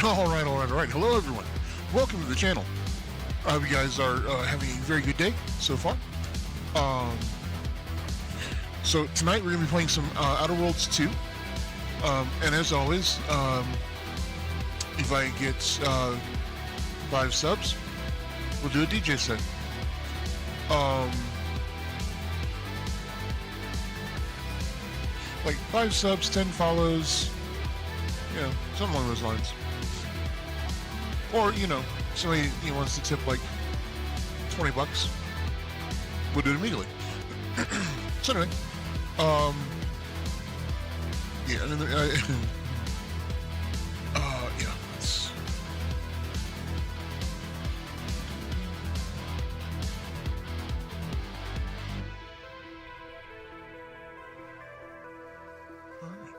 All right, all right, all right. Hello, everyone. Welcome to the channel. I hope you guys are having a very good day so far. Um, so tonight we're going to be playing some Outer Worlds 2. And as always, if I get 5 subs, we'll do a DJ set. Like 5 subs, 10 follows, something along those lines. Or, somebody wants to tip like $20, we'll do it immediately. So anyway, yeah, and then, yeah, let's... All right.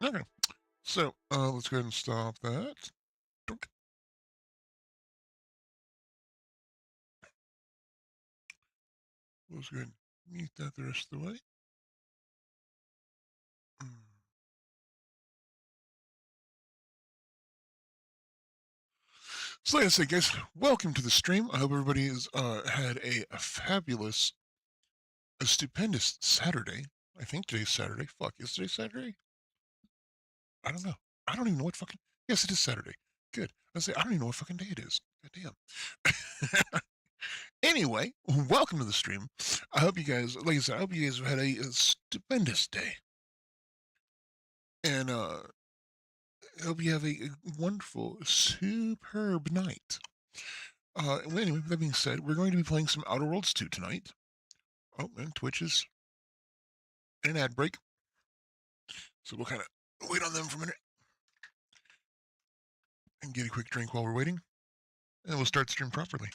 Okay, so let's go ahead and stop that. Let's go ahead and mute that the rest of the way. So like I said, guys, welcome to the stream. I hope everybody has had a fabulous, a stupendous Saturday. I think today's Saturday. Fuck, is today Saturday? I don't know. I don't even know what fucking... Yes, it is Saturday. Good. I say I don't even know what fucking day it is. God damn. Anyway, welcome to the stream. I hope you guys, like I said, I hope you guys have had a stupendous day. And I hope you have a wonderful, superb night. Anyway, with that being said, we're going to be playing some Outer Worlds 2 tonight. Oh, and Twitch is in an ad break. So we'll kind of wait on them for a minute and get a quick drink while we're waiting. And we'll start the stream properly.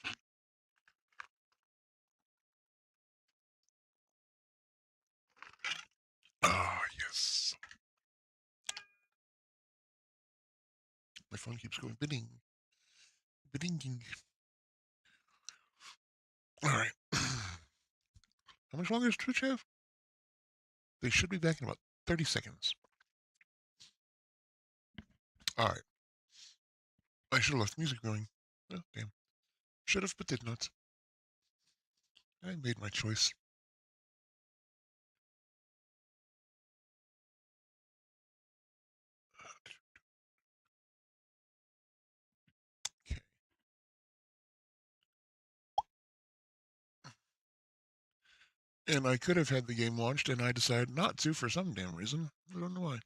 Ah, yes. My phone keeps going bidding. Bidding. All right. How much longer does Twitch have? They should be back in about 30 seconds. All right. I should have left music going. Oh, damn. Should have, but did not. I made my choice. Okay. And I could have had the game launched, and I decided not to for some damn reason. I don't know why.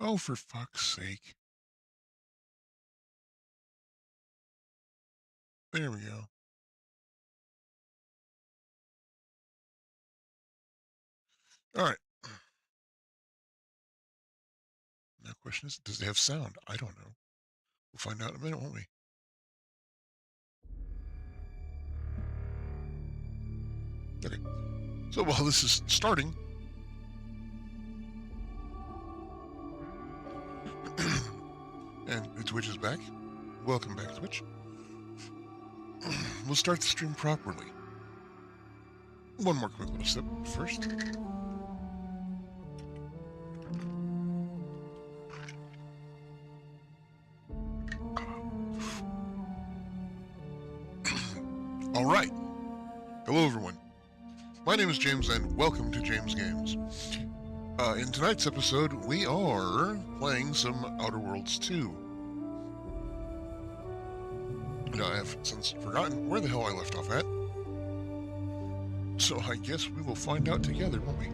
Oh, for fuck's sake. There we go. All right. Now, the question is, does it have sound? I don't know. We'll find out in a minute, won't we? Okay. So while this is starting, and Twitch is back. Welcome back, Twitch. We'll start the stream properly. One more quick little sip first. All right. Hello, everyone. My name is James, and welcome to James Games. In tonight's episode, we are playing some Outer Worlds 2. I have since forgotten where the hell I left off at. So I guess we will find out together, won't we?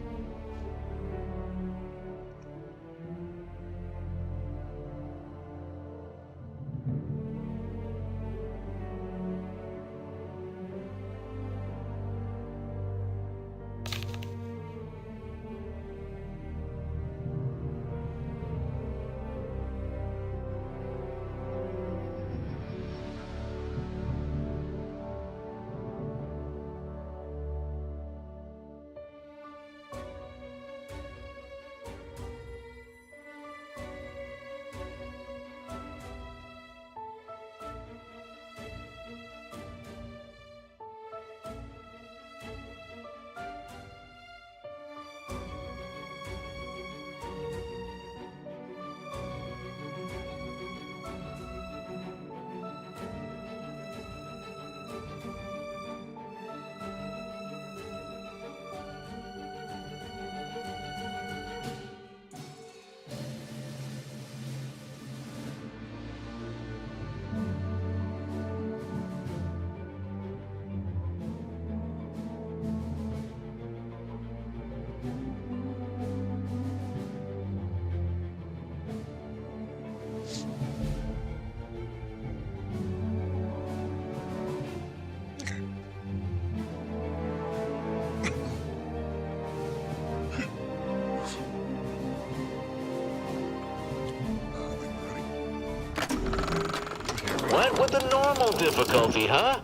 Went with the normal difficulty, huh?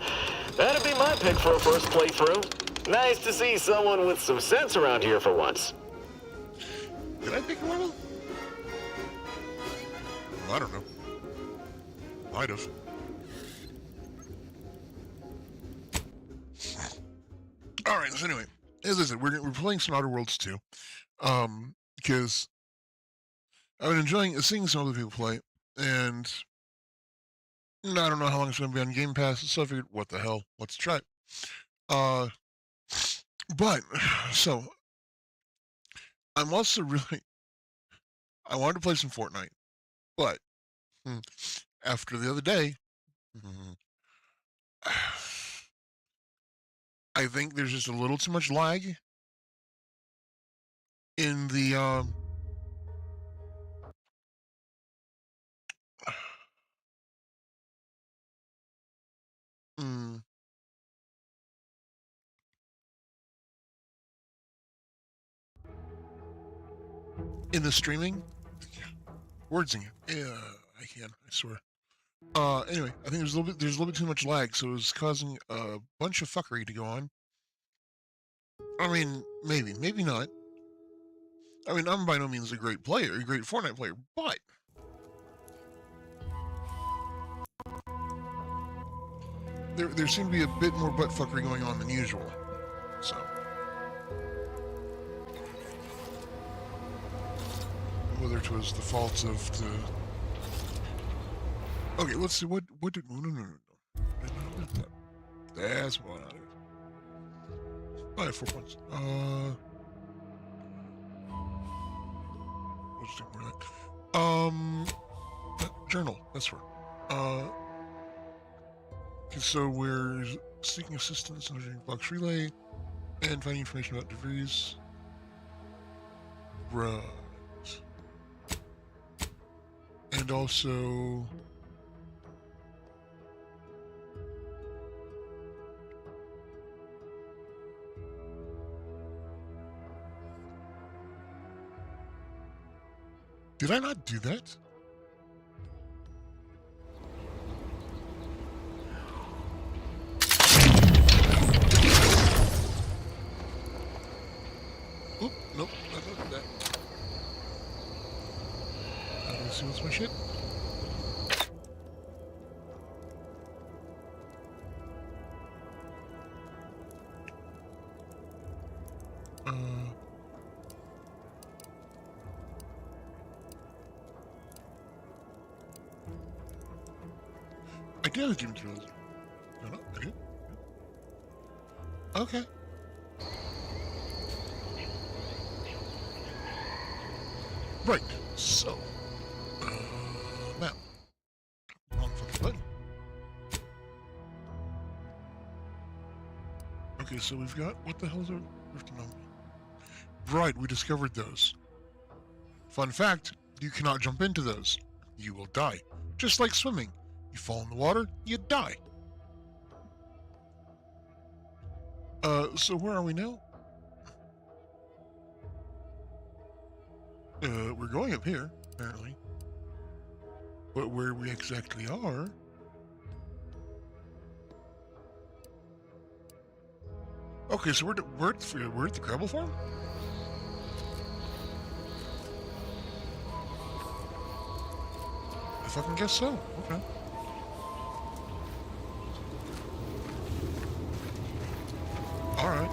That'd be my pick for a first playthrough. Nice to see someone with some sense around here for once. Did I pick normal? Well, I don't know. Might have. Alright, so anyway, as I said, we're playing some Outer Worlds 2. Because I've been enjoying seeing some other people play, and I don't know how long it's going to be on Game Pass, so I figured, what the hell, let's try it. But, so, I'm also really, I wanted to play some Fortnite, but, after the other day, I think there's just a little too much lag in the, in the streaming. Wordsing it. Yeah, I can, I swear. Anyway, I think there's a little bit too much lag, so it was causing a bunch of fuckery to go on. I mean, maybe not. I mean, I'm by no means a great player, a great Fortnite player, but there seemed to be a bit more butt fuckery going on than usual. So whether it was the fault of the... Okay, let's see, what did... No. That's what I did. I have 4 points. Let's take more of that. Journal, that's where. Okay, so we're seeking assistance in a box relay and finding information about debris. Right. And also... Did I not do that? Oop, nope, I don't do that. Let's see what's my shit. I did have Demon Thrills. No, I did. Okay. Right, so, map. Wrong fucking button. Okay, so we've got, what the hell is a rift anomaly? Right, we discovered those. Fun fact, you cannot jump into those. You will die. Just like swimming. You fall in the water, you die. So where are we now? We're going up here, apparently. But where we exactly are... Okay, so we're at the Crabble Farm? I fucking guess so. Okay. Alright.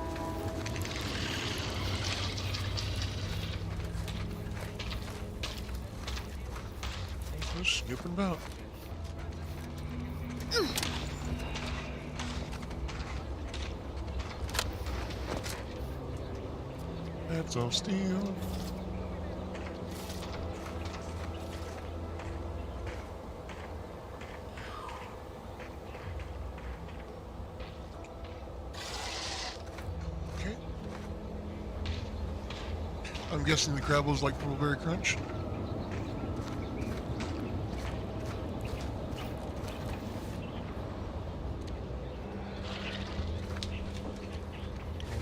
Just snooping about. That's all steel. Okay. I'm guessing the Crabbles like Purpleberry Crunch.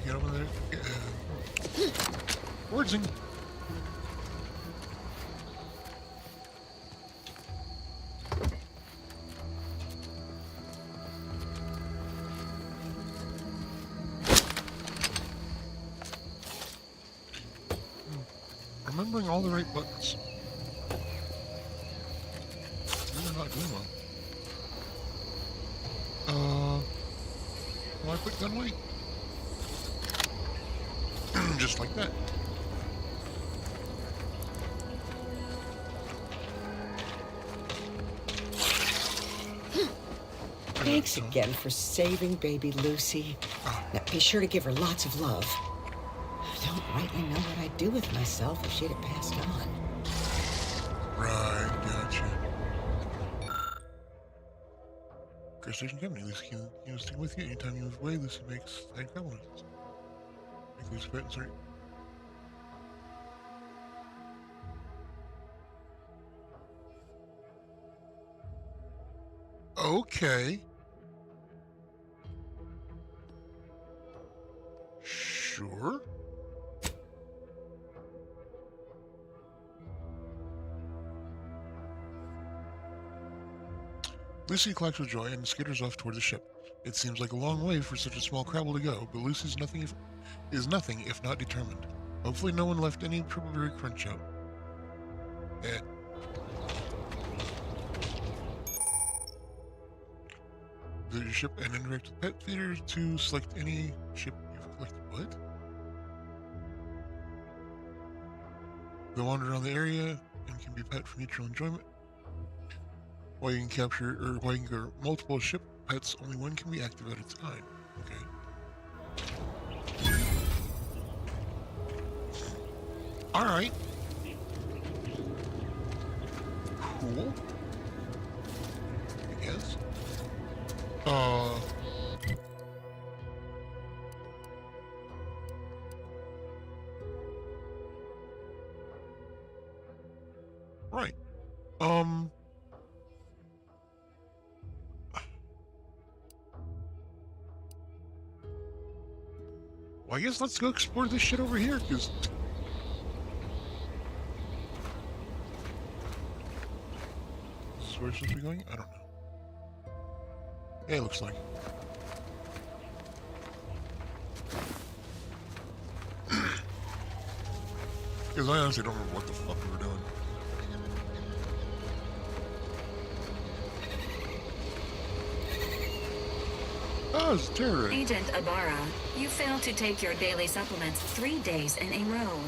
Get over there. Wordsing. Remembering all the right buttons. They're not doing well. Will I put gun weight? Just like that. Thanks again for saving baby Lucy. Now, be sure to give her lots of love. I don't rightly know what I'd do with myself if she'd have passed on. Right, gotcha. Station Company. Lucy can stay with you anytime you move away. Lucy makes side travelers. Make Lucy pet and start. Okay. Sure. Lucy clacks with joy and skitters off toward the ship. It seems like a long way for such a small Crabble to go, but Lucy's nothing if not determined. Hopefully no one left any Purpleberry Crunch out. Visit your ship and interact with pet feeders to select any ship you've collected. What? They'll wander around the area and can be pet for mutual enjoyment. While you can get multiple ship pets, only one can be active at a time. Okay. Alright. Cool. I guess. Right. Well, I guess let's go explore this shit over here, because... This is where we're supposed to be going? I don't know. Yeah, it looks like. Because I honestly don't remember what the fuck we were doing. Oh, it's terror. Agent Ibarra, you failed to take your daily supplements 3 days in a row.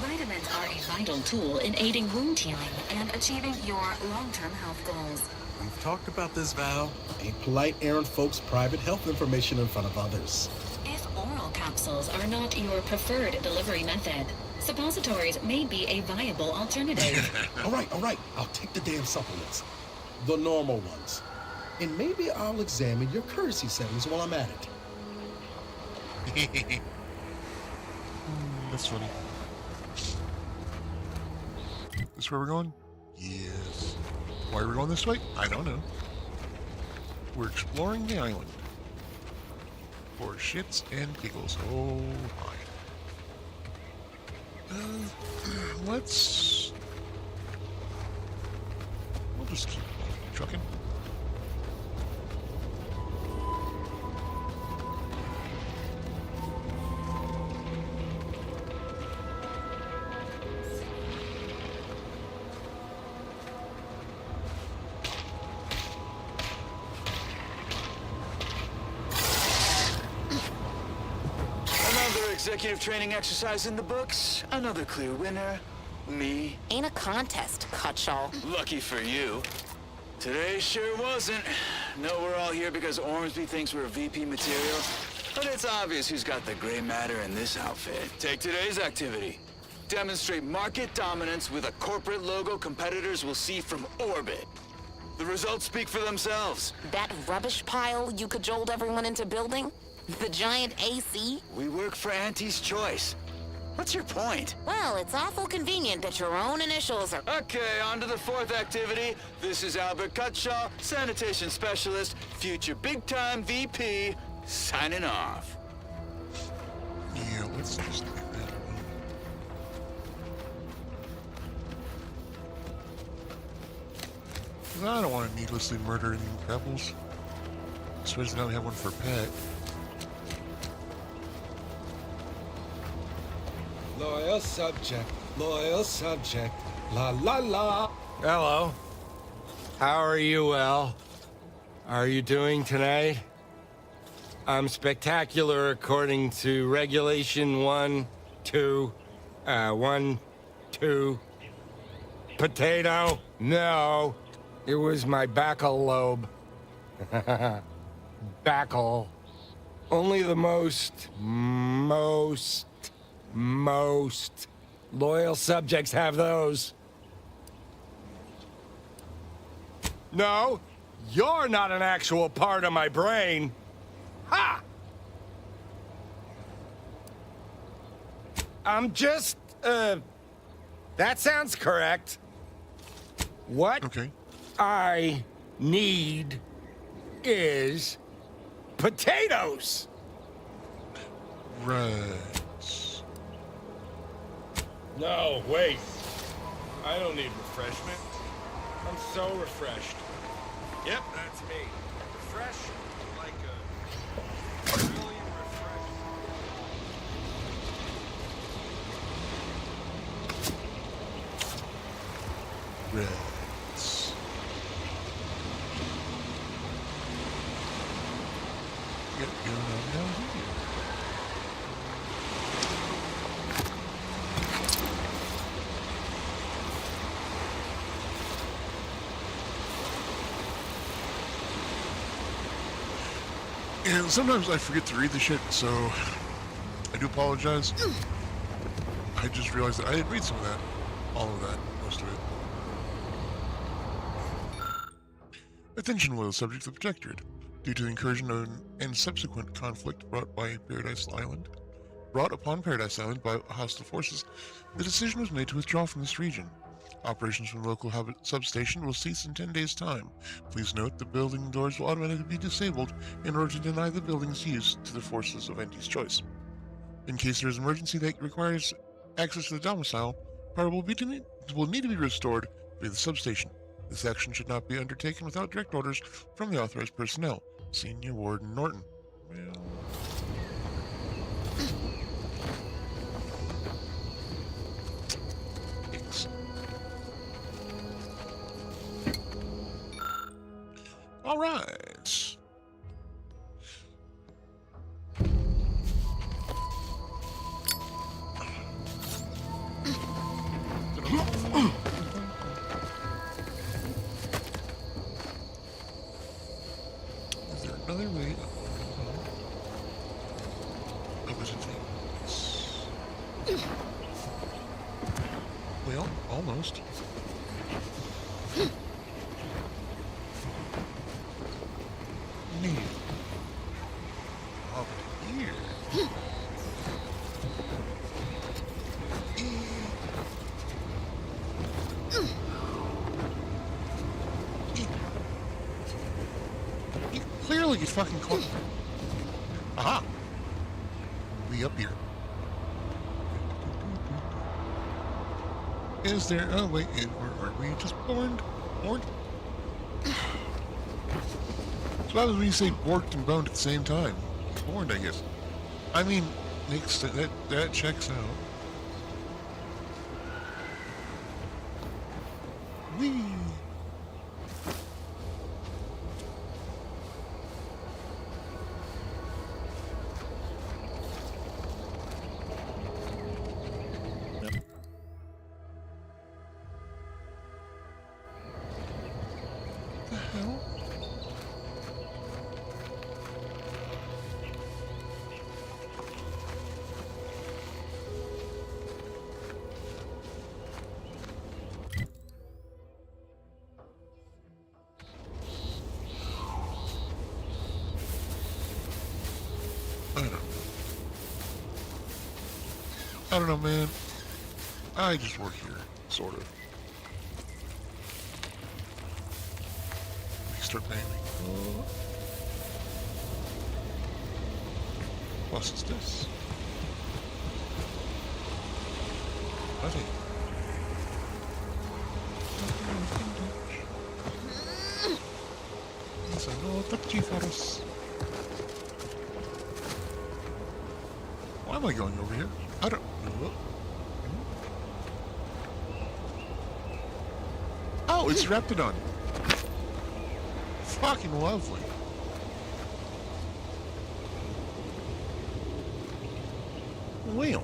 Vitamins are a vital tool in aiding wound healing and achieving your long-term health goals. We've talked about this, Val. Ain't polite airing folks' private health information in front of others. If oral capsules are not your preferred delivery method, Suppositories may be a viable alternative. All right. I'll take the damn supplements. The normal ones. And maybe I'll examine your courtesy settings while I'm at it. That's funny. This where we're going? Yes. Why are we going this way? I don't know. We're exploring the island. For shits and giggles. Oh, hi. Let's... We'll just keep trucking. Another executive training exercise in the books. Another clear winner. Me. Ain't a contest, Cutshall. Lucky for you. Today sure wasn't. No, we're all here because Ormsby thinks we're VP material. But it's obvious who's got the gray matter in this outfit. Take today's activity. Demonstrate market dominance with a corporate logo competitors will see from orbit. The results speak for themselves. That rubbish pile you cajoled everyone into building? The giant AC? We work for Auntie's Choice. What's your point? Well, it's awful convenient that your own initials are... Okay, on to the fourth activity. This is Albert Cutshaw, sanitation specialist, future big-time VP, signing off. Yeah, let's just get that one. I don't want to needlessly murder any rebels. Especially now we have one for a pet. Loyal subject, la la la. Hello. How are you, Well? Are you doing tonight? I'm spectacular according to Regulation 1, 2, 1, 2. Potato? No. It was my backal lobe. Backal. Only the most loyal subjects have those. No, you're not an actual part of my brain. Ha! I'm just, that sounds correct. What Okay. I need is potatoes. Right. No, wait. I don't need refreshment. I'm so refreshed. Yep, that's me. Refreshed like a really refreshed. Reds. Get going on down here. And sometimes I forget to read the shit, so I do apologize. I just realized that I didn't read some of that. All of that. Most of it. Attention, loyal subjects of the Protectorate. Due to the incursion and subsequent conflict brought upon Paradise Island by hostile forces, the decision was made to withdraw from this region. Operations from the local substation will cease in 10 days' time. Please note the building doors will automatically be disabled in order to deny the building's use to the forces of Auntie's Choice. In case there is an emergency that requires access to the domicile, power will need to be restored via the substation. This action should not be undertaken without direct orders from the authorized personnel. Senior Warden Norton. Well... All right. Is there another way? Oh, there's a thing. Almost. Neat. Up here. Clearly, you fucking close. Aha! We up here. Is there? Oh wait, are we just born? Born? So that was when you say borked and boned at the same time. Born, I guess. I mean, makes that checks out. Whee! What the hell? I don't know, man. I just work here, sort of. They start paying me. Plus, it's this. Nothing. It's a no touchy for us. Why am I going over here? I don't know. Oh, it's Raptidon. Fucking lovely. Well,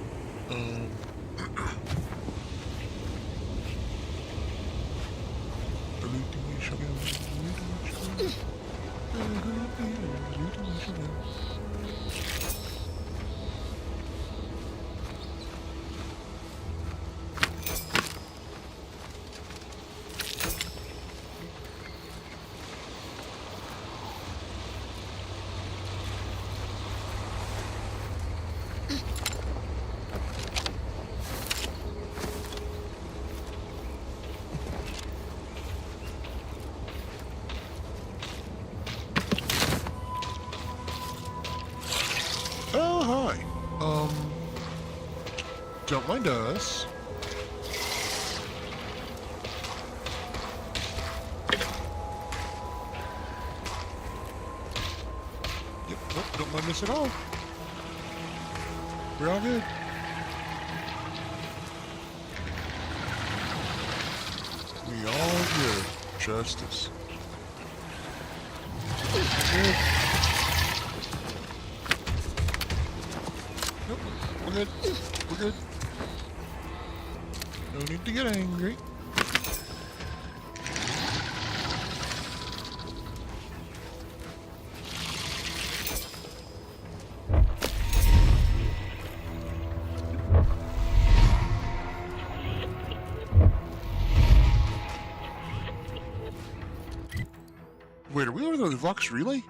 oh, hi. Don't mind us. Yep, nope, don't mind us at all. We're all good. We all good. Justice. Good. Nope, we're good. We're good. No need to get angry. Wait, are we over the Vox Relay?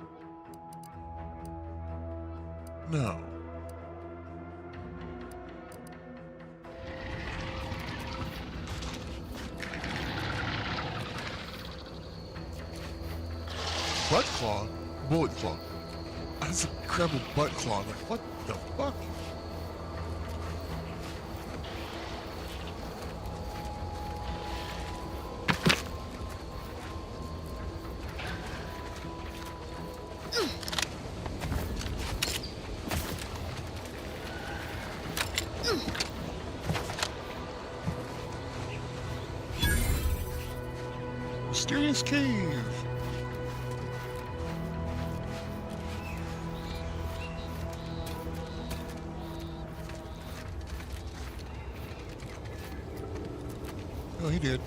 No. Butt claw? Bullet claw. That's a incredible butt claw. Like, what the fuck? Mysterious cave. Oh, he did.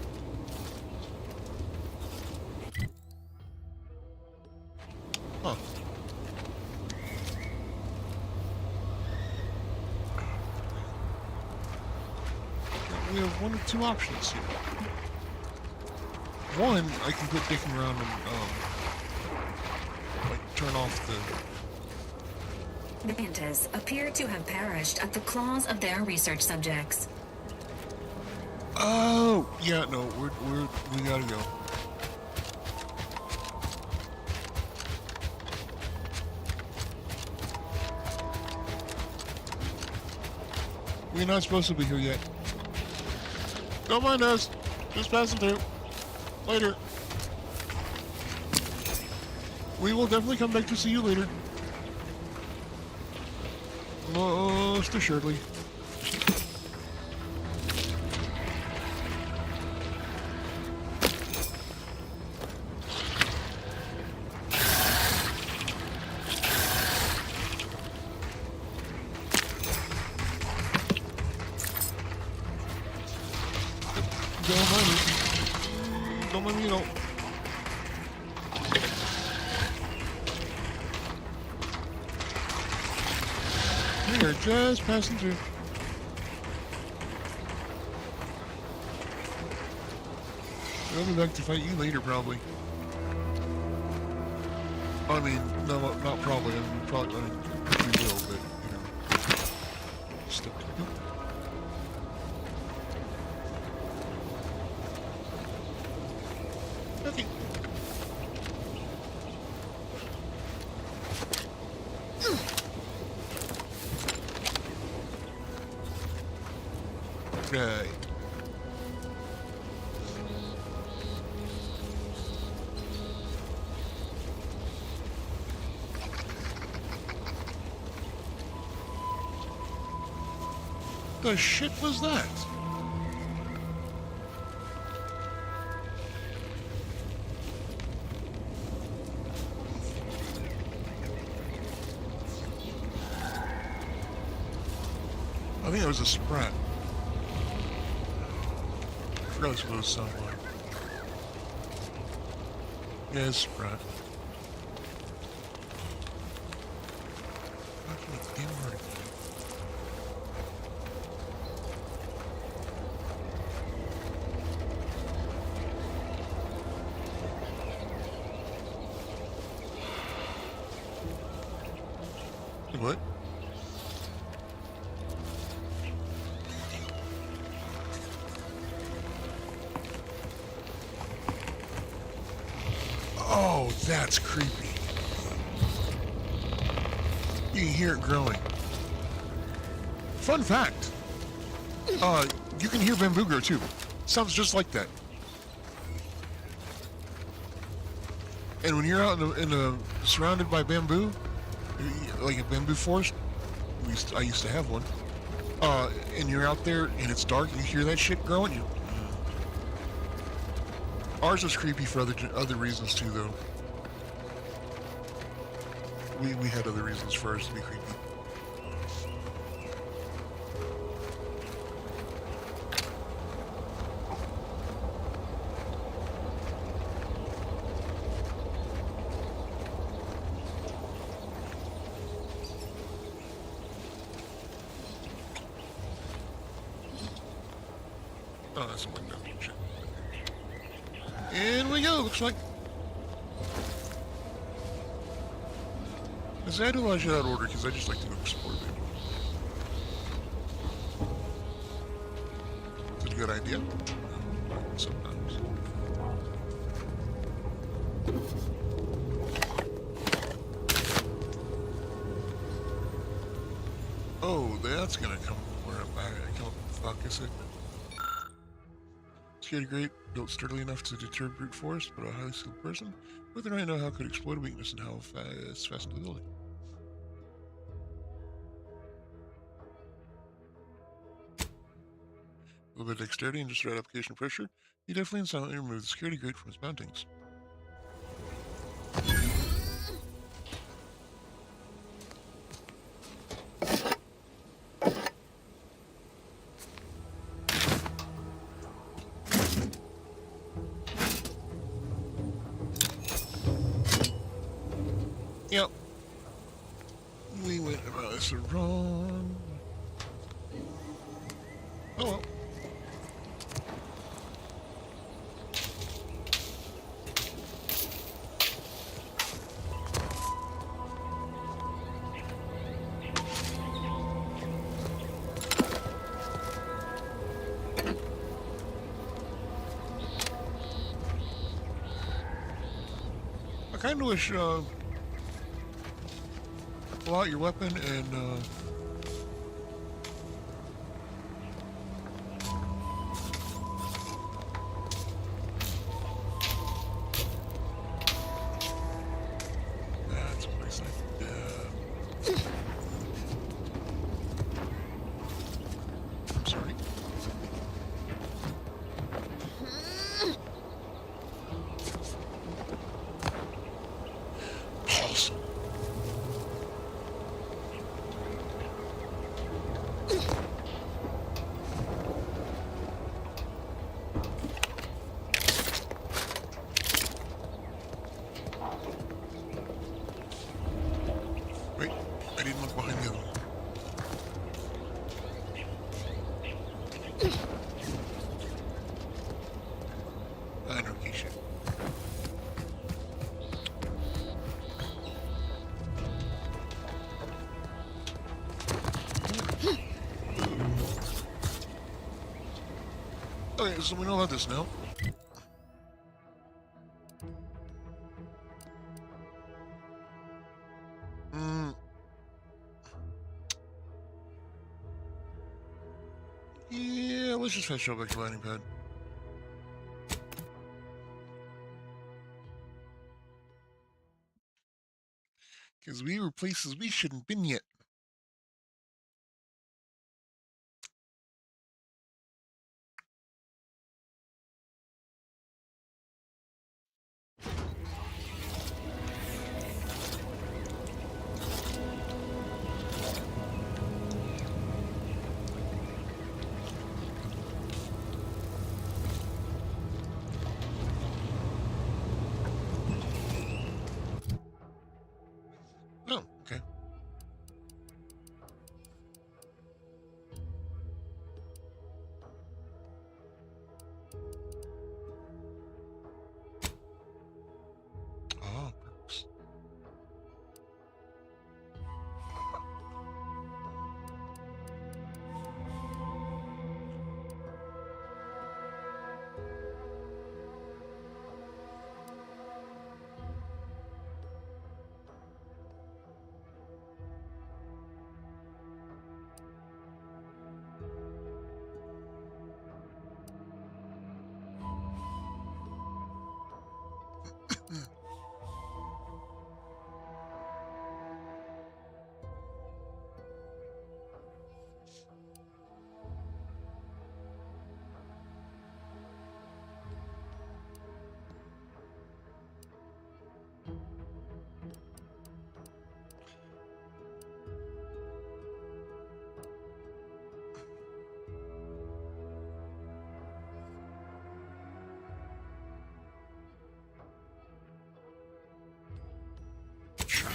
Huh. We have one of two options here. One, I can quit dicking around and like turn off the. Scientists appear to have perished at the claws of their research subjects. Oh, yeah, no, we gotta go. We're not supposed to be here yet. Don't mind us. Just passing through. Later. We will definitely come back to see you later. Most assuredly. Don't mind me. Don't mind me at all. We are just passing through. We'll be back to fight you later, probably. I mean, no, not probably. I mean, probably, we will, but, you know. Still. Okay. Right. The shit was that? I think it was a Sprat. I forgot what it was sound like. Yeah, it's Sprat. What? Oh, that's creepy. You can hear it growing. Fun fact. You can hear bamboo grow too. Sounds just like that. And when you're out in the surrounded by bamboo, like a bamboo forest, I used to have one. And you're out there and it's dark and you hear that shit growing. Ours was creepy for other reasons too, though. We had other reasons for ours to be creepy. Oh, that's a window. Shit. In we go, looks like. I do want to out order because I just like to go explore it. Is it a good idea? Sometimes. Oh, that's gonna come where I'm back. I can't focus it. Security great, built sturdily enough to deter brute force, but a highly skilled person with the right know-how could exploit a weakness and how fast fasten the building. A little bit of dexterity and just right application of pressure, you definitely and silently remove the security grate from its mountings. Yep. We went about this wrong. Oh well. I kind of wish, pull out your weapon and, that's a place I did. I'm sorry. Awesome. Wait, I didn't look behind the other one. I know, Keisha. Okay, so we know about this now. Yeah, let's just head back to landing pad. Because we were places we shouldn't been yet. Oh, okay. Oh, perks. Sure.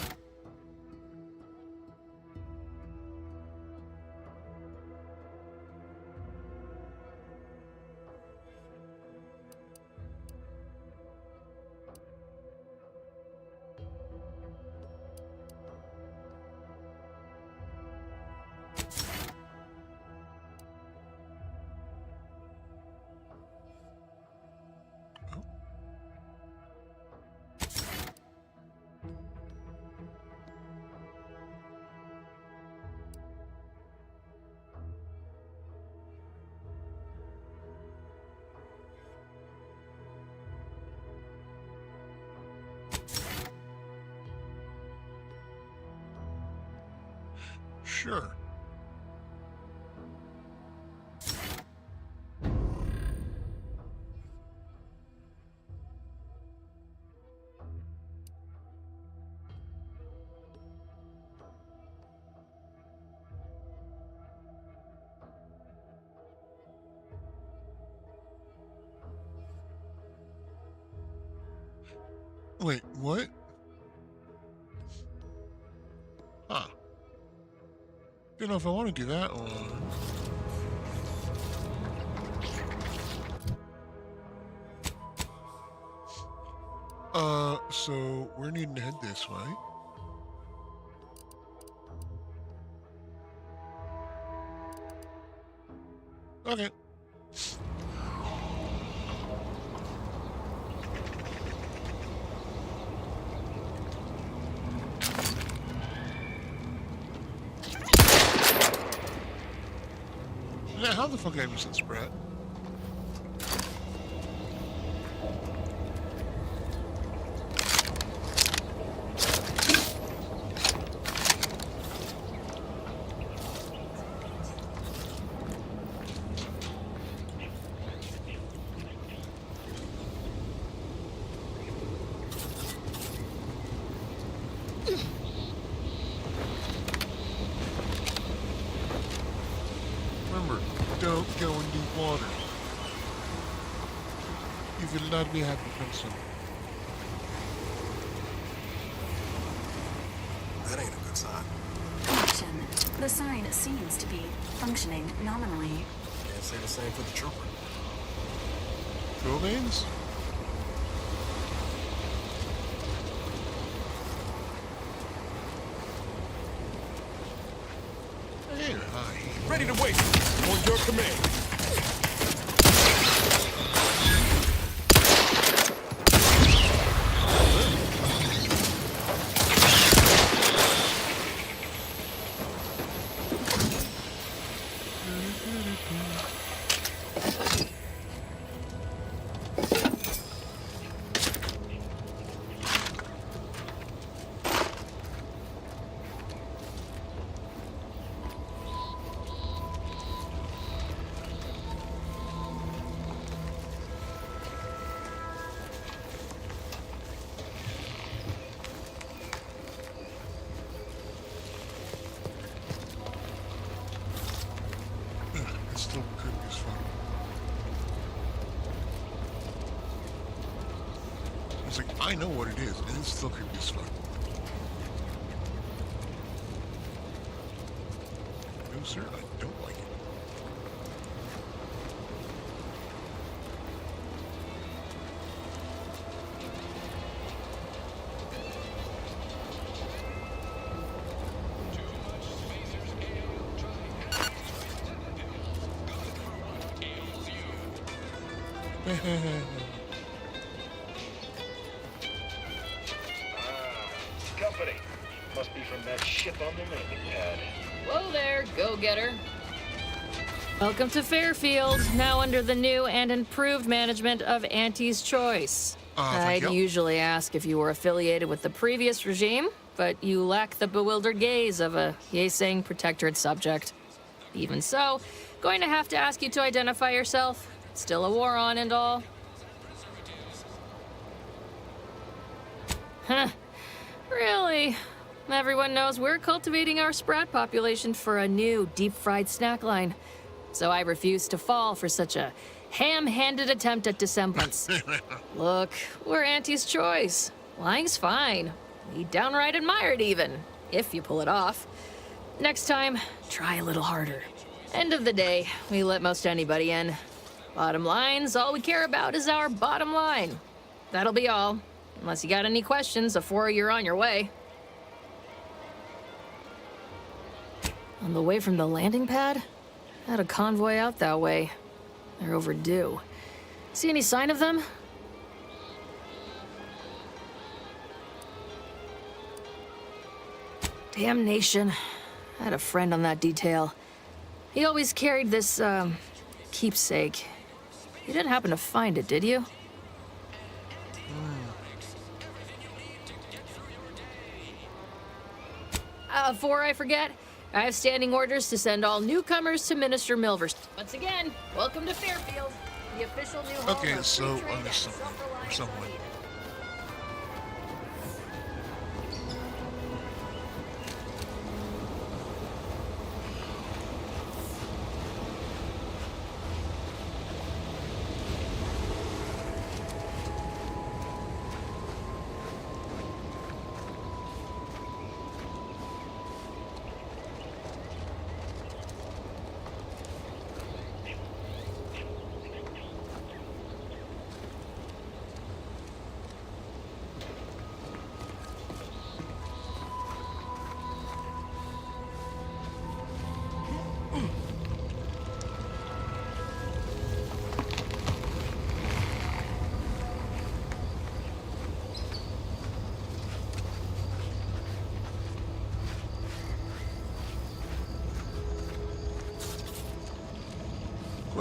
Oh. Sure. Wait, what? Huh. Don't know if I want to do that one. So we're needing to head this way. Okay. how the fuck I miss that Sprat? Remember, don't go in deep water. You will not be a happy person. That ain't a good sign. Correction. The sign seems to be functioning nominally. Can't say the same for the trooper. Cool names? Hey, hi. Ready to wait. On your command. It still could be as fun. It's like, I know what it is, and it still could be as fun. No, sir, I don't like it. Company. Must be from that ship on the landing pad. Whoa there, go-getter. Welcome to Fairfield, now under the new and improved management of Auntie's Choice. Thank I'd you. usually ask if you were affiliated with the previous regime, but you lack the bewildered gaze of a yay-saying protectorate subject. Even so, going to have to ask you to identify yourself. Still a war on and all. Huh. Really? Everyone knows we're cultivating our sprat population for a new deep-fried snack line. So I refuse to fall for such a ham-handed attempt at dissemblance. Look, we're Auntie's Choice. Lying's fine. We downright admire it even, if you pull it off. Next time, try a little harder. End of the day, we let most anybody in. Bottom line's all we care about is our bottom line. That'll be all. Unless you got any questions before you're on your way. On the way from the landing pad? Had a convoy out that way. They're overdue. See any sign of them? Damnation. I had a friend on that detail. He always carried this, keepsake. You didn't happen to find it, did you? Before I forget, I have standing orders to send all newcomers to Minister Milvers. Once again, welcome to Fairfield, the official new home Okay, of so free trade I and missed something or self-reliant someone. Fairfield.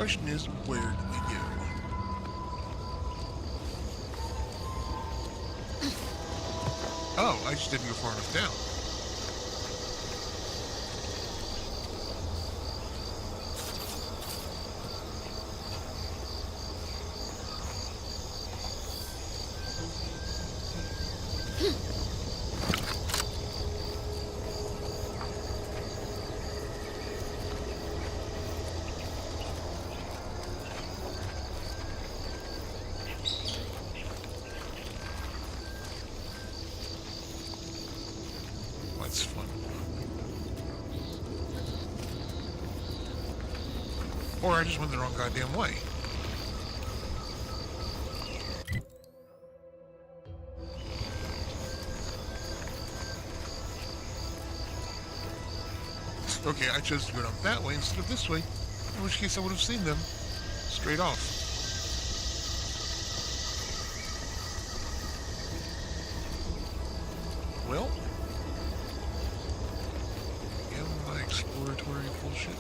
question is, where do we go? Oh, I just didn't go far enough down. That's fun. Or I just went the wrong goddamn way. Okay, I chose to go down that way instead of this way, in which case I would have seen them straight off. Well, my exploratory bullshit.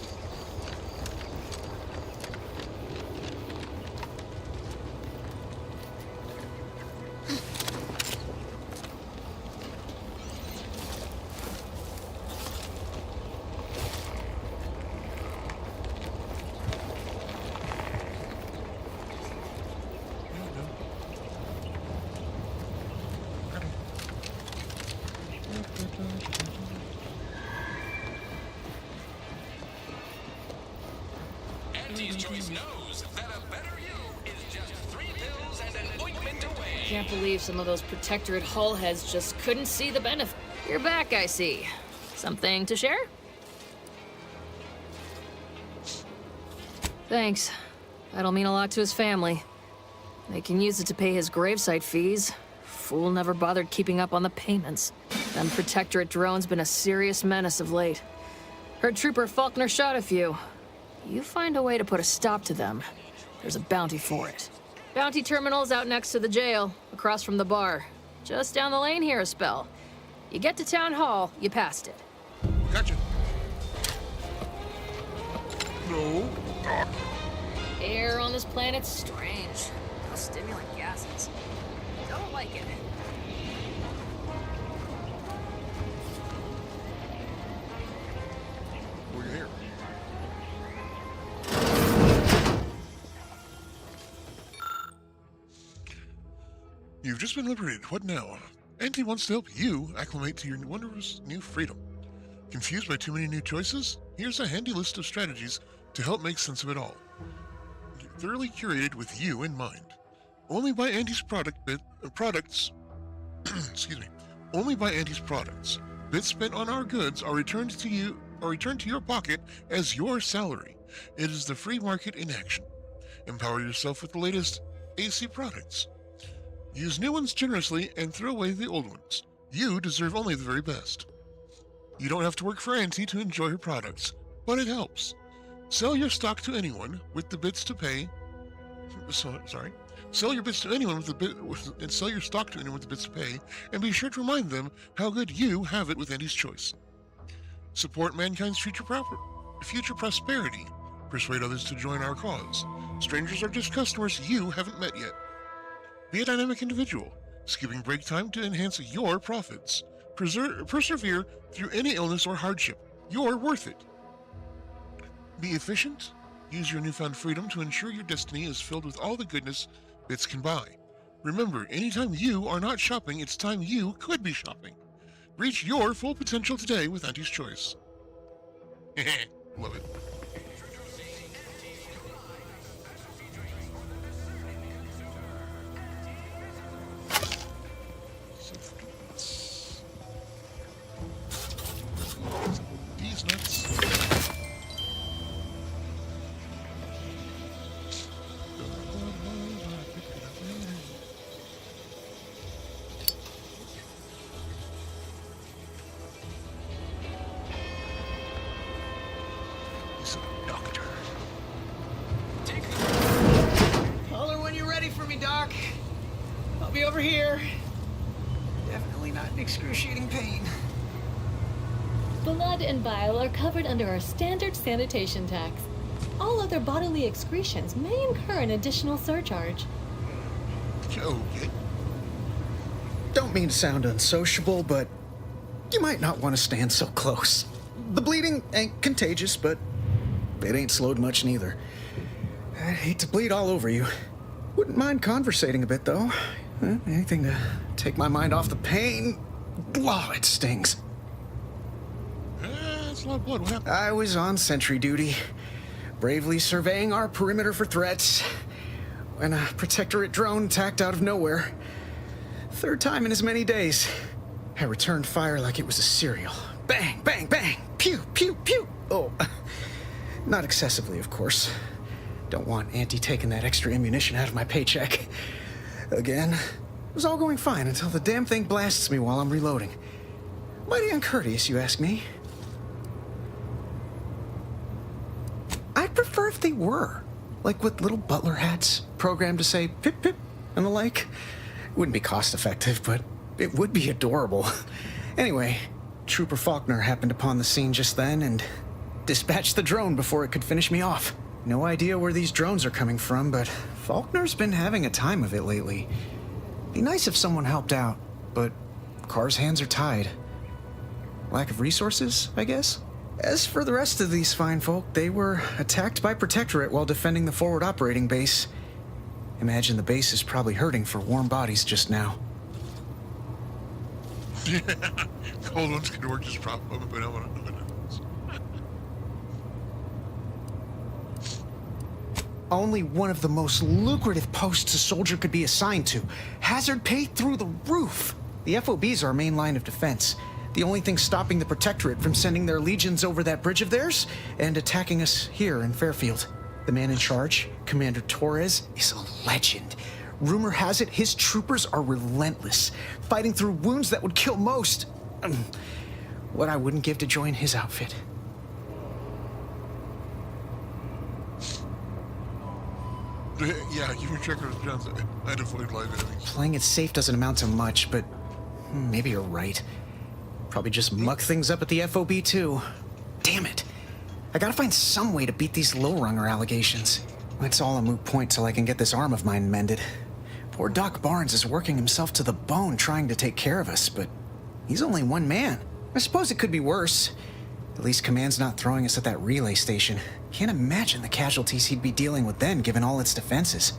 Auntie's Choice knows that a better you is just 3 pills and an ointment away. Can't believe some of those Protectorate hull heads just couldn't see the benefit. You're back, I see. Something to share? Thanks. That'll mean a lot to his family. They can use it to pay his gravesite fees. Fool never bothered keeping up on the payments. Them Protectorate drones been a serious menace of late. Heard Trooper Faulkner shot a few. You find a way to put a stop to them, there's a bounty for it. Bounty terminal's out next to the jail, across from the bar. Just down the lane here a spell. You get to Town Hall, you passed it. Gotcha. No. Air on this planet's strange. No stimulant gases. Don't like it. We're here. You've just been liberated. What now? Auntie wants to help you acclimate to your wondrous new freedom. Confused by too many new choices? Here's a handy list of strategies to help make sense of it all. Thoroughly curated with you in mind. Only by Auntie's products. Excuse me. Only by Auntie's products. Bits spent on our goods are returned to you, or returned to your pocket as your salary. It is the free market in action. Empower yourself with the latest AC products. Use new ones generously and throw away the old ones. You deserve only the very best. You don't have to work for Auntie to enjoy her products, but it helps. Sell your stock to anyone with the bits to pay. Sorry. Sell your bits to anyone with the bit, and sell your stock to anyone with the bits to pay, and be sure to remind them how good you have it with Auntie's Choice. Support mankind's future prosperity. Persuade others to join our cause. Strangers are just customers you haven't met yet. Be a dynamic individual, skipping break time to enhance your profits. Persevere through any illness or hardship. You're worth it. Be efficient. Use your newfound freedom to ensure your destiny is filled with all the goodness bits can buy. Remember, anytime you are not shopping, it's time you could be shopping. Reach your full potential today with Auntie's Choice. Love it. These nuts. He's a doctor. Holler when you're ready for me, Doc. I'll be over here. Definitely not in excruciating pain. Blood and bile are covered under our standard sanitation tax. All other bodily excretions may incur an additional surcharge. Okay. Don't mean to sound unsociable, but you might not want to stand so close. The bleeding ain't contagious, but it ain't slowed much neither. I'd hate to bleed all over you. Wouldn't mind conversating a bit, though. Anything to take my mind off the pain. Oh, it stings. That's a lot of blood. What happened? I was on sentry duty, bravely surveying our perimeter for threats, when a protectorate drone attacked out of nowhere. Third time in as many days. I returned fire like it was a cereal. Bang, bang, bang! Pew, pew, pew! Oh, not excessively, of course. Don't want Auntie taking that extra ammunition out of my paycheck. Again, it was all going fine until the damn thing blasts me while I'm reloading. Mighty uncourteous, you ask me. I'd prefer if they were. Like with little butler hats, programmed to say pip pip and the like. Wouldn't be cost effective, but it would be adorable. Anyway, Trooper Faulkner happened upon the scene just then and dispatched the drone before it could finish me off. No idea where these drones are coming from, but Faulkner's been having a time of it lately. Be nice if someone helped out, but Carr's hands are tied. Lack of resources, I guess? As for the rest of these fine folk, they were attacked by Protectorate while defending the forward operating base. Imagine the base is probably hurting for warm bodies just now. Yeah, cold ones can work just prop up, but I want to know. Only one of the most lucrative posts a soldier could be assigned to. Hazard pay through the roof. The FOBs are our main line of defense. The only thing stopping the Protectorate from sending their legions over that bridge of theirs and attacking us here in Fairfield. The man in charge, Commander Torres, is a legend. Rumor has it his troopers are relentless, fighting through wounds that would kill most. What I wouldn't give to join his outfit. Yeah, keep your checkers Jones. I'd avoid live enemies. Playing it safe doesn't amount to much, but maybe you're right. Probably just muck things up at the FOB too. Damn it. I gotta find some way to beat these low-runger allegations. It's all a moot point till I can get this arm of mine mended. Poor Doc Barnes is working himself to the bone trying to take care of us, but he's only one man. I suppose it could be worse. At least Command's not throwing us at that relay station. Can't imagine the casualties he'd be dealing with then, given all its defenses.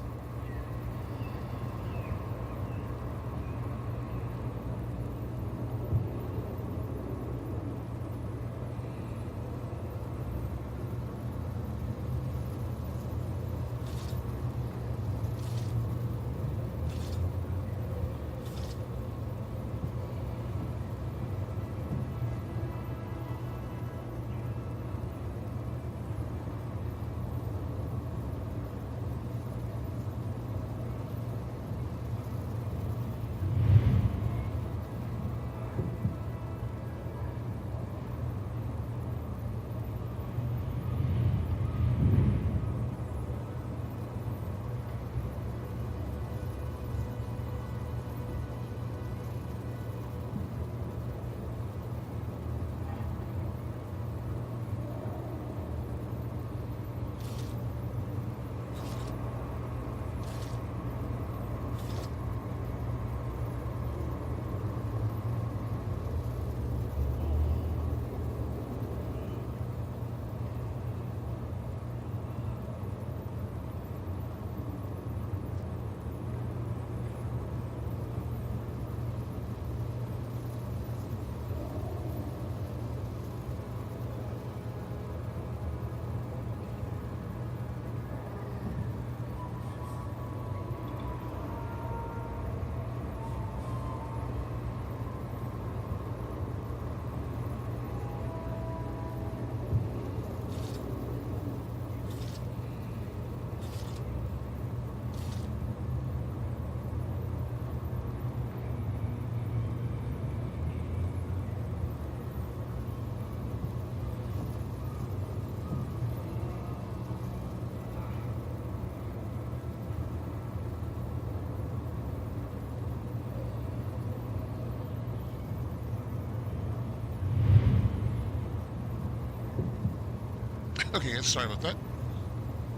Okay, sorry about that.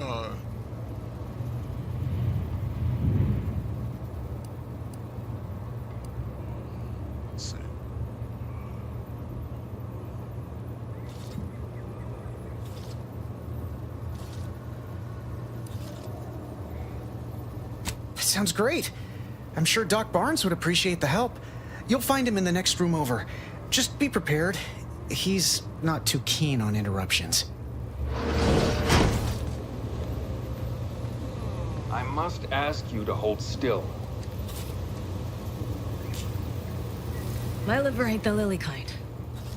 Let's see. Sounds great. I'm sure Doc Barnes would appreciate the help. You'll find him in the next room over. Just be prepared. He's not too keen on interruptions. I must ask you to hold still. My liver ain't the lily kind.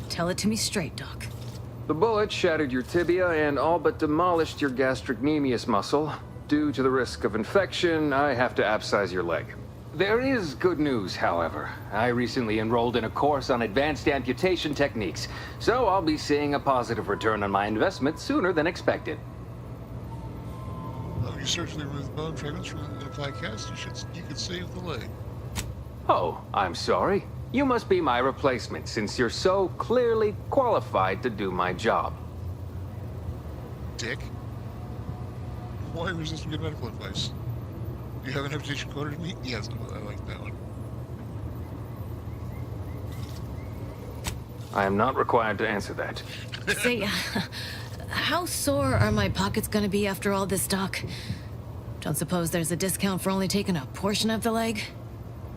Tell it to me straight, Doc. The bullet shattered your tibia and all but demolished your gastrocnemius muscle. Due to the risk of infection, I have to abscise your leg. There is good news, however. I recently enrolled in a course on advanced amputation techniques, so I'll be seeing a positive return on my investment sooner than expected. You surgically remove the bone fragments from the implant cast, you could save the leg. Oh, I'm sorry. You must be my replacement, since you're so clearly qualified to do my job. Dick. Why resisting good medical advice? Do you have an amputation quarter to meet? Yes, I like that one. I am not required to answer that. Say, how sore are my pockets gonna be after all this, Doc? Don't suppose there's a discount for only taking a portion of the leg?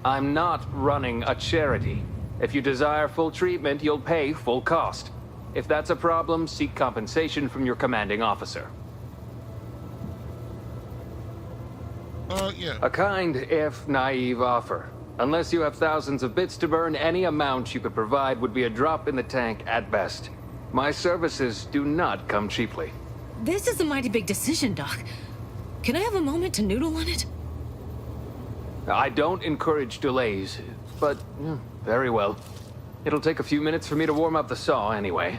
I'm not running a charity. If you desire full treatment, you'll pay full cost. If that's a problem, seek compensation from your commanding officer. Yeah. A kind, if naive offer. Unless you have thousands of bits to burn, any amount you could provide would be a drop in the tank at best. My services do not come cheaply. This is a mighty big decision, Doc. Can I have a moment to noodle on it? I don't encourage delays, but very well. It'll take a few minutes for me to warm up the saw anyway.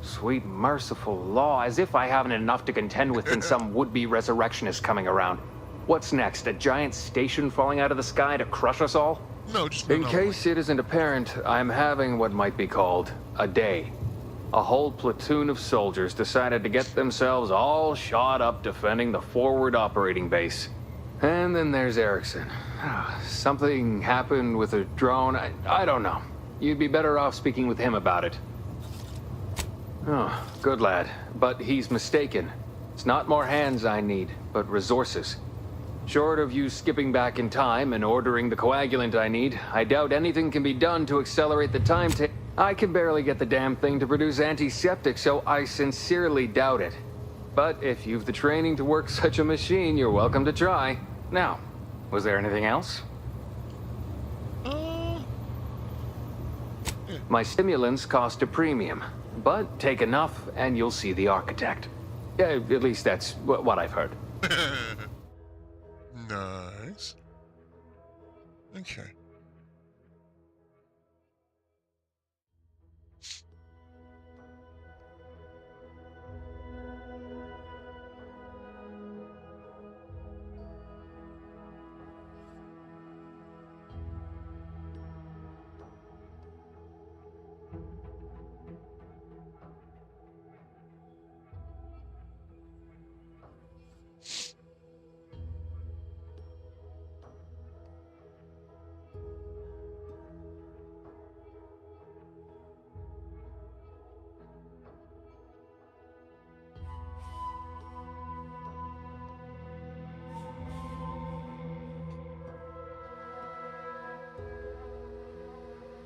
Sweet merciful law, as if I haven't enough to contend with than some would-be resurrectionist coming around. What's next, a giant station falling out of the sky to crush us all? No, just in case it isn't apparent, I'm having what might be called a day. A whole platoon of soldiers decided to get themselves all shot up defending the forward operating base. And then there's Erickson. Something happened with a drone. I don't know. You'd be better off speaking with him about it. Oh, good lad. But he's mistaken. It's not more hands I need, but resources. Short of you skipping back in time and ordering the coagulant I need, I doubt anything can be done to accelerate the time I can barely get the damn thing to produce antiseptic, so I sincerely doubt it. But if you've the training to work such a machine, you're welcome to try. Now, was there anything else? My stimulants cost a premium, but take enough and you'll see the architect. At least that's what I've heard. Nice. Okay.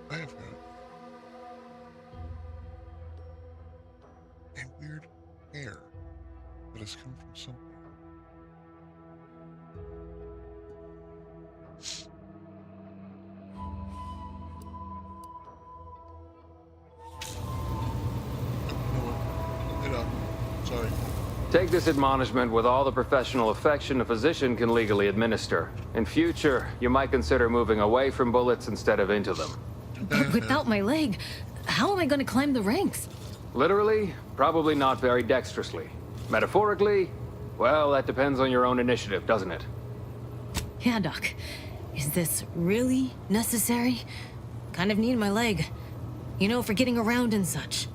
I have got a weird hair that has come from somewhere. Sorry. Take this admonishment with all the professional affection a physician can legally administer. In future, you might consider moving away from bullets instead of into them. But without my leg, how am I going to climb the ranks? Literally, probably not very dexterously. Metaphorically, well, that depends on your own initiative, doesn't it? Yeah, Doc. Is this really necessary? Kind of need my leg. You know, for getting around and such.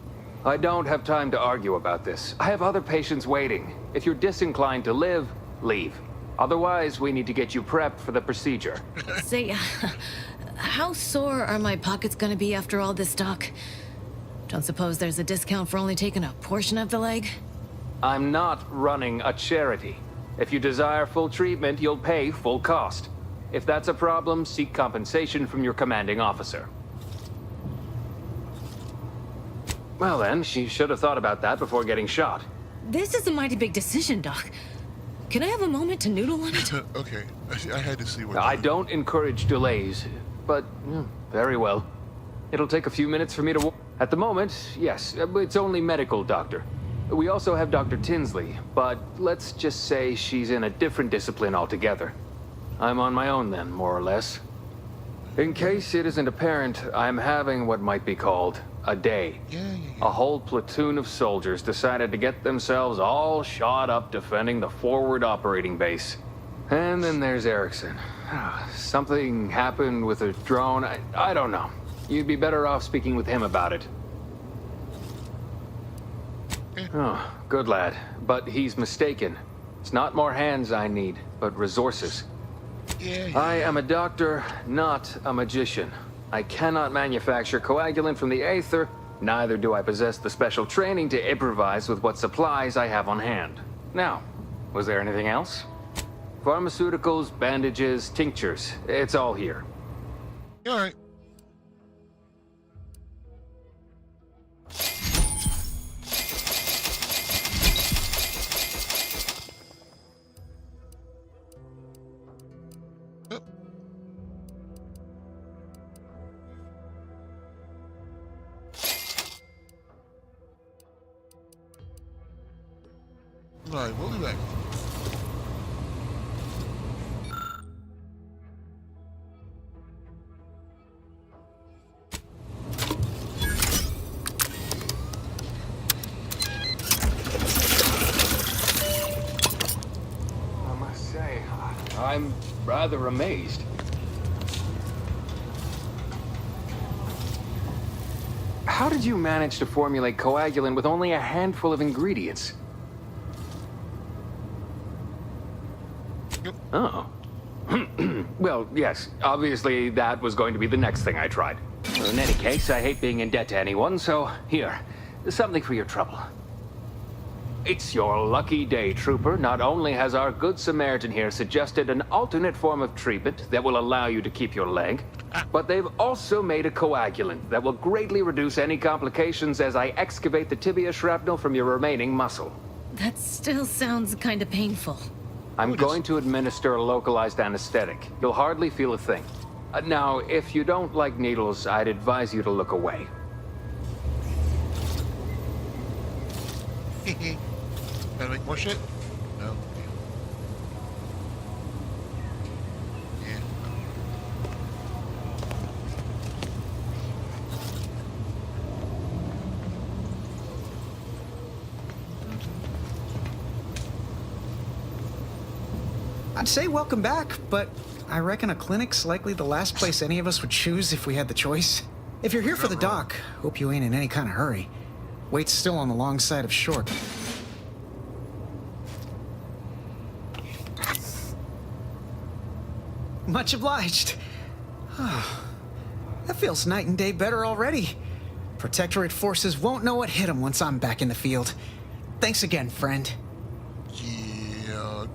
I don't have time to argue about this. I have other patients waiting. If you're disinclined to live, leave. Otherwise, we need to get you prepped for the procedure. Say, how sore are my pockets gonna be after all this, Doc? Don't suppose there's a discount for only taking a portion of the leg? I'm not running a charity. If you desire full treatment, you'll pay full cost. If that's a problem, seek compensation from your commanding officer. Well then, she should have thought about that before getting shot. This is a mighty big decision, Doc. Can I have a moment to noodle on it? Okay, I had to see what... I don't encourage delays, but very well. It'll take a few minutes for me to... At the moment, yes, it's only medical, Doctor. We also have Dr. Tinsley, but let's just say she's in a different discipline altogether. I'm on my own then, more or less. In case it isn't apparent, I'm having what might be called a day. A whole platoon of soldiers decided to get themselves all shot up defending the forward operating base. And then there's Erickson. Something happened with a drone. I don't know. You'd be better off speaking with him about it. Oh, good lad. But he's mistaken. It's not more hands I need, but resources. I am a doctor, not a magician. I cannot manufacture coagulant from the aether, neither do I possess the special training to improvise with what supplies I have on hand. Now, was there anything else? Pharmaceuticals, bandages, tinctures, it's all here. All right. Alright, we'll be back. I must say, I'm rather amazed. How did you manage to formulate coagulant with only a handful of ingredients? Oh. Well, yes. Obviously, that was going to be the next thing I tried. In any case, I hate being in debt to anyone, so here. Something for your trouble. It's your lucky day, Trooper. Not only has our good Samaritan here suggested an alternate form of treatment that will allow you to keep your leg, but they've also made a coagulant that will greatly reduce any complications as I excavate the tibia shrapnel from your remaining muscle. That still sounds kind of painful. I'm going to administer a localized anesthetic. You'll hardly feel a thing. Now, if you don't like needles, I'd advise you to look away. Gotta make more shit? No. Yeah. I'd say welcome back, but I reckon a clinic's likely the last place any of us would choose if we had the choice. If you're here for the doc, hope you ain't in any kind of hurry. Wait's still on the long side of short. Much obliged. That feels night and day better already. Protectorate forces won't know what hit them once I'm back in the field. Thanks again, friend. Yeah.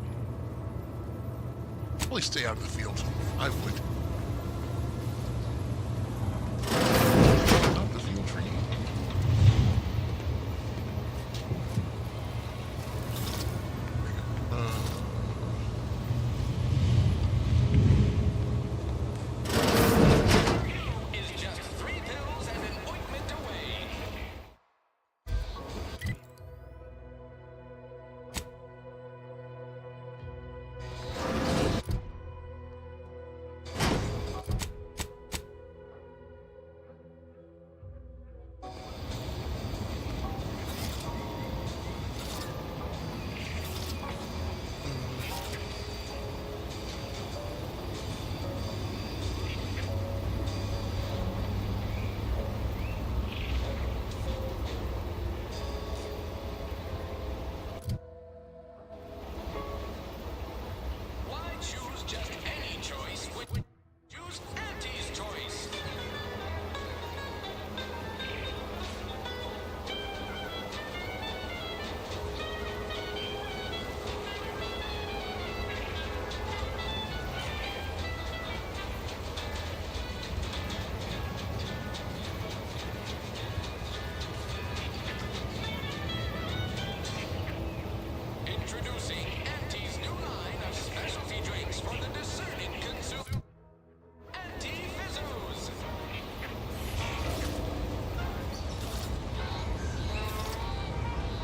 Probably stay out of the field. I would. Not the field for you. Is just 3 pills and an ointment away.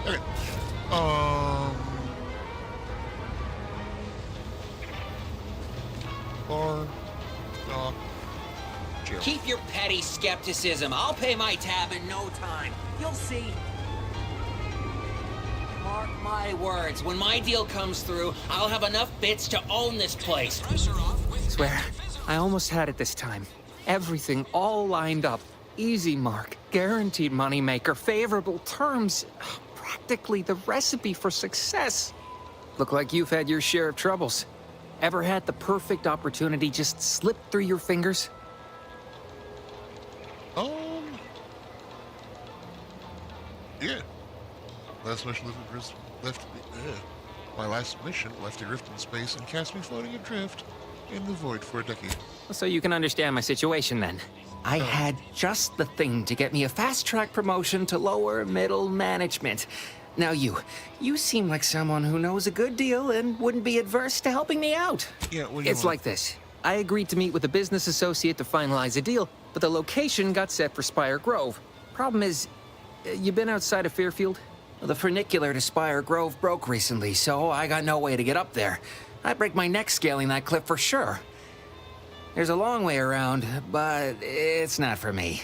Okay. Um. Bar. Dock. Jail. Keep your petty skepticism. I'll pay my tab in no time. You'll see. Mark my words. When my deal comes through, I'll have enough bits to own this place. Swear, I almost had it this time. Everything all lined up. Easy mark, guaranteed moneymaker, favorable terms. Practically the recipe for success. Look like you've had your share of troubles. Ever had the perfect opportunity just slip through your fingers? Yeah. Last mission my last mission left a rift in space and cast me floating adrift in the void for a decade. So you can understand my situation then. I had just the thing to get me a fast-track promotion to lower middle management. Now you seem like someone who knows a good deal and wouldn't be adverse to helping me out. Yeah, what do you It's want? like this. I agreed to meet with a business associate to finalize a deal, but the location got set for Spire Grove. Problem is, you been outside of Fairfield? The funicular to Spire Grove broke recently, so I got no way to get up there. I'd break my neck scaling that cliff for sure. There's a long way around, but it's not for me.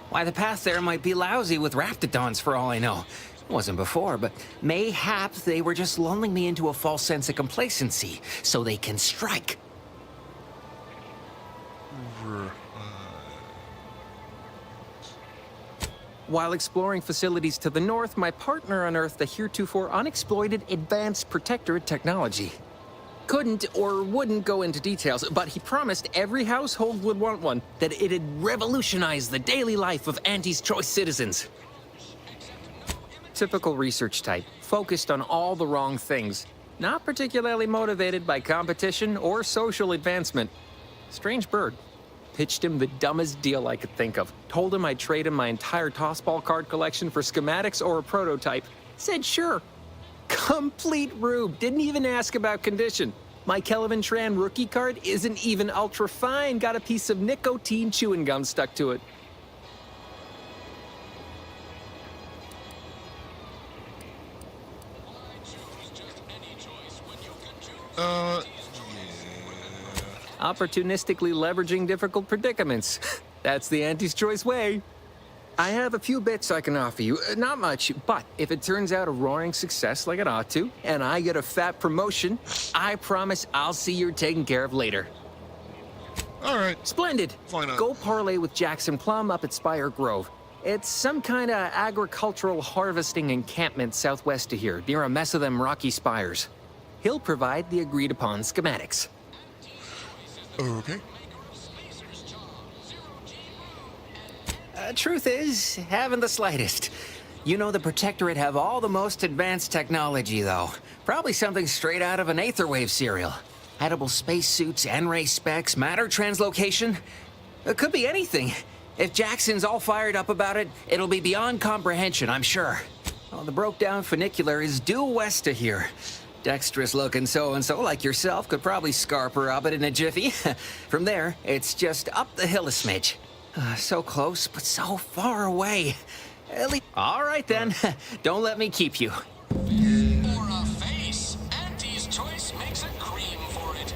Why, the path there might be lousy with raptidons for all I know. It wasn't before, but mayhap they were just lulling me into a false sense of complacency so they can strike. While exploring facilities to the north, my partner unearthed a heretofore unexploited advanced protectorate technology. Couldn't or wouldn't go into details, but he promised every household would want one, that it'd revolutionize the daily life of Auntie's Choice citizens. Typical research type, focused on all the wrong things, not particularly motivated by competition or social advancement. Strange bird. Pitched him the dumbest deal I could think of. Told him I'd trade him my entire tossball card collection for schematics or a prototype. Said sure. Complete rube. Didn't even ask about condition. My Kelvin Tran rookie card isn't even ultra fine. Got a piece of nicotine chewing gum stuck to it. Yeah. Opportunistically leveraging difficult predicaments. That's the Auntie's Choice way. I have a few bits I can offer you. Not much, but if it turns out a roaring success like it ought to, and I get a fat promotion, I promise I'll see you're taken care of later. All right. Splendid. Why not? Go parlay with Jackson Plum up at Spire Grove. It's some kind of agricultural harvesting encampment southwest of here, near a mess of them rocky spires. He'll provide the agreed-upon schematics. Okay. Truth is, haven't the slightest. You know the Protectorate have all the most advanced technology, though. Probably something straight out of an Aetherwave serial. Edible spacesuits, N-ray specs, matter translocation. It could be anything. If Jackson's all fired up about it, it'll be beyond comprehension, I'm sure. Well, the broke-down funicular is due west of here. Dexterous-looking so-and-so like yourself could probably scarper up it in a jiffy. From there, it's just up the hill a smidge. So close, but so far away. All right, then. Don't let me keep you. For a face, Auntie's Choice makes a cream for it.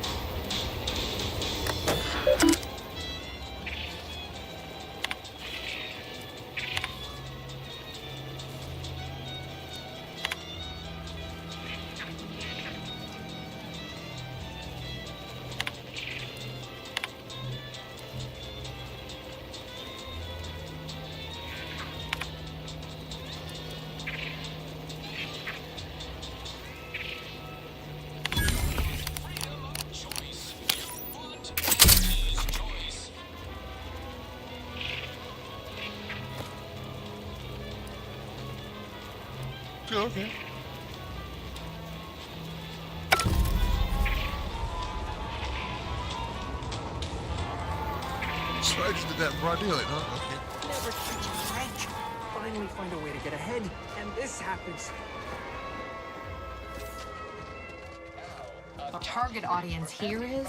Okay. So I just did that in broad daylight, huh? Okay. Never catch a break. Finally find a way to get ahead, and this happens. Our target audience here is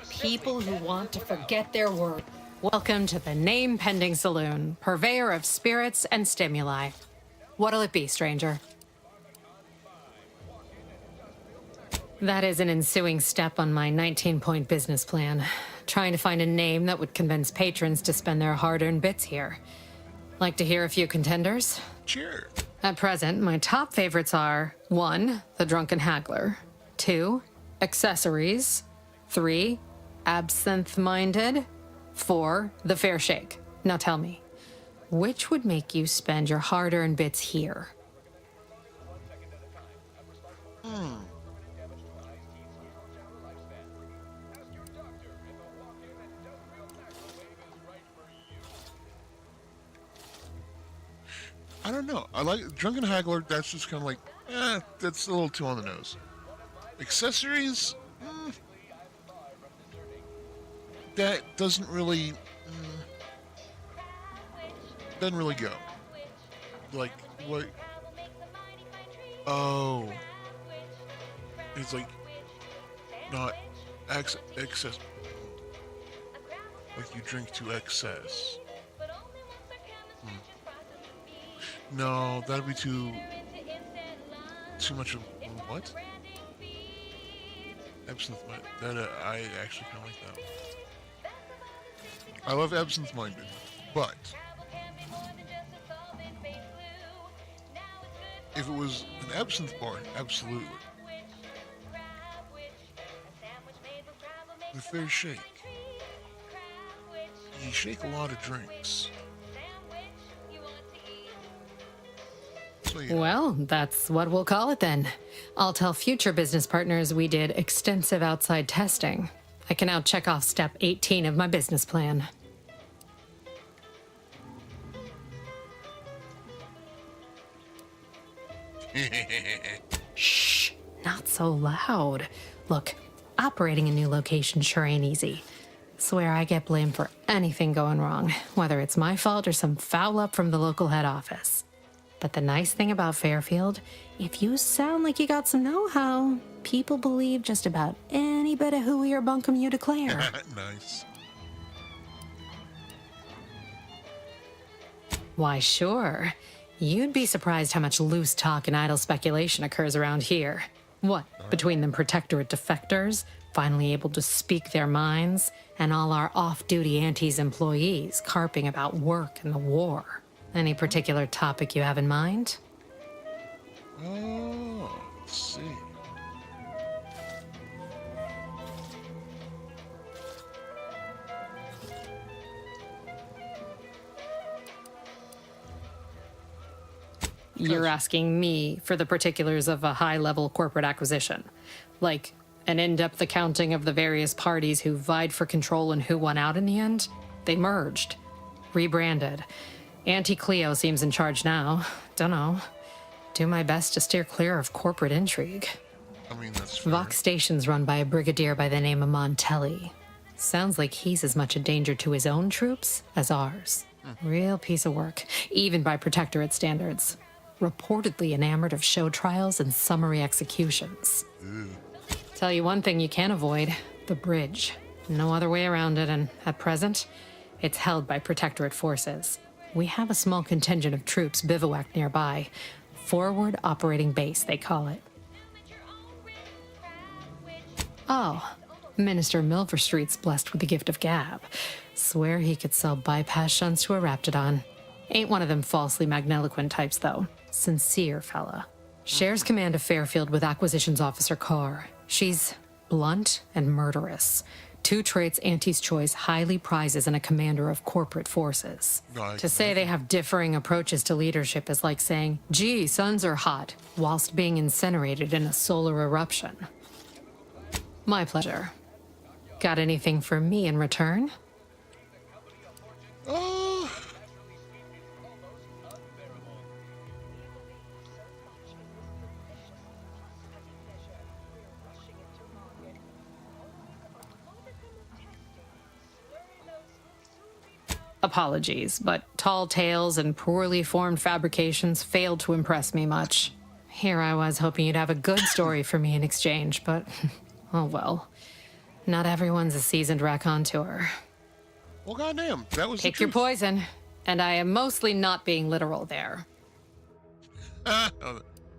people who want to forget their word. Welcome to the Name Pending Saloon, purveyor of spirits and stimuli. What'll it be, stranger? That is an ensuing step on my 19-point business plan. Trying to find a name that would convince patrons to spend their hard-earned bits here. Like to hear a few contenders? Sure. At present, my top favorites are 1. The Drunken Haggler, 2. Accessories, 3. Absinthe-Minded, 4. The Fair Shake. Now tell me, which would make you spend your hard-earned bits here? I don't know. I like Drunken Haggler. That's just kind of like, that's a little too on the nose. Accessories, that doesn't really go. Like what? Oh, it's like not excess. Like you drink to excess. No, that'd be too much of what? Absinthe Minded. That I actually kind of like that one. I love Absinthe Minded, but if it was an absinthe bar, absolutely. The Fair Shake. You shake a lot of drinks. So, yeah. Well, that's what we'll call it then. I'll tell future business partners we did extensive outside testing. I can now check off step 18 of my business plan. Shh, not so loud. Look, operating a new location sure ain't easy. Swear I get blamed for anything going wrong, whether it's my fault or some foul up from the local head office. But the nice thing about Fairfield, if you sound like you got some know-how, people believe just about any bit of hooey or bunkum you declare. Nice. Why, sure. You'd be surprised how much loose talk and idle speculation occurs around here. What, between the Protectorate defectors, finally able to speak their minds, and all our off-duty Antes employees carping about work and the war. Any particular topic you have in mind? Oh, let's see. You're asking me for the particulars of a high-level corporate acquisition. Like an in-depth accounting of the various parties who vied for control and who won out in the end? They merged. Rebranded. Auntie Cleo seems in charge now. Dunno. Do my best to steer clear of corporate intrigue. I mean, that's fair. Vox Station's run by a brigadier by the name of Montelli. Sounds like he's as much a danger to his own troops as ours. Real piece of work, even by Protectorate standards. Reportedly enamored of show trials and summary executions. Tell you one thing you can't avoid, the bridge. No other way around it, and at present, it's held by Protectorate forces. We have a small contingent of troops bivouacked nearby. Forward Operating Base, they call it. Oh, Minister Milverstreet's blessed with the gift of gab. Swear he could sell bypass shunts to a Raptidon. Ain't one of them falsely magniloquent types, though. Sincere fella. Shares command of Fairfield with Acquisitions Officer Carr. She's blunt and murderous. Two traits Auntie's Choice highly prizes in a commander of corporate forces. To say they have differing approaches to leadership is like saying, gee, suns are hot, whilst being incinerated in a solar eruption. My pleasure. Got anything for me in return? Apologies, but tall tales and poorly formed fabrications failed to impress me much. Here I was hoping you'd have a good story for me in exchange, but oh well. Not everyone's a seasoned raconteur. Well, goddamn, that was Pick your poison, and I am mostly not being literal there.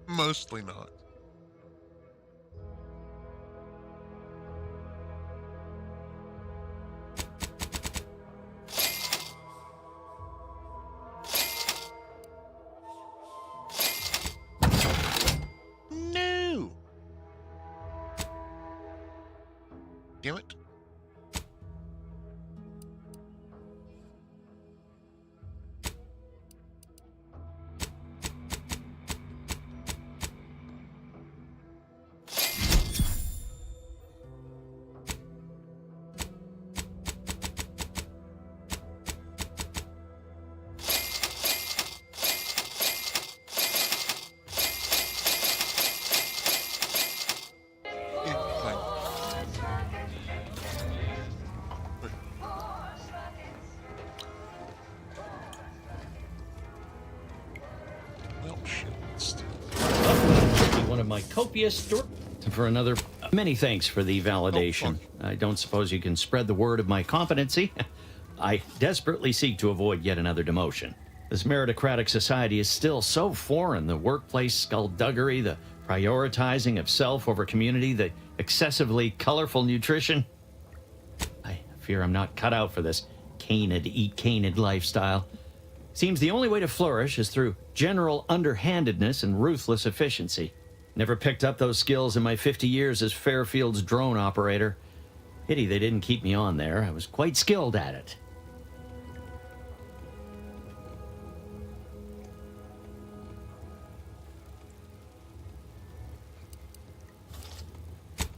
Mostly not. No! Damn it. One of my copious stories. For another, many thanks for the validation. I don't suppose you can spread the word of my competency. I desperately seek to avoid yet another demotion. This meritocratic society is still so foreign. The workplace skullduggery, the prioritizing of self over community, the excessively colorful nutrition. I fear I'm not cut out for this canid, eat canid lifestyle. Seems the only way to flourish is through general underhandedness and ruthless efficiency. Never picked up those skills in my 50 years as Fairfield's drone operator. Pity they didn't keep me on there. I was quite skilled at it.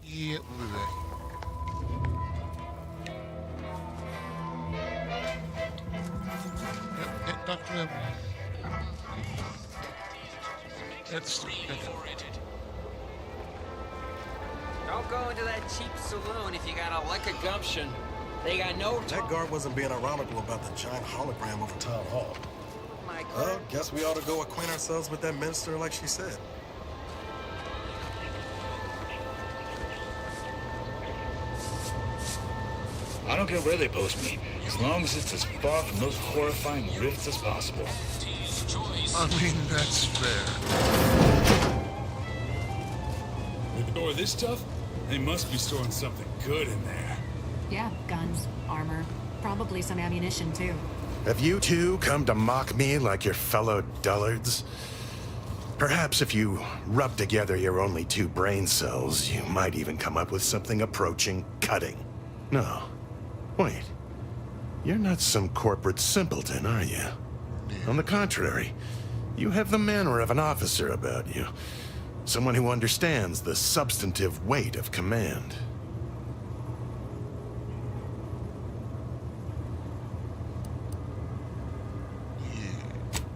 Yeah, we'll be back. Yep, talk to them. That's Don't go into that cheap saloon if you got a lick of gumption. They got no... That guard wasn't being ironical about the giant hologram over town hall. Well, guess we ought to go acquaint ourselves with that minister like she said. I don't care where they post me, as long as it's as far from those horrifying rifts as possible. I mean, that's fair. They store this stuff? They must be storing something good in there. Yeah, guns, armor, probably some ammunition too. Have you two come to mock me like your fellow dullards? Perhaps if you rub together your only 2 brain cells, you might even come up with something approaching cutting. No. Wait. You're not some corporate simpleton, are you? On the contrary, you have the manner of an officer about you. Someone who understands the substantive weight of command.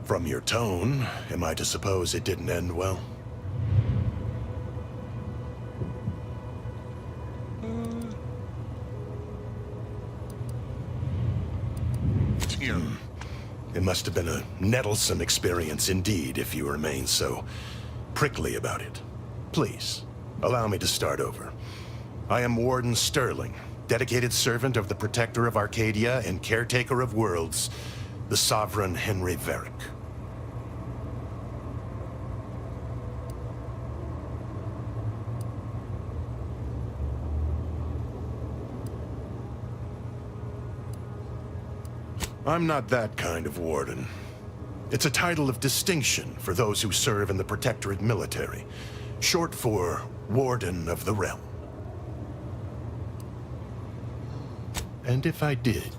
From your tone, am I to suppose it didn't end well? It must have been a nettlesome experience indeed if you remain so prickly about it. Please, allow me to start over. I am Warden Sterling, dedicated servant of the Protector of Arcadia and caretaker of worlds, the Sovereign Henry Varick. I'm not that kind of warden. It's a title of distinction for those who serve in the Protectorate military, short for Warden of the Realm. And if I did...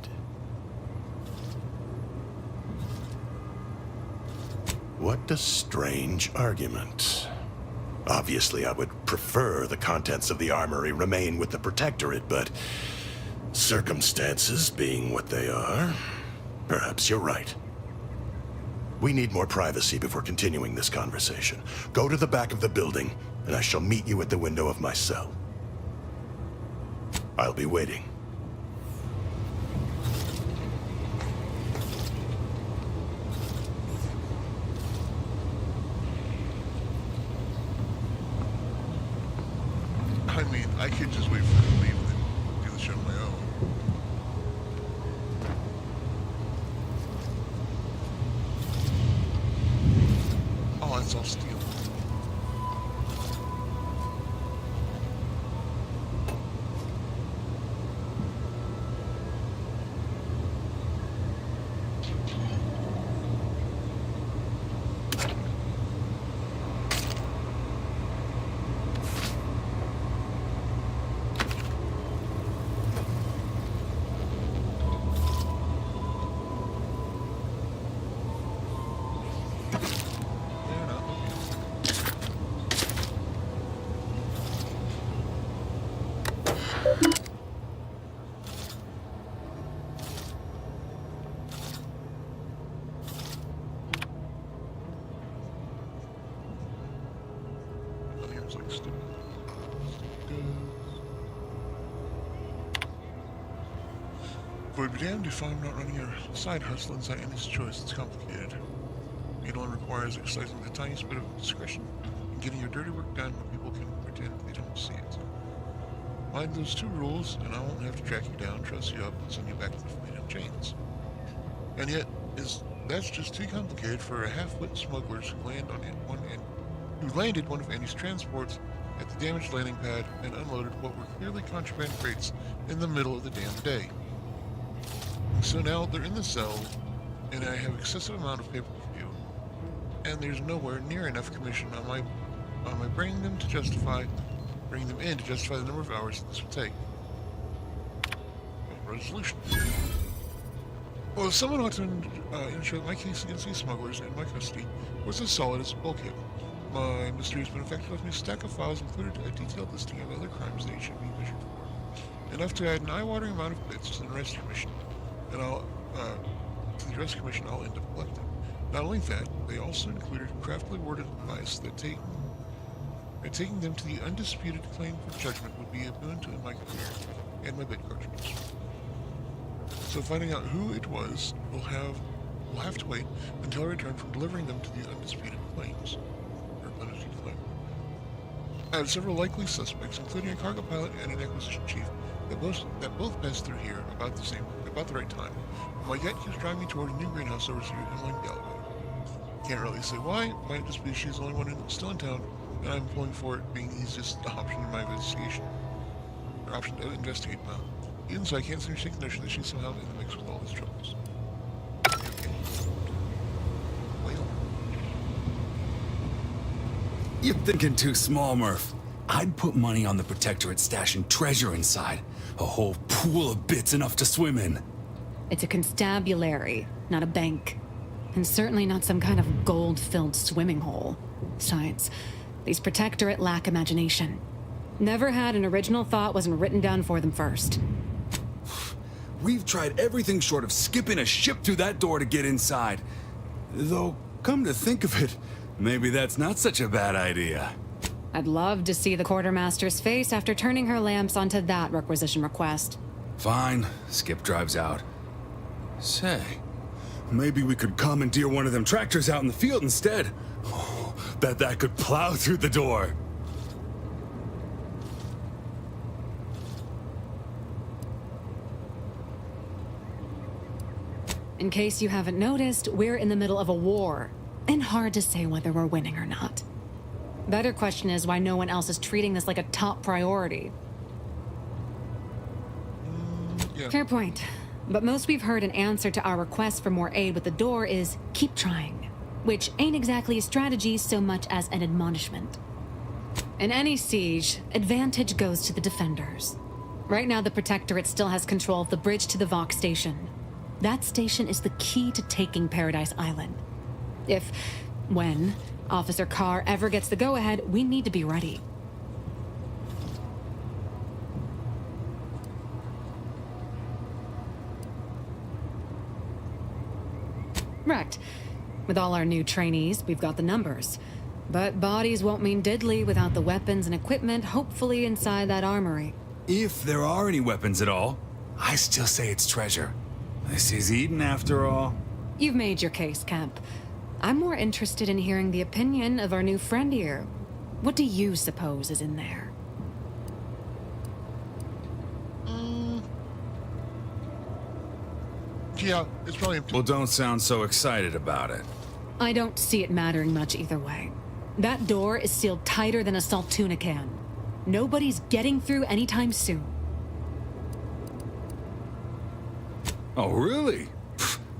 What a strange argument. Obviously, I would prefer the contents of the armory remain with the Protectorate, but circumstances being what they are, perhaps you're right. We need more privacy before continuing this conversation. Go to the back of the building, and I shall meet you at the window of my cell. I'll be waiting. I mean, I could just wait for him to leave and then do the show on my own. Oh, that's it's all steel. Would be damned if I'm not running a side hustle inside Annie's choice. It's complicated. It only requires exercising the tiniest bit of discretion and getting your dirty work done when people can pretend they don't see it. Mind those two rules, and I won't have to track you down, truss you up, and send you back to the fleet in chains. And yet, that's just too complicated for a half-wit smugglers who landed one of Annie's transports at the damaged landing pad and unloaded what were clearly contraband crates in the middle of the damn day. So now they're in the cell, and I have excessive amount of paper to view, and there's nowhere near enough commission on my bringing them in to justify the number of hours that this would take. Resolution. Well, someone ought to ensure that my case against these smugglers in my custody was as solid as a bulkhead. My mysterious benefactor left me a stack of files included a detailed listing of other crimes they should be measured for, enough to add an eye-watering amount of bits to the rescue mission, and I'll end up collecting. Not only that, they also included a craftily worded advice that taking them to the undisputed claim for judgment would be a boon to my career and my bid cartridges. So finding out who it was, we'll have to wait until I return from delivering them to the undisputed claims. I have several likely suspects, including a cargo pilot and an acquisition chief, that both passed through here about the right time. My gut keeps driving me toward a new greenhouse overseer in Galloway. Can't really say why. Might just be she's the only one still in town, and I'm pulling for it being the easiest option in my investigation. Or option to investigate now. Even so, I can't seem to shake the notion that she's somehow in the mix with all these troubles. Okay. Well. You're thinking too small, Murph. I'd put money on the Protectorate stashing treasure inside. A whole pool of bits enough to swim in. It's a constabulary, not a bank. And certainly not some kind of gold-filled swimming hole. Besides, these Protectorate lack imagination. Never had an original thought wasn't written down for them first. We've tried everything short of skipping a ship through that door to get inside. Though, come to think of it, maybe that's not such a bad idea. I'd love to see the quartermaster's face after turning her lamps onto that requisition request. Fine. Skip drives out. Say, maybe we could commandeer one of them tractors out in the field instead. Oh, bet that could plow through the door. In case you haven't noticed, we're in the middle of a war, and hard to say whether we're winning or not. Better question is why no one else is treating this like a top priority. Yeah. Fair point. But most we've heard in answer to our request for more aid with the door is, keep trying. Which ain't exactly a strategy so much as an admonishment. In any siege, advantage goes to the defenders. Right now the Protectorate still has control of the bridge to the Vox station. That station is the key to taking Paradise Island. When, Officer Carr ever gets the go-ahead, we need to be ready. Right. With all our new trainees, we've got the numbers. But bodies won't mean diddly without the weapons and equipment hopefully inside that armory. If there are any weapons at all, I still say it's treasure. This is Eden after all. You've made your case, Kemp. I'm more interested in hearing the opinion of our new friend here. What do you suppose is in there? Yeah, it's probably empty. Well, don't sound so excited about it. I don't see it mattering much either way. That door is sealed tighter than a salt tuna can. Nobody's getting through anytime soon. Oh, really?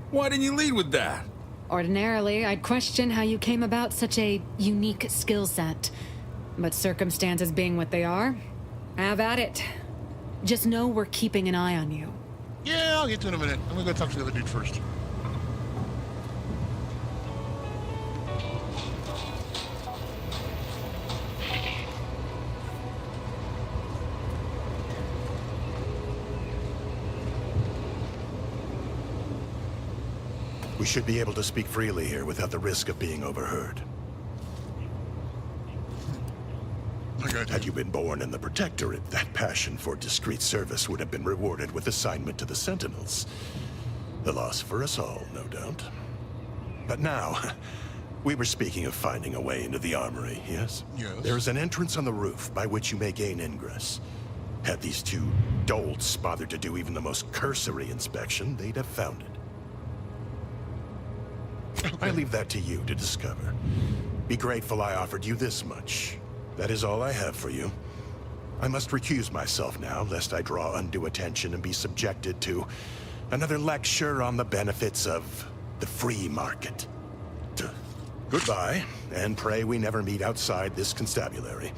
Why didn't you lead with that? Ordinarily, I'd question how you came about such a unique skill set. But circumstances being what they are, have at it. Just know we're keeping an eye on you. Yeah, I'll get to it in a minute. I'm gonna go talk to the other dude first. We should be able to speak freely here without the risk of being overheard. Had you been born in the Protectorate, that passion for discreet service would have been rewarded with assignment to the Sentinels. A loss for us all, no doubt. But now, we were speaking of finding a way into the armory, yes? Yes. There is an entrance on the roof by which you may gain ingress. Had these two dolts bothered to do even the most cursory inspection, they'd have found it. I leave that to you to discover. Be grateful I offered you this much. That is all I have for you. I must recuse myself now, lest I draw undue attention and be subjected to another lecture on the benefits of the free market. Goodbye, and pray we never meet outside this constabulary.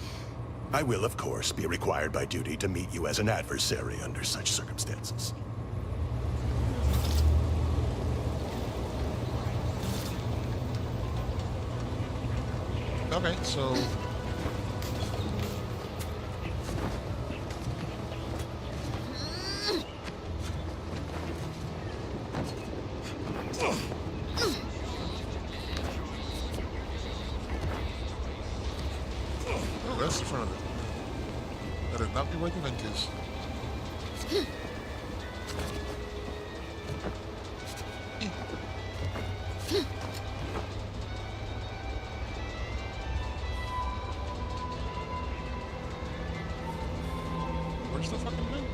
I will, of course, be required by duty to meet you as an adversary under such circumstances. Okay, so... Oh, that's the front of it. That is not be where the vent is. Where's the fucking vent?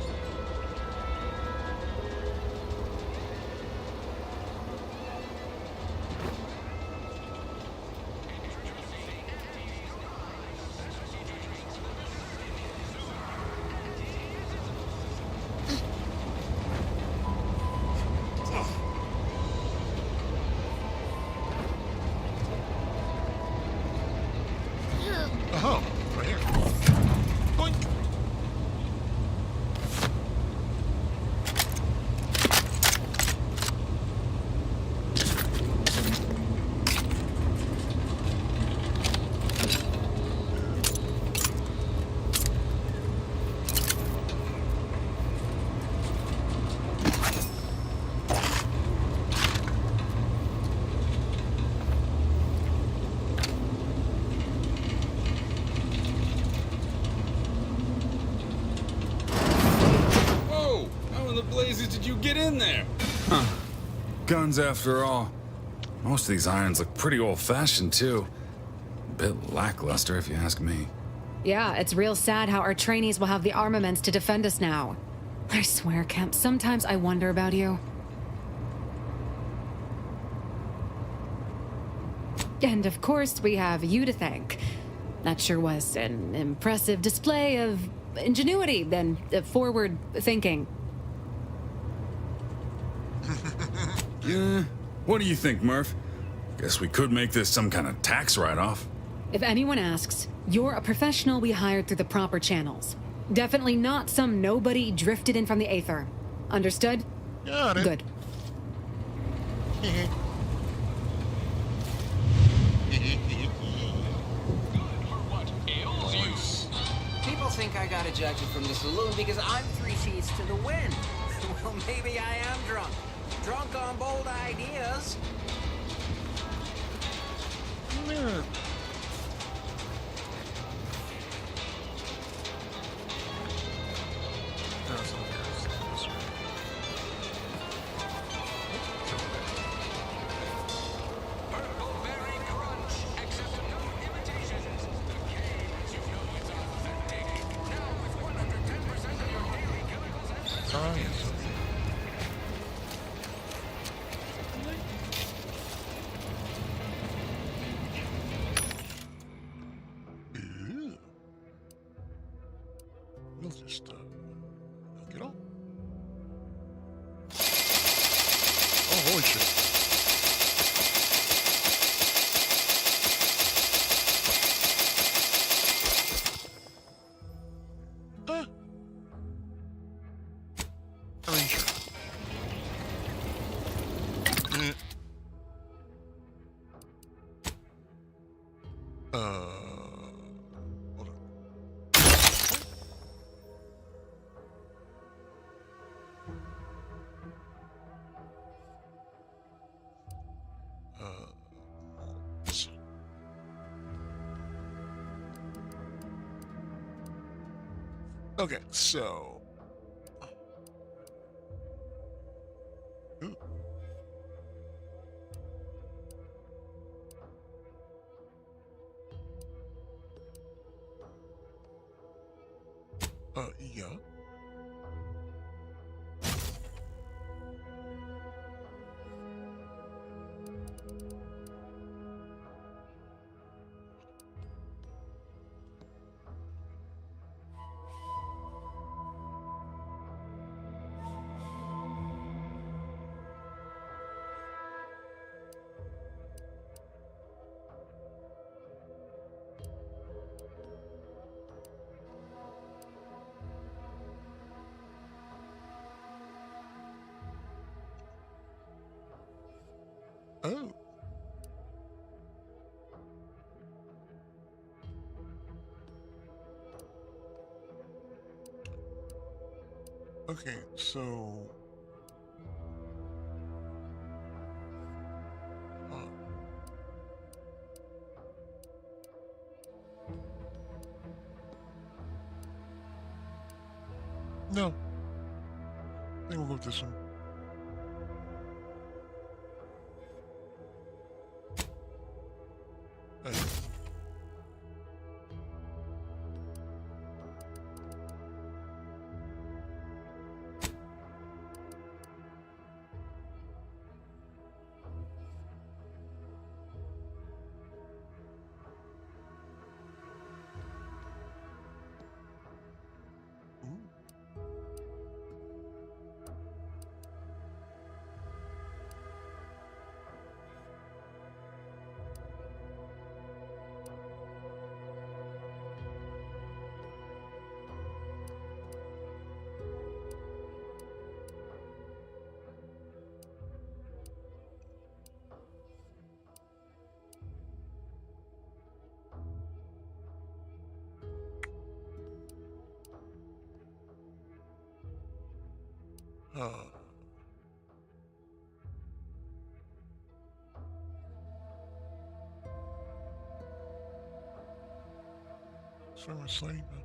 Oh, right here. Boink. Whoa! How in the blazes did you get in there? Huh. Guns after all. Most of these irons look pretty old-fashioned, too. A bit lackluster, if you ask me. Yeah, it's real sad how our trainees will have the armaments to defend us now. I swear, Kemp, sometimes I wonder about you. And of course, we have you to thank. That sure was an impressive display of ingenuity and forward thinking. Yeah? What do you think, Murph? Guess we could make this some kind of tax write-off. If anyone asks, you're a professional we hired through the proper channels. Definitely not some nobody drifted in from the Aether. Understood? Got it. Good. People think I got ejected from the saloon because I'm 3 sheets to the wind. Well, maybe I am drunk. Drunk on bold ideas. Yeah. That's not yours. This way. Science. just knock it off. Oh, holy shit. I mean, sure. Hold on. Okay, so. Ooh. Yeah. Oh. Okay, so. No. I think we'll go with this one. Sorry, my sliding button.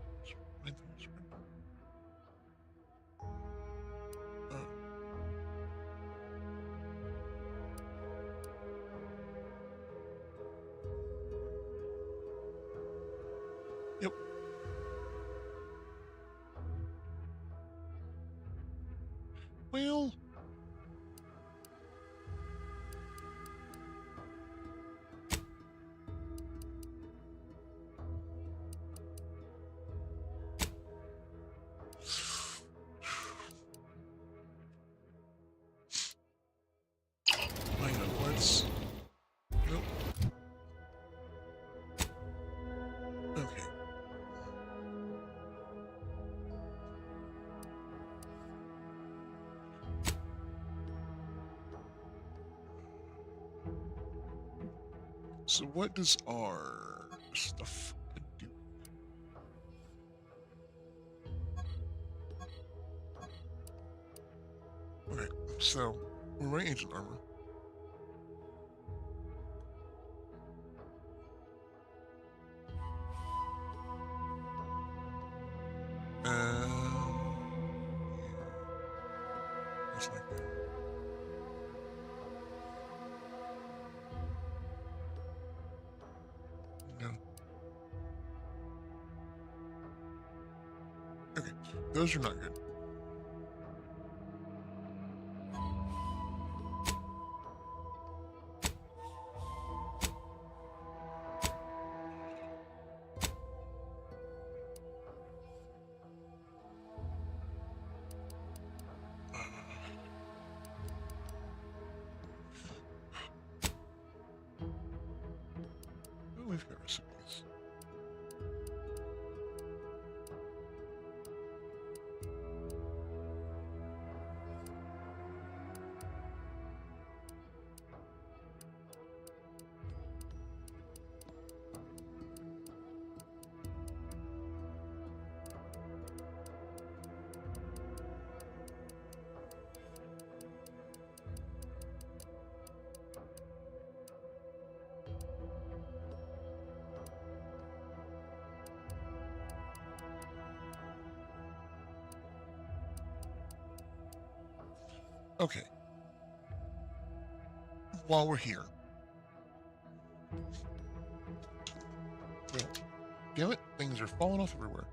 Yep. Well. Hang on, let's. Nope. Okay. So what does our stuff do? Okay, so we're wearing agent armor. Just like that. No. Okay, those are not good. we've got recipes. Okay. While we're here. Well, damn it, things are falling off everywhere.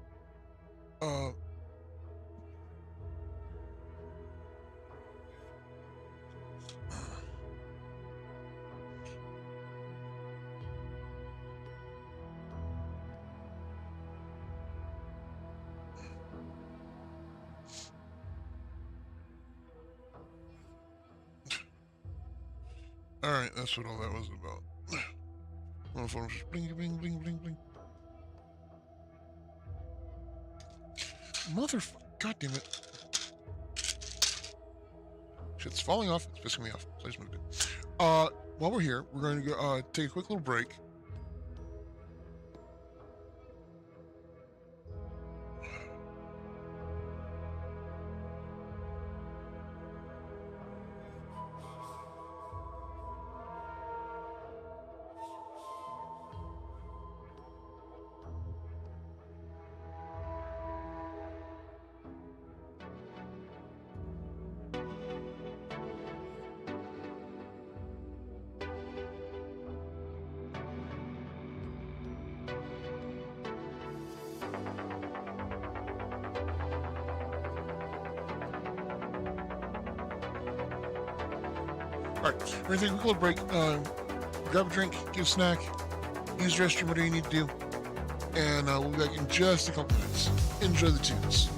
Alright, that's what all that was about. My phone just bling, bling, bling, bling, bling. Motherfucker. God damn it. Shit's falling off. It's pissing me off. So I just moved it. While we're here, we're going to go, take a quick little break. Alright, we're going to take a quick little break. Grab a drink, get a snack, use the restroom, whatever you need to do. And we'll be back in just a couple minutes. Enjoy the tunes.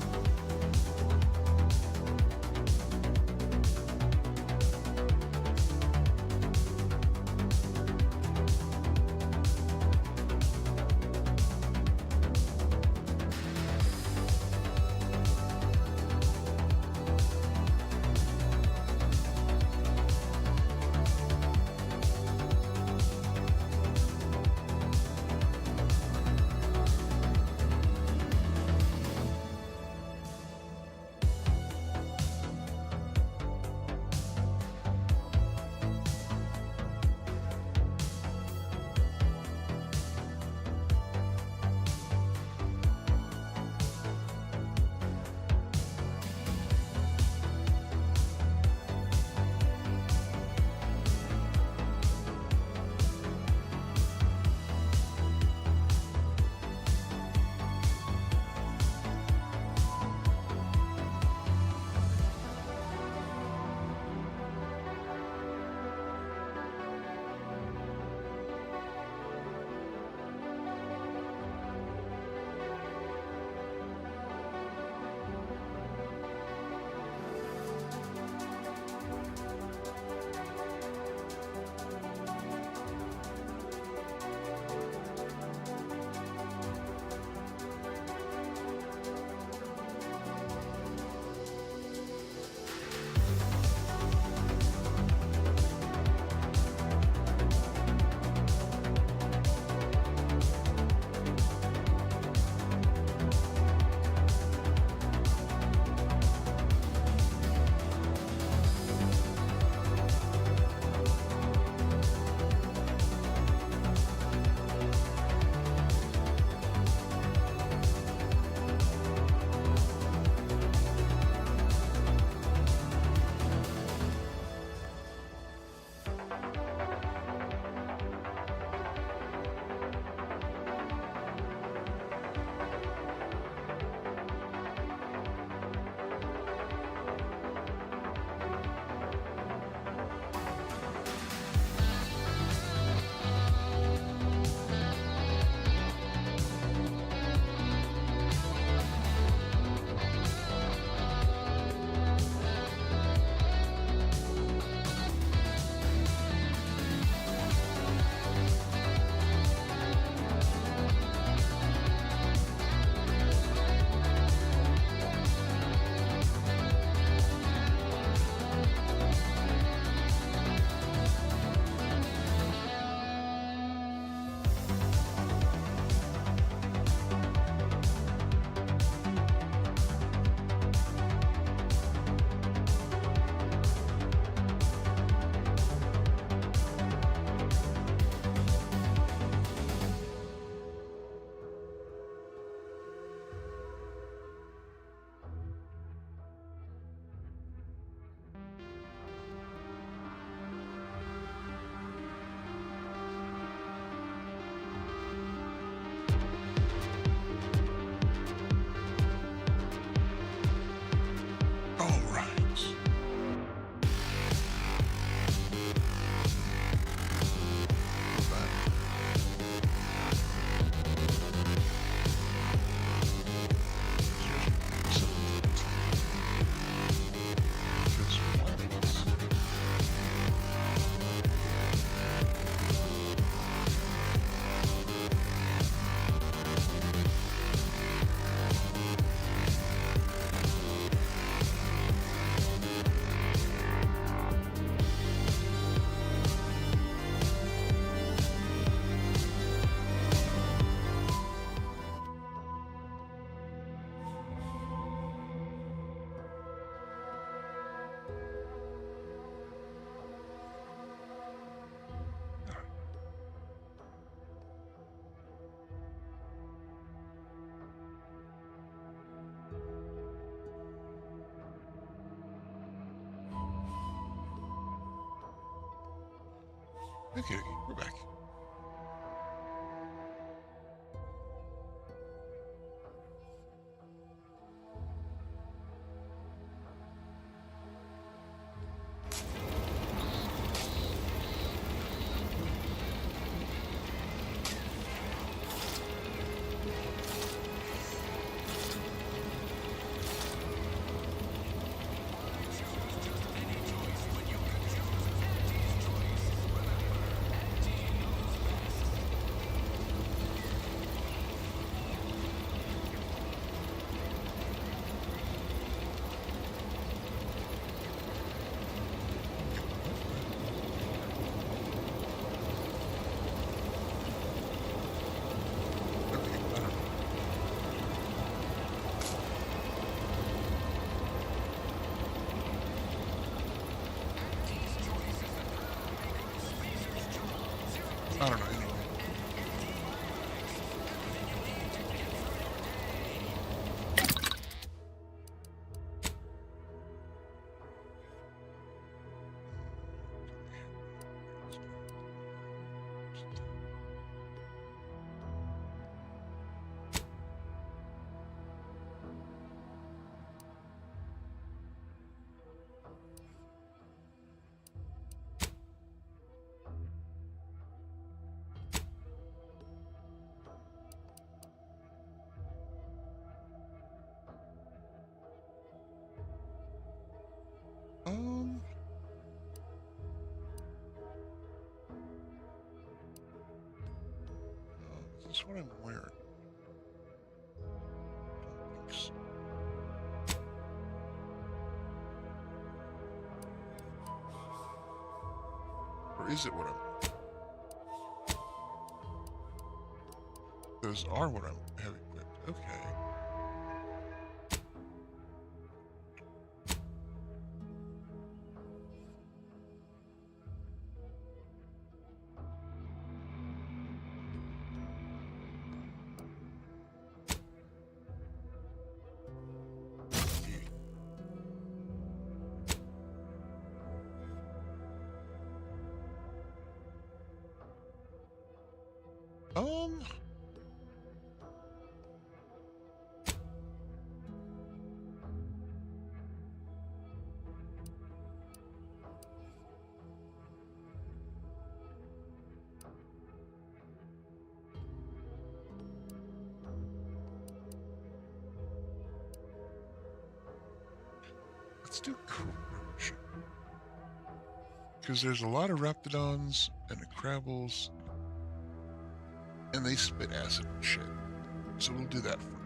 Okay, we're back. I don't know, anyway. Is this what I'm wearing? Don't think so. Or is it what I'm... Those are what I'm have equipped. Okay. Let's do corrosion. Because there's a lot of Raptidons and the Crabbles, and they spit acid and shit. So we'll do that for now.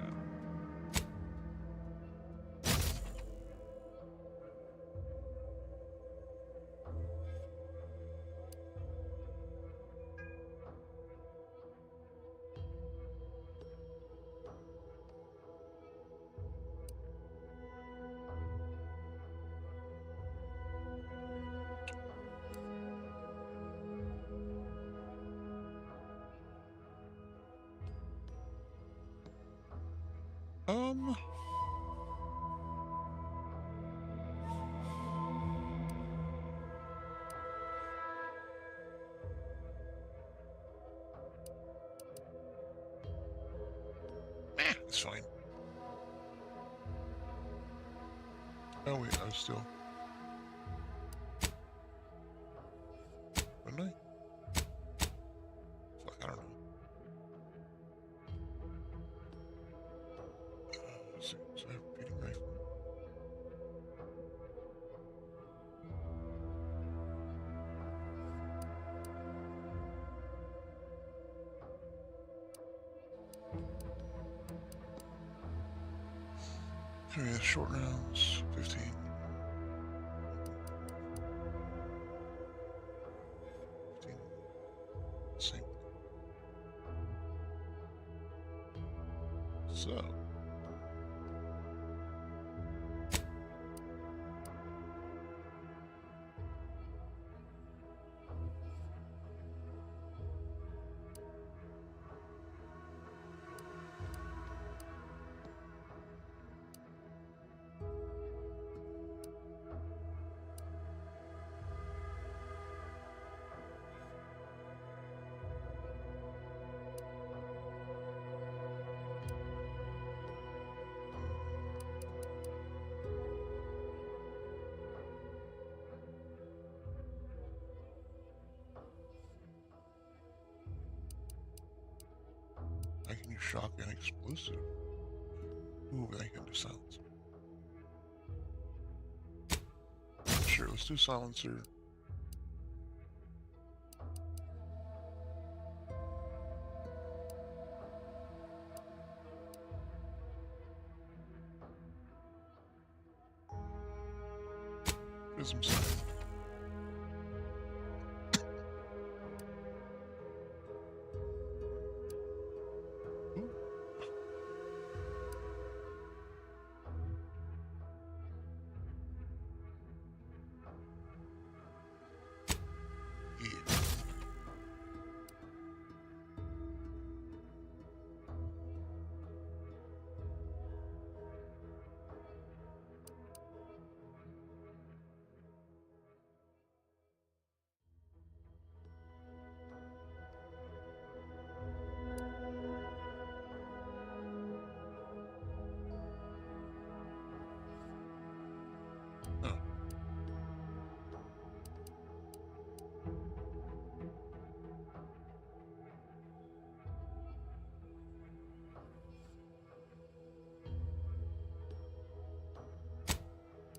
It's fine. Oh wait, I was still... Wouldn't I? Fuck, I don't know. So I have a repeating rifle. Okay, short rounds, 15. Same. So. shotgun explosive. Ooh, that can do silence. Sure, let's do silencer. Prism sight.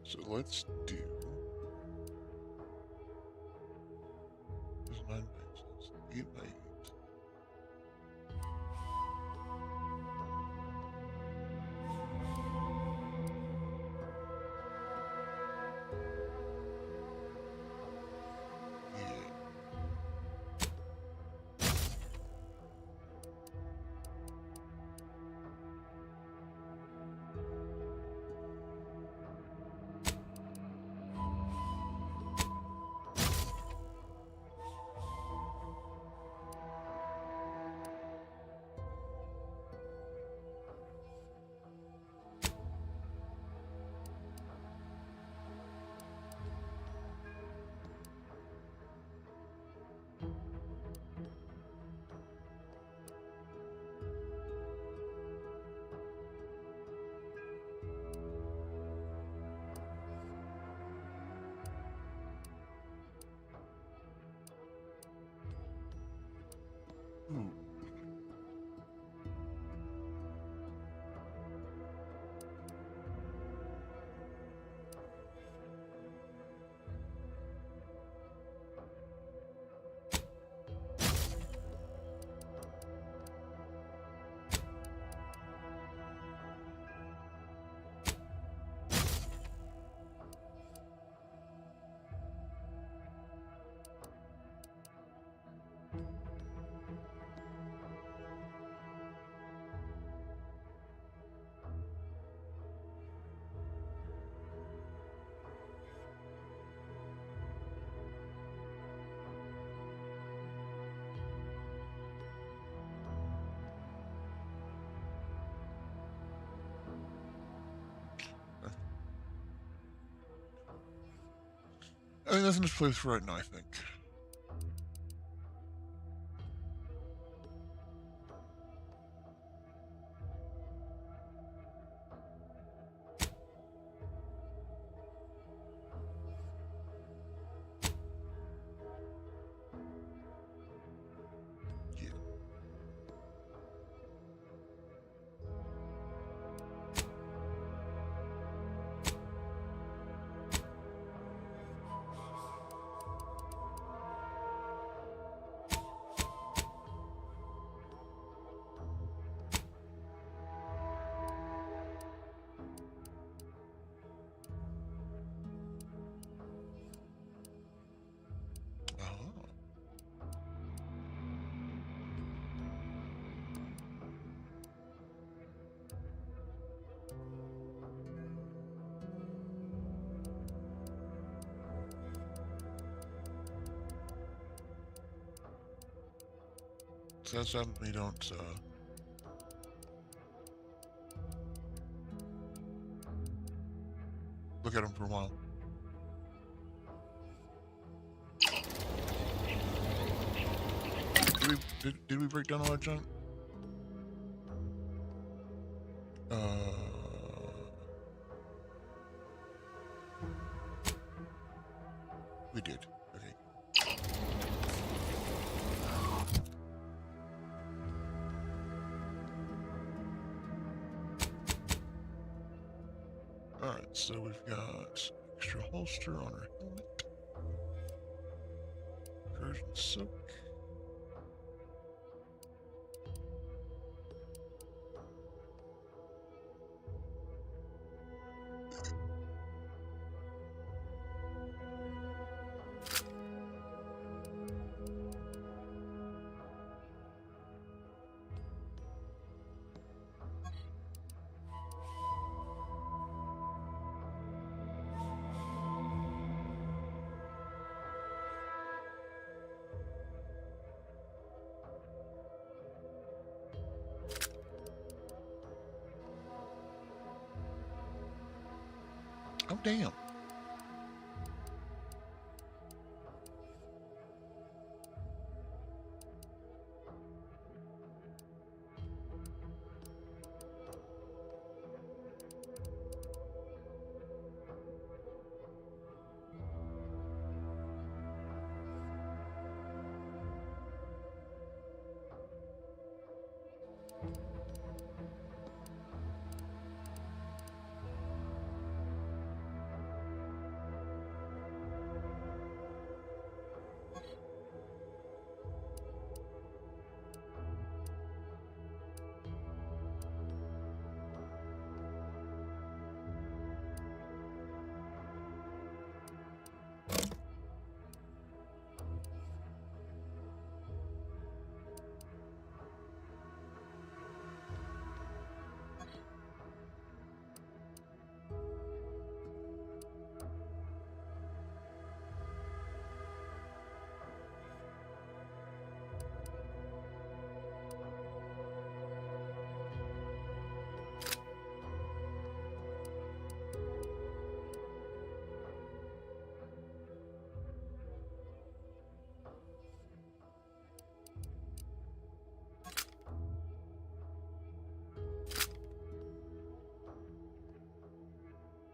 So let's do. There's 9 by 6, 8 by 8. Ooh. I mean, that's in this place for right now, I think. So that's something we don't look at them for a while. Did we break down all that junk? We did. Okay. So we've got extra holster on our helmet. Version soak. Oh, damn.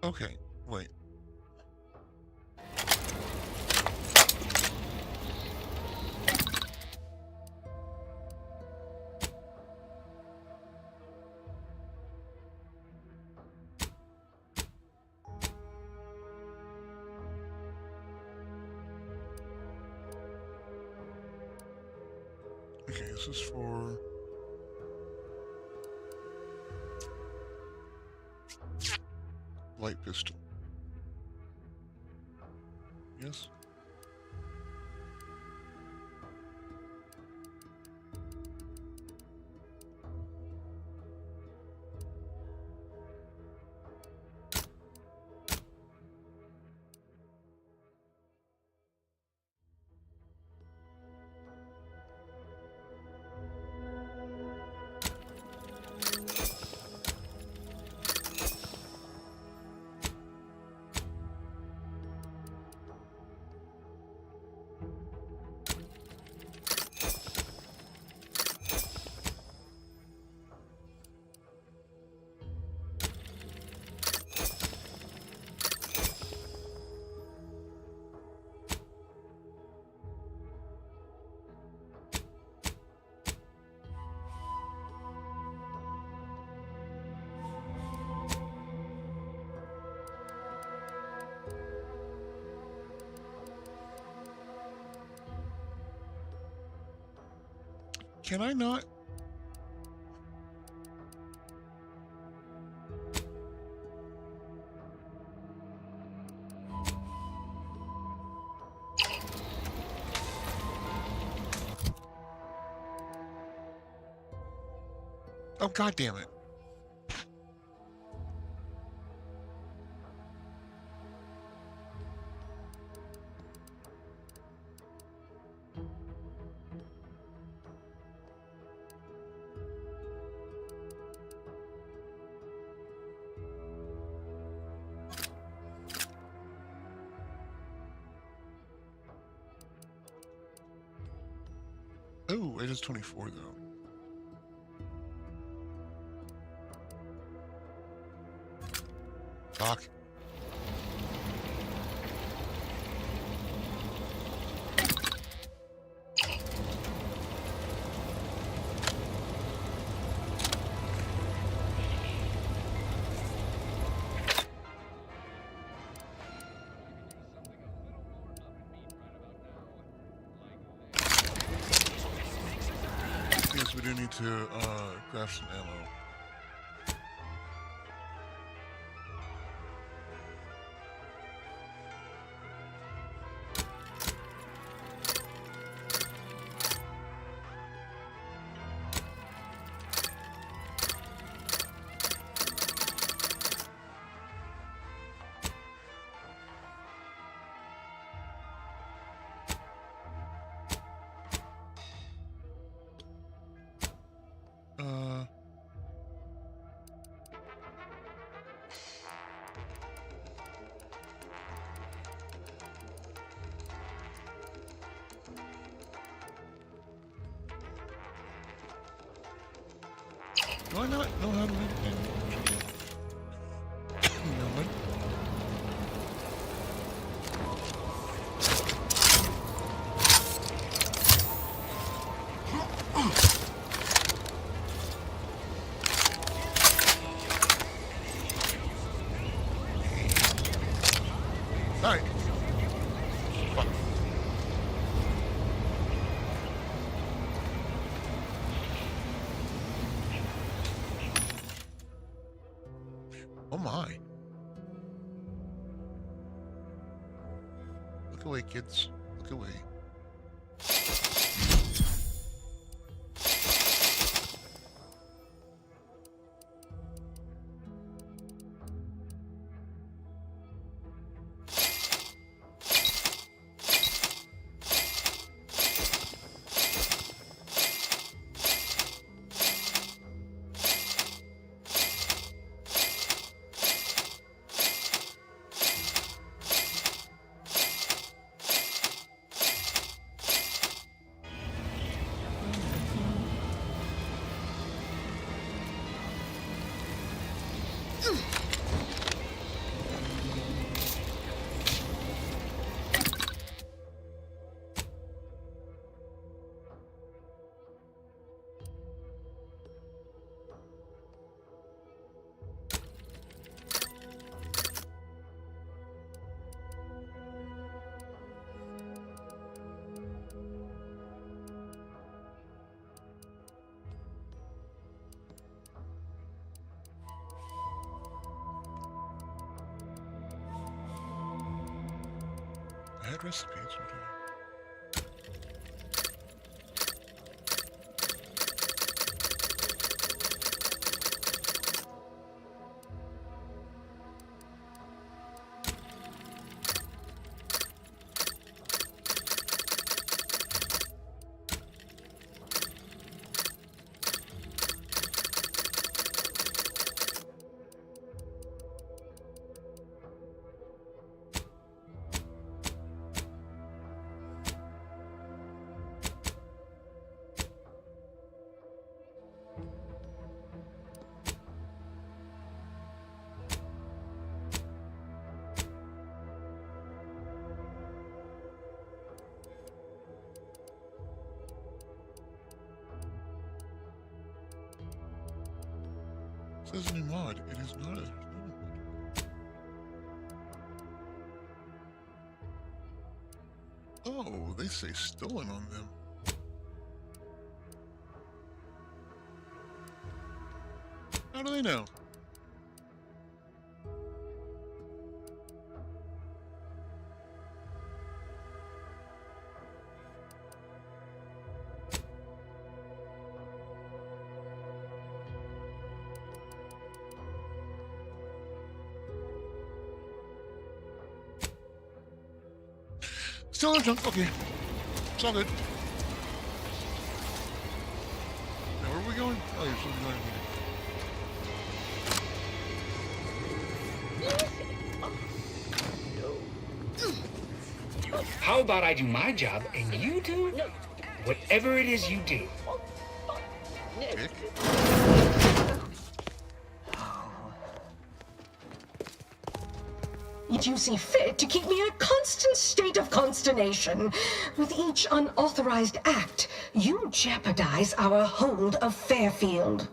Okay, wait. Okay, this is for light pistol. Yes. Can I not? Oh, God damn it. Oh, it is 24 though. Fuck. we do need to craft some ammo. Do I not know how to read it? Never mind. Alright. Fuck. Oh my. Look away, kids. Look away. I had recipes. What do It says new mod. It is not a mod. Oh, they say stolen on them. How do they know? Still in junk. Okay. It's all good. Now where are we going? Oh, you're still going here. How about I do my job and you do whatever it is you do? Dick. You see fit to keep me in a constant state of consternation. With each unauthorized act, you jeopardize our hold of Fairfield.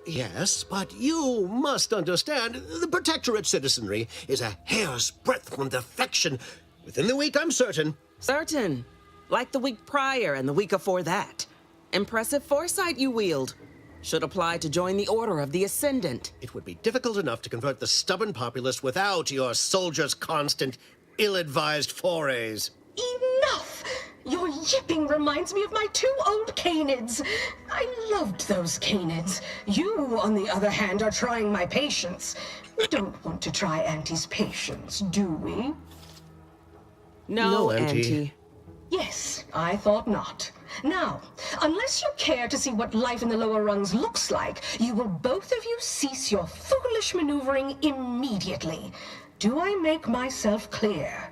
Yes, but you must understand, the Protectorate citizenry is a hair's breadth from defection. Within the week, I'm certain. Certain. Like the week prior and the week before that. Impressive foresight you wield. Should apply to join the Order of the Ascendant. It would be difficult enough to convert the stubborn populace without your soldiers' constant, ill-advised forays. Enough! Your yipping reminds me of my 2 old canids. I loved those canids. You, on the other hand, are trying my patience. We don't want to try Auntie's patience, do we? No, Auntie. Yes, I thought not. Now, unless you care to see what life in the lower rungs looks like, you will both of you cease your foolish maneuvering immediately. Do I make myself clear?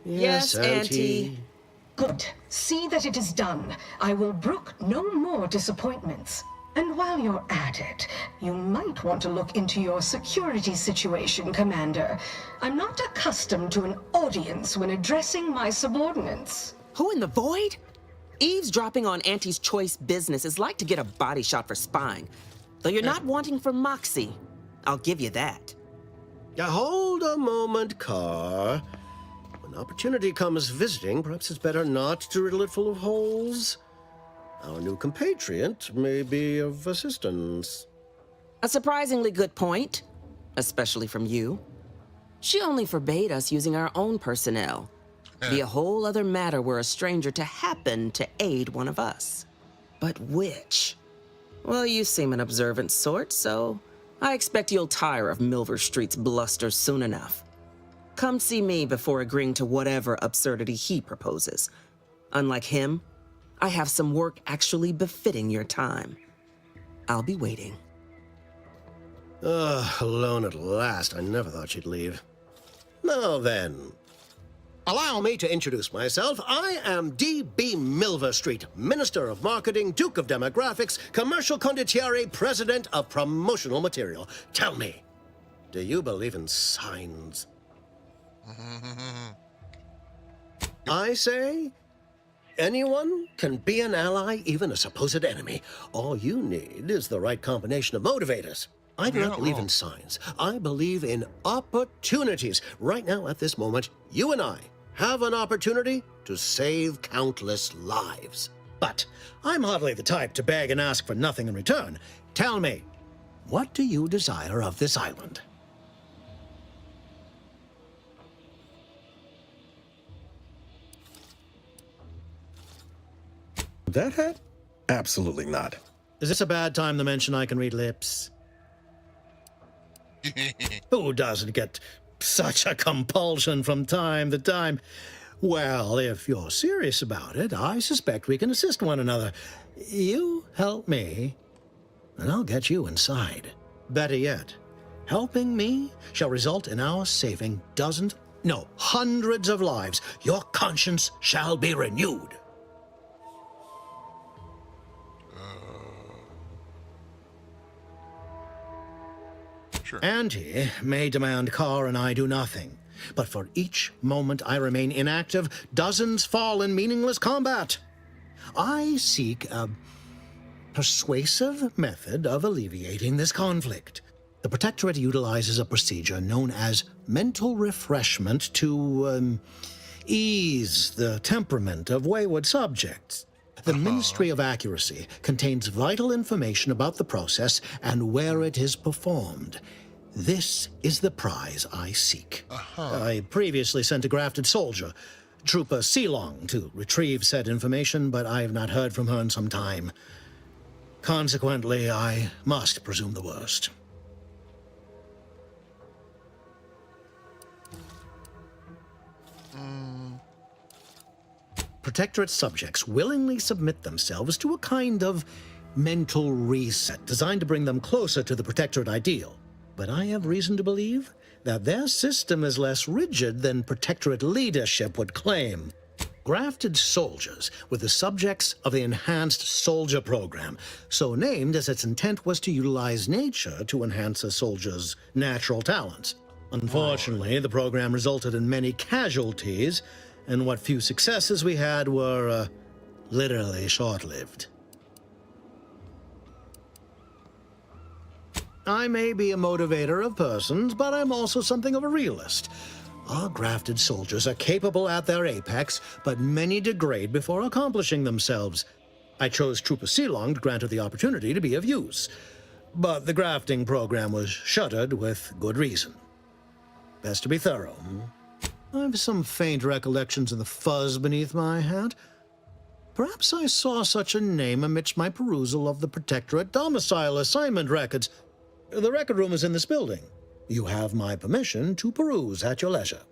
Yes, Auntie. Good. See that it is done. I will brook no more disappointments. And while you're at it, you might want to look into your security situation, Commander. I'm not accustomed to an audience when addressing my subordinates. Who in the void? Eavesdropping on Auntie's choice business is like to get a body shot for spying. Though you're not wanting for moxie. I'll give you that. Hold a moment, Carr. When opportunity comes visiting, perhaps it's better not to riddle it full of holes. Our new compatriot may be of assistance. A surprisingly good point, especially from you. She only forbade us using our own personnel. Be a whole other matter were a stranger to happen to aid one of us. But which? Well, you seem an observant sort, so I expect you'll tire of Milver Street's bluster soon enough. Come see me before agreeing to whatever absurdity he proposes. Unlike him, I have some work actually befitting your time. I'll be waiting. Alone at last. I never thought she'd leave. Now then, allow me to introduce myself. I am D.B. Milver Street, Minister of Marketing, Duke of Demographics, Commercial Condottiere, President of Promotional Material. Tell me, do you believe in signs? I say, anyone can be an ally, even a supposed enemy. All you need is the right combination of motivators. I do not believe in signs. I believe in opportunities. Right now, at this moment, you and I have an opportunity to save countless lives. But I'm hardly the type to beg and ask for nothing in return. Tell me, what do you desire of this island? That hat? Absolutely not. Is this a bad time to mention I can read lips? Who doesn't get such a compulsion from time to time? Well, if you're serious about it, I suspect we can assist one another. You help me, and I'll get you inside. Better yet, helping me shall result in our saving dozens, no, hundreds of lives. Your conscience shall be renewed. Sure. Auntie may demand Carr and I do nothing, but for each moment I remain inactive, dozens fall in meaningless combat. I seek a persuasive method of alleviating this conflict. The Protectorate utilizes a procedure known as mental refreshment to ease the temperament of wayward subjects. The Ministry of Accuracy contains vital information about the process and where it is performed. This is the prize I seek. I previously sent a grafted soldier, Trooper Sealong, to retrieve said information, but I have not heard from her in some time. Consequently, I must presume the worst. Protectorate subjects willingly submit themselves to a kind of mental reset designed to bring them closer to the Protectorate ideal. But I have reason to believe that their system is less rigid than Protectorate leadership would claim. Grafted soldiers were the subjects of the Enhanced Soldier Program, so named as its intent was to utilize nature to enhance a soldier's natural talents. Unfortunately, the program resulted in many casualties, and what few successes we had were literally short-lived. I may be a motivator of persons, but I'm also something of a realist. Our grafted soldiers are capable at their apex, but many degrade before accomplishing themselves. I chose Trooper Sealong to grant her the opportunity to be of use. But the grafting program was shuttered with good reason. Best to be thorough. I've some faint recollections of the fuzz beneath my hat. Perhaps I saw such a name amidst my perusal of the Protectorate domicile assignment records. The record room is in this building. You have my permission to peruse at your leisure.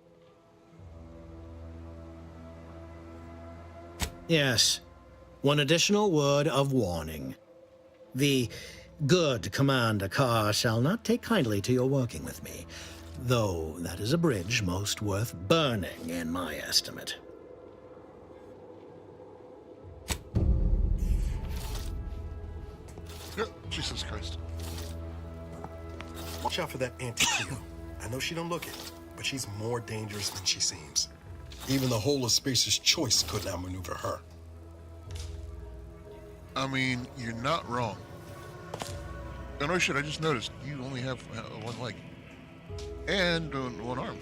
Yes, one additional word of warning. The good Commander Carr shall not take kindly to your working with me, though that is a bridge most worth burning in my estimate. Jesus Christ. Watch out for that Auntie Cleo. I know she don't look it, but she's more dangerous than she seems. Even the whole of Spacer's Choice could not maneuver her. I mean, you're not wrong. Oh no shit, I just noticed you only have one leg. And one arm.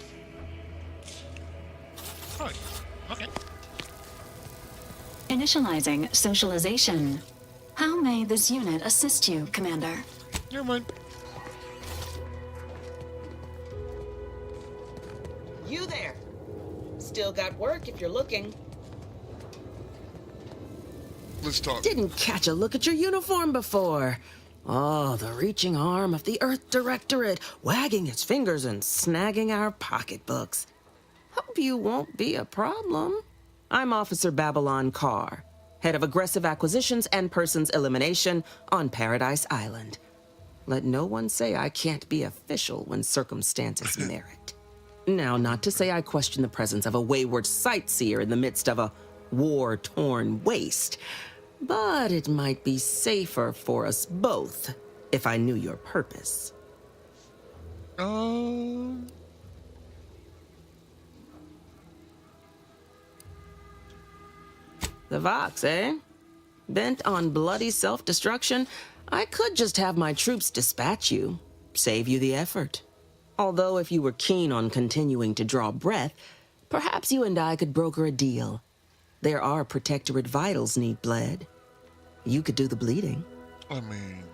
Right. Okay. Initializing socialization. How may this unit assist you, Commander? Never mind. You there. Still got work if you're looking. Let's talk. Didn't catch a look at your uniform before. Oh, the reaching arm of the Earth Directorate, wagging its fingers and snagging our pocketbooks. Hope you won't be a problem. I'm Officer Babylon Carr, head of aggressive acquisitions and persons elimination on Paradise Island. Let no one say I can't be official when circumstances merit. Now, not to say I question the presence of a wayward sightseer in the midst of a war-torn waste, but it might be safer for us both if I knew your purpose. The Vox, eh? Bent on bloody self-destruction? I could just have my troops dispatch you, save you the effort. Although if you were keen on continuing to draw breath, perhaps you and I could broker a deal. There are Protectorate vitals need bled. You could do the bleeding. I mean,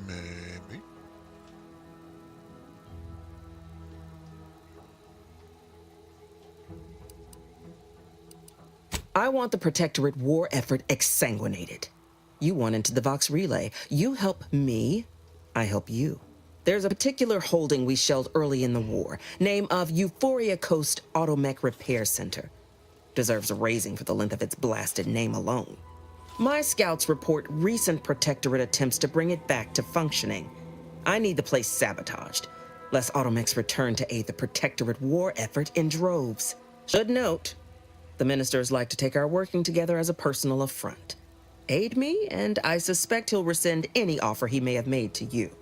maybe. I want the Protectorate war effort exsanguinated. You want into the Vox relay. You help me, I help you. There's a particular holding we shelled early in the war, name of Euphoria Coast Automech Repair Center. Deserves a raising for the length of its blasted name alone. My scouts report recent Protectorate attempts to bring it back to functioning. I need the place sabotaged, lest Automechs return to aid the Protectorate war effort in droves. Should note, the ministers like to take our working together as a personal affront. Aid me, and I suspect he'll rescind any offer he may have made to you.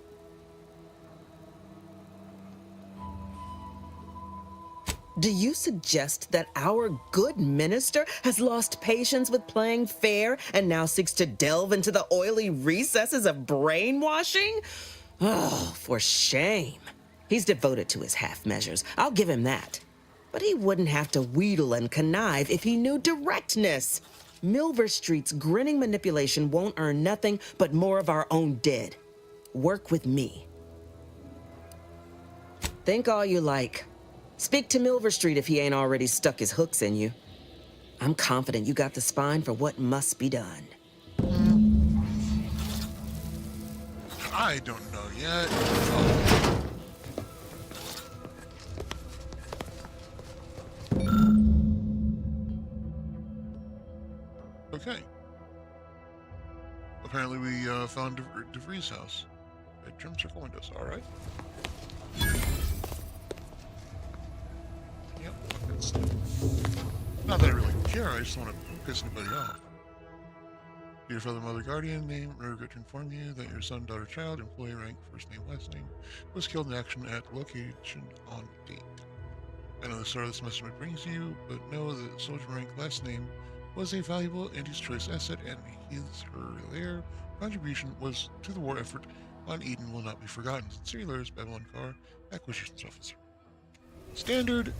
Do you suggest that our good minister has lost patience with playing fair and now seeks to delve into the oily recesses of brainwashing? Oh, for shame. He's devoted to his half measures. I'll give him that. But he wouldn't have to wheedle and connive if he knew directness. Milver Street's grinning manipulation won't earn nothing but more of our own dead. Work with me. Think all you like. Speak to Milver Street if he ain't already stuck his hooks in you. I'm confident you got the spine for what must be done. I don't know yet. Okay. Apparently we found DeVries' house. Bedroom circle windows, alright. Yep, that's... Not that I really care, I just want to piss anybody off. Dear father, mother, guardian, name, regret to inform you that your son, daughter, child, employee, rank, first name, last name, was killed in action at location on date. I know the start of this message brings you, but know that soldier rank, last name, was a valuable Andy's choice asset, and their contribution was to the war effort on Eden will not be forgotten. Sincerely yours, Babylon Carr, Acquisitions Officer. Standard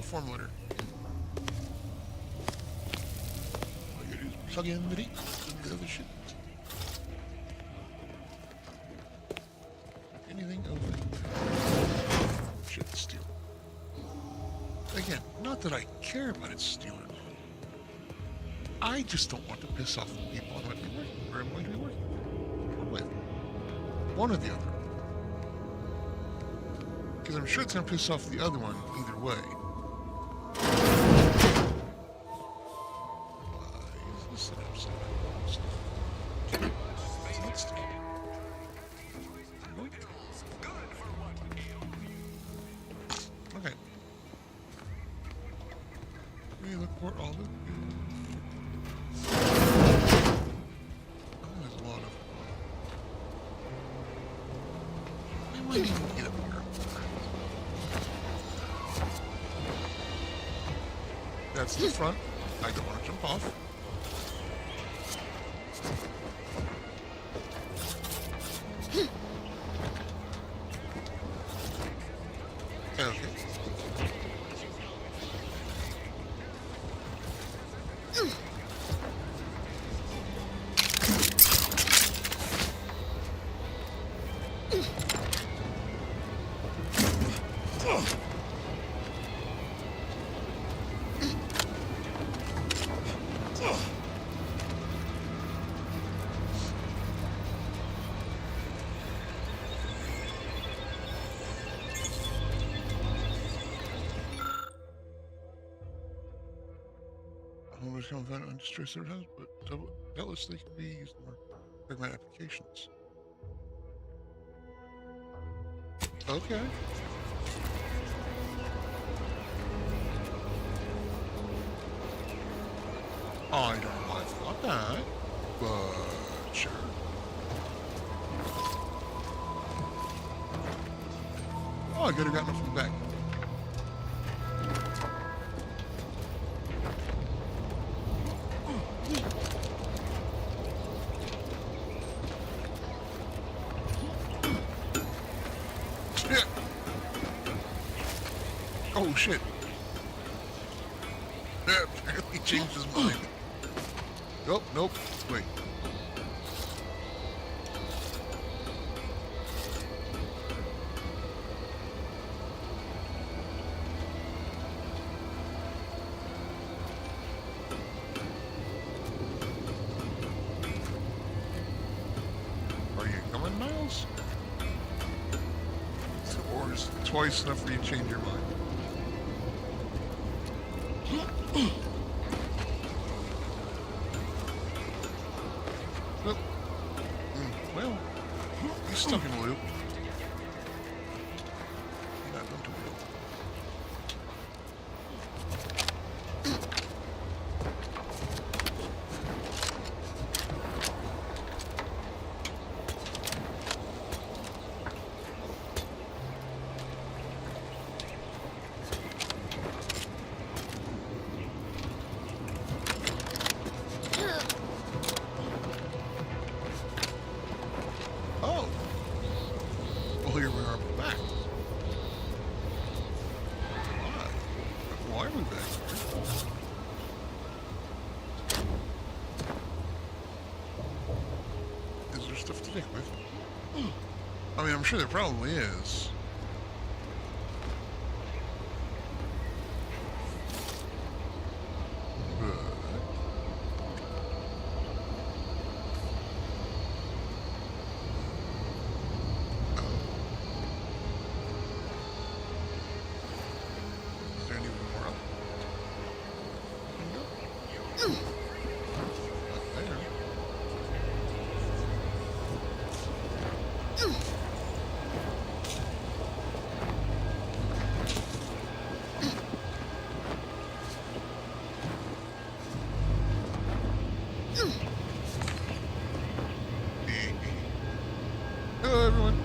form letter. Shotgun ready. The other shit. Anything over there? Shit, steal. Again, not that I care about it stealing. I just don't want to piss off the people I might be working, or I'm going to be working with. One or the other. Because I'm sure it's going to piss off the other one either way. Is this an upside down? Let's do it. Okay. We look for all the... there's a lot of... We might even get up here. That's the front. I don't want to jump off. Okay. Homeowners can find undistressed their house, but doubtless they can be used in more fragment applications. Okay. I don't know why I thought that, but sure. Oh, I could have gotten it from the back. Oh shit. That apparently changed his mind. Oh, nope. Wait. Are you coming, Miles? Or is it twice enough for you to change your mind? Well, he's stuck in a loop. Not going to wheel. Oh! Well, here we are back. Why are we back here? Is there stuff to take with? I mean, I'm sure there probably is. Is there anything more up? Not there. Hello, everyone.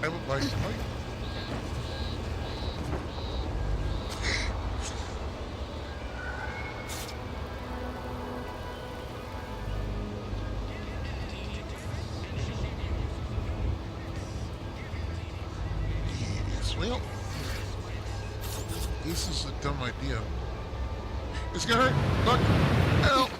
I would like to fight. Yes, well, this is a dumb idea. It's gonna hurt. Look. Help!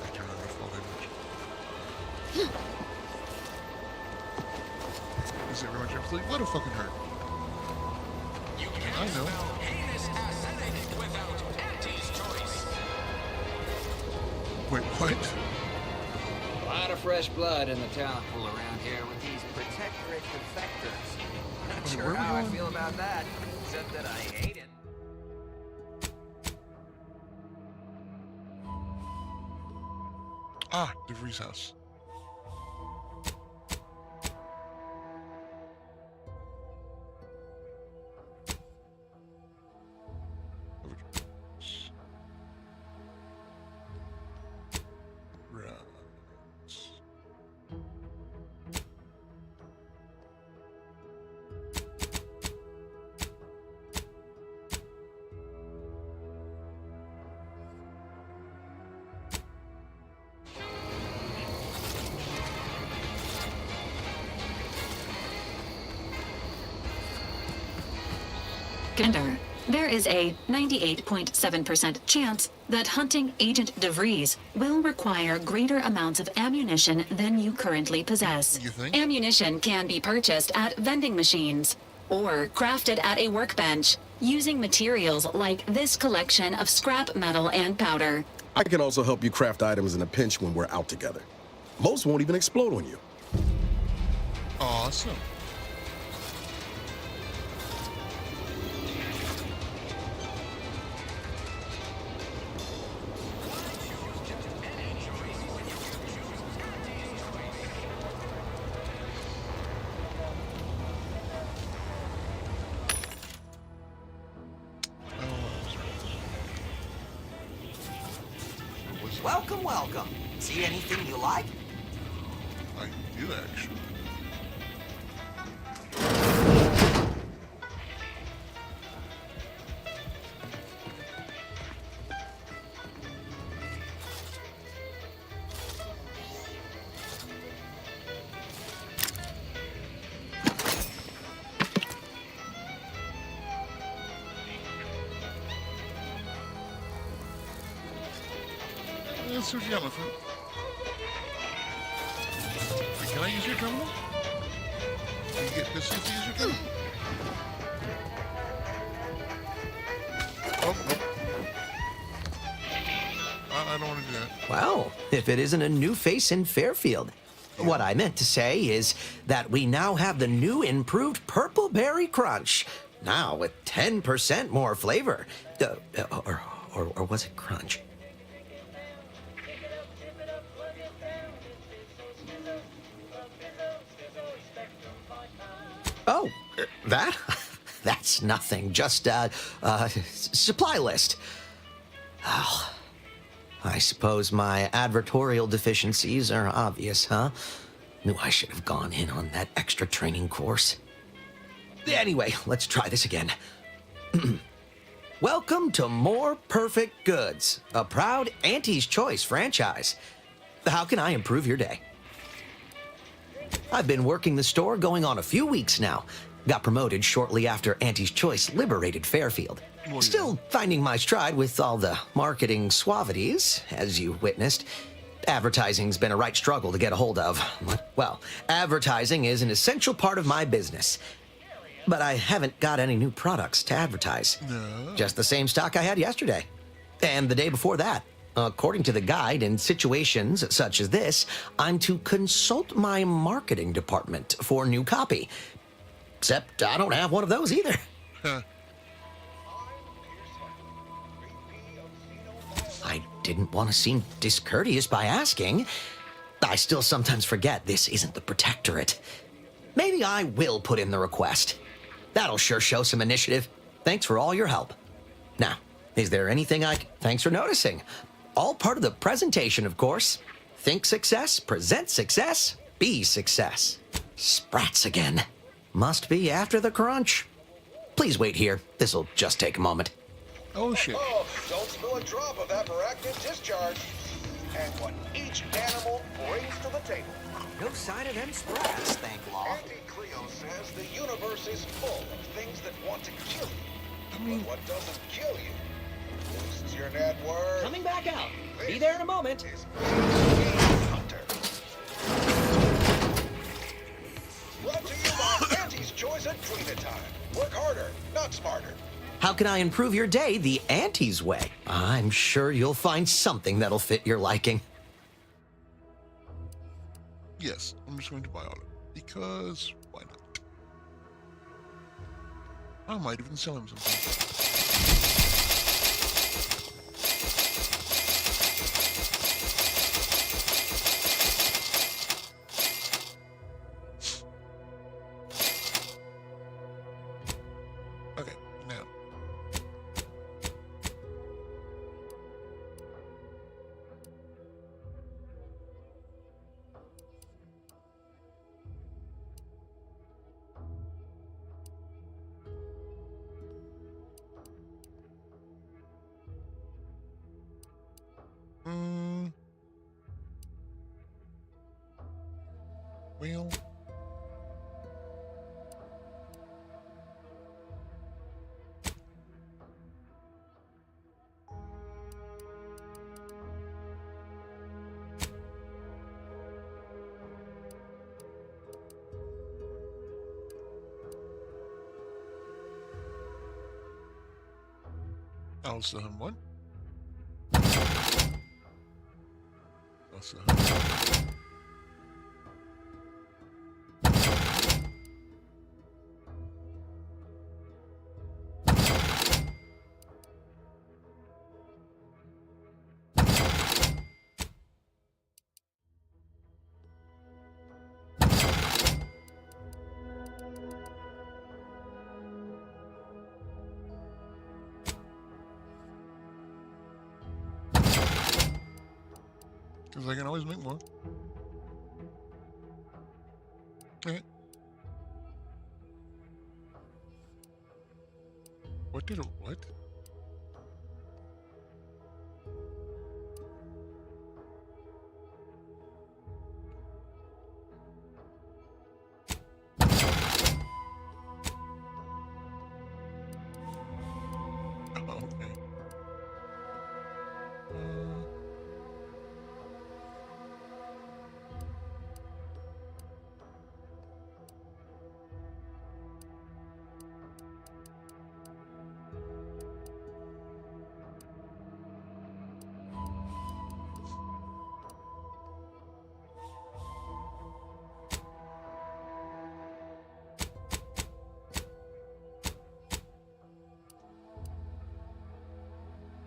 I don't know fall damage. Is it very much absolutely? What a fucking hurt. I know. Wait, what? A lot of fresh blood in the talent pool around here with these protectorate defectors. Not sure how I feel about that, except that I hate it. Ah, DeVries' house. Commander, there is a 98.7% chance that hunting Agent DeVries will require greater amounts of ammunition than you currently possess. You think? Ammunition can be purchased at vending machines or crafted at a workbench using materials like this collection of scrap metal and powder. I can also help you craft items in a pinch when we're out together. Most won't even explode on you. Awesome. Welcome, welcome. See anything you like? I do, actually. Let's see what you got, my friend. Wait, can I use your terminal? Can you get pissed if you use your terminal? Oh, nope. I don't want to do that. Well, if it isn't a new face in Fairfield. Yeah. What I meant to say is that we now have the new improved Purple Berry Crunch. Now with 10% more flavor. Or was it crunch? Oh, that's nothing. Just a supply list. Oh, I suppose my advertorial deficiencies are obvious, huh? Knew I should have gone in on that extra training course. Anyway, let's try this again. Welcome to More Perfect Goods, a proud Auntie's Choice franchise. How can I improve your day? I've been working the store going on a few weeks now. Got promoted shortly after Auntie's Choice liberated Fairfield. Still finding my stride with all the marketing suavities, as you witnessed. Advertising's been a right struggle to get a hold of. Well, advertising is an essential part of my business. But I haven't got any new products to advertise. No. Just the same stock I had yesterday. And the day before that. According to the guide, in situations such as this, I'm to consult my marketing department for new copy. Except I don't have one of those either. I didn't want to seem discourteous by asking. I still sometimes forget this isn't the Protectorate. Maybe I will put in the request. That'll sure show some initiative. Thanks for all your help. Now, is there anything Thanks for noticing. All part of the presentation, of course. Think success, present success, be success. Sprats again. Must be after the crunch. Please wait here. This'll just take a moment. Oh, shit. Oh, don't spill a drop of aberractive discharge. and what each animal brings to the table. No sign of them sprats, thank law. Auntie Cleo says the universe is full of things that want to kill you. But what doesn't kill you boosts your net worth. Coming back out. Be there in a moment. Hunter. Brought to you by Auntie's Choice at Trina Time. Work harder, not smarter. How can I improve your day the Auntie's way? I'm sure you'll find something that'll fit your liking. Yes, I'm just going to buy all of it. Because, why not? I might even sell him something. Okay, now. Well. I'll sell him one. I'll sell him one. Because I can always make more. Okay. What did it, what? Oh, okay.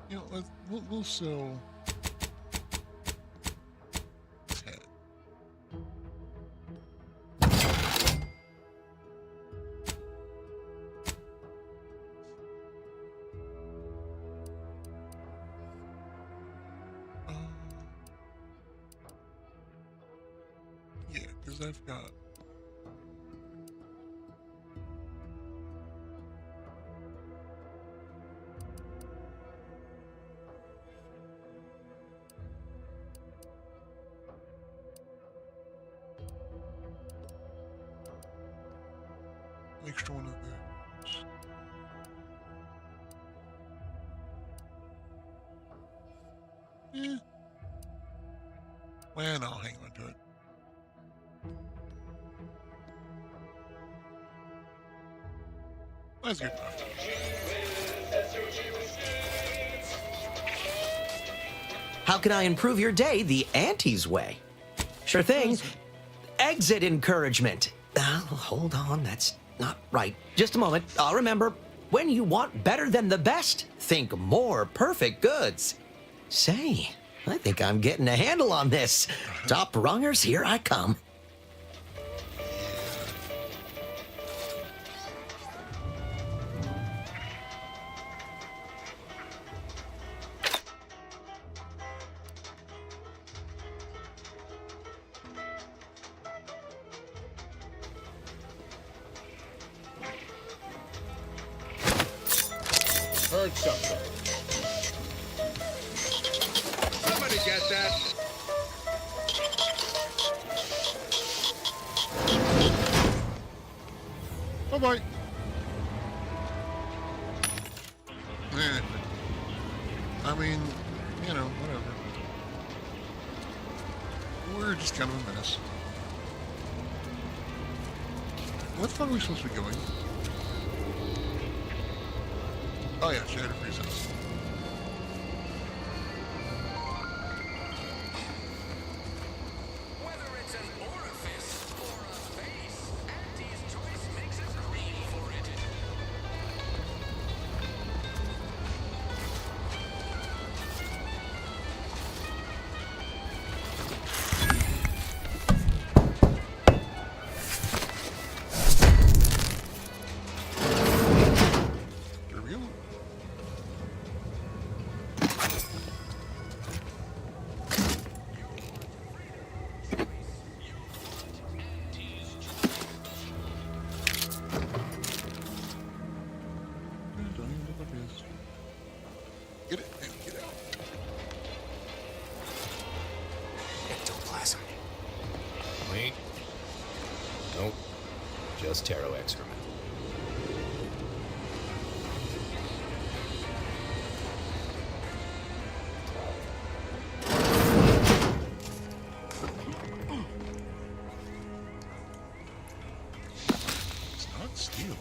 You know, we'll sell 10. Yeah, because I've got. Extra one of those. Yeah. Well, I'll hang on to it. That's good enough. How can I improve your day the Auntie's way? Sure thing. Exit encouragement. Hold on, that's not right. Just a moment. I'll remember. When you want better than the best, think more perfect goods. Say, I think I'm getting a handle on this. Top rungers, here I come. Heard something. Somebody get that? Bye-bye. I mean, you know, whatever. We're just kind of a mess. What thought are we supposed to be going? Oh yeah, she had her presence. Whether it's an orifice or a face, Auntie's choice makes it green for it. There we go. Don't even know what it is. Get it and get out. Ectoplasm. Wait. Nope. Just taro excrement. It's not steel.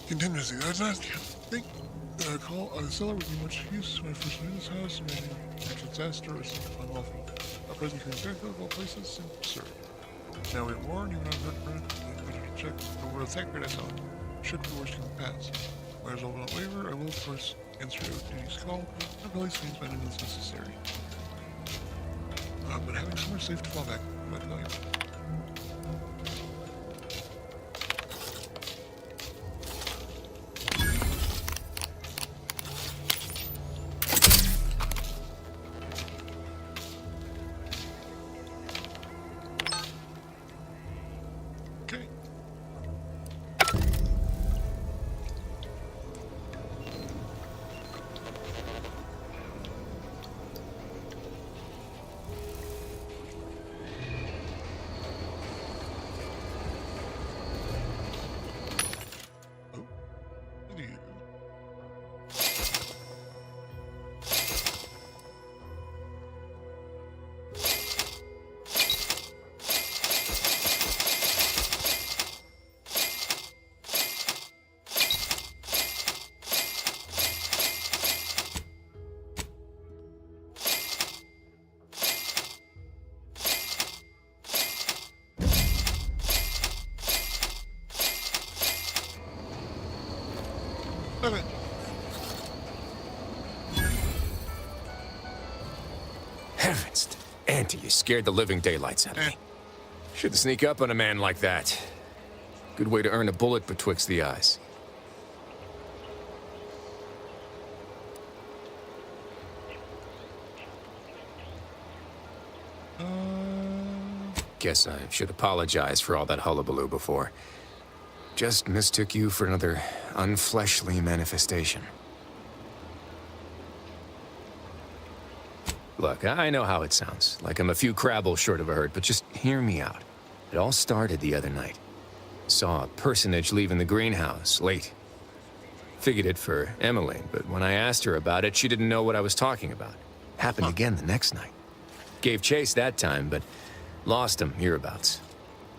Contingency. That's not. I think call a seller would be much use when I first knew this house. Maybe natural disaster or something unlawful. Our present current of all places seems absurd. Now we're warned you not heard from it. Check the world sacred I saw. Should the worst come to pass. Might as well not waver. I will, of course, answer your duty's call. My police means my name is necessary. But having somewhere safe to fall back might be valuable. Okay. Okay. Heavens, Auntie, you scared the living daylights out of me. Shouldn't sneak up on a man like that. Good way to earn a bullet betwixt the eyes. Guess I should apologize for all that hullabaloo before. Just mistook you for another unfleshly manifestation. Look, I know how it sounds, like I'm a few crabbles short of a hurt, but just hear me out. It all started the other night. Saw a personage leaving the greenhouse, late. Figured it for Emmeline, but when I asked her about it, she didn't know what I was talking about. Happened again the next night. Gave chase that time, but lost him hereabouts.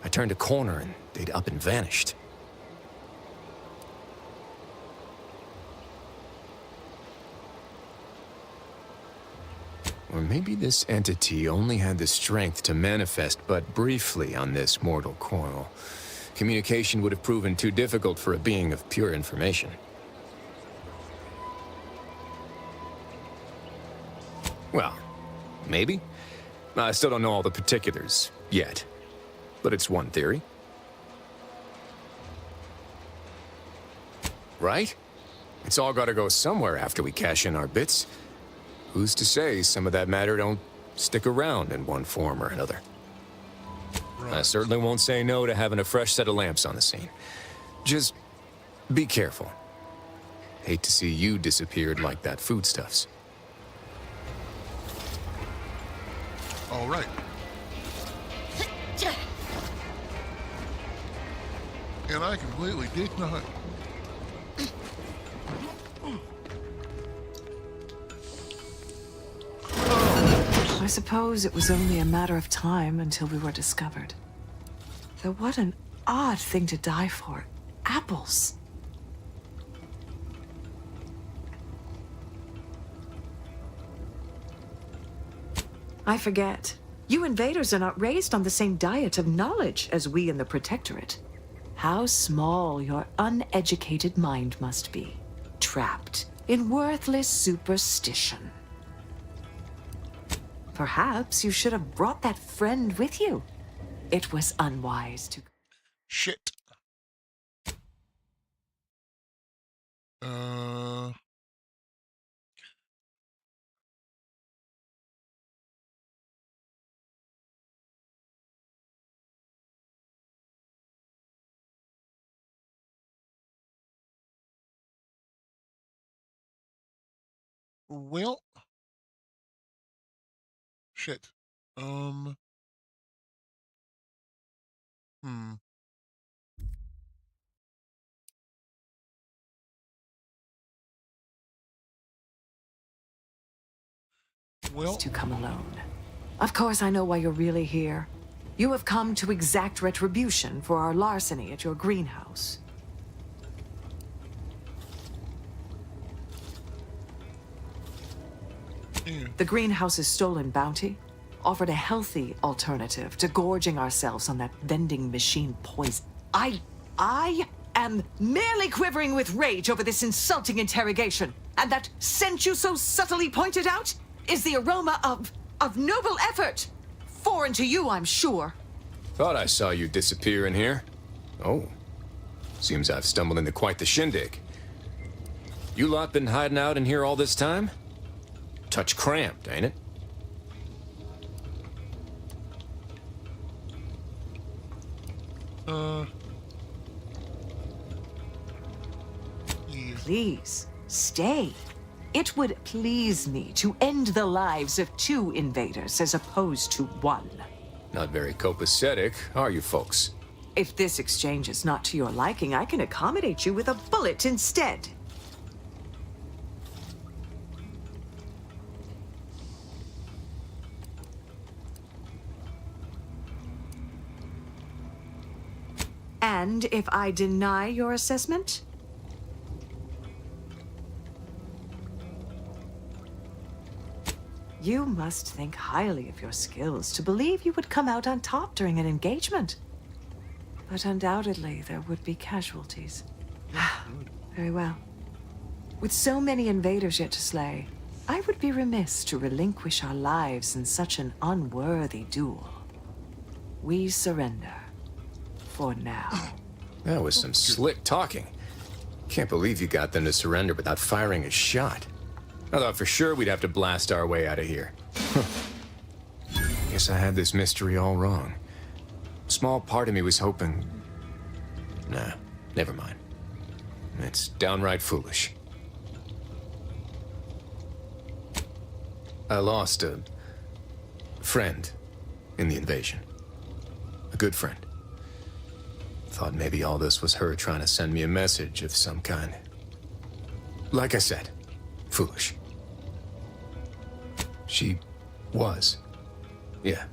I turned a corner and they'd up and vanished. Or maybe this entity only had the strength to manifest but briefly on this mortal coil. Communication would have proven too difficult for a being of pure information. Well, maybe. I still don't know all the particulars yet, but it's one theory. Right? It's all gotta go somewhere after we cash in our bits. Who's to say some of that matter don't stick around in one form or another? I certainly won't say no to having a fresh set of lamps on the scene. Just be careful. Hate to see you disappeared like that foodstuffs. All right. And I completely did not. I suppose it was only a matter of time until we were discovered. Though what an odd thing to die for. Apples. I forget. You invaders are not raised on the same diet of knowledge as we in the Protectorate. How small your uneducated mind must be, trapped in worthless superstition. Perhaps you should have brought that friend with you. It was unwise to... Shit. Well, shit. Hmm. Well, to come alone. Of course, I know why you're really here. You have come to exact retribution for our larceny at your greenhouse. The greenhouse's stolen bounty offered a healthy alternative to gorging ourselves on that vending machine poison. I am merely quivering with rage over this insulting interrogation, and that scent you so subtly pointed out is the aroma of noble effort. Foreign to you, I'm sure. Thought I saw you disappear in here. Oh. Seems I've stumbled into quite the shindig. You lot been hiding out in here all this time? Touch cramped, ain't it? Please, stay. It would please me to end the lives of 2 invaders as opposed to 1. Not very copacetic, are you folks? If this exchange is not to your liking, I can accommodate you with a bullet instead. And if I deny your assessment? You must think highly of your skills to believe you would come out on top during an engagement. But undoubtedly, there would be casualties. Very well. With so many invaders yet to slay, I would be remiss to relinquish our lives in such an unworthy duel. We surrender. For now. That was some slick talking. Can't believe you got them to surrender without firing a shot. I thought for sure we'd have to blast our way out of here. Guess I had this mystery all wrong. Small part of me was hoping... Nah, never mind. It's downright foolish. I lost a friend in the invasion. A good friend. Thought maybe all this was her trying to send me a message of some kind. Like I said, foolish. She was. Yeah.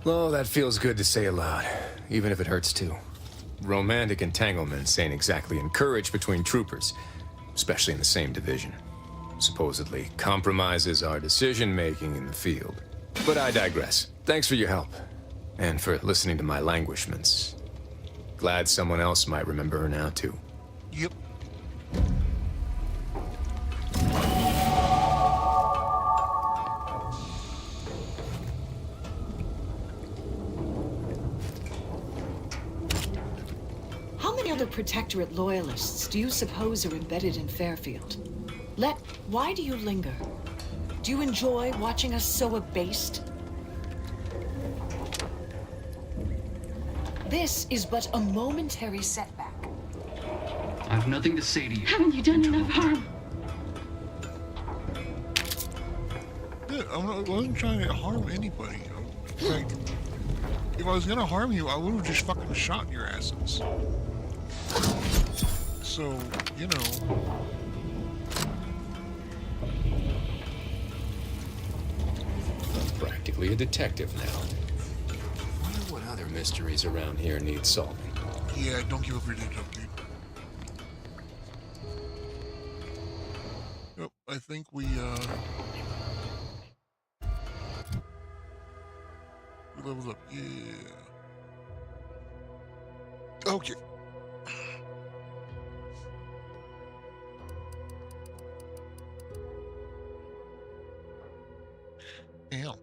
Oh, that feels good to say aloud, even if it hurts too. Romantic entanglements ain't exactly encouraged between troopers, especially in the same division. Supposedly compromises our decision-making in the field. But I digress. Thanks for your help. And for listening to my languishments. Glad someone else might remember her now, too. Yep. How many the Protectorate loyalists do you suppose are embedded in Fairfield? Why do you linger? Do you enjoy watching us so abased? This is but a momentary setback. I have nothing to say to you. Haven't you done enough harm? Yeah, I wasn't trying to harm anybody. Like, if I was gonna harm you, I would have just fucking shot your asses. So, you know. I'm practically a detective now. Wonder what other mysteries around here need solving. Yeah, don't give up your day job, dude. Yep, I think we leveled up. Yeah. Okay. Damn.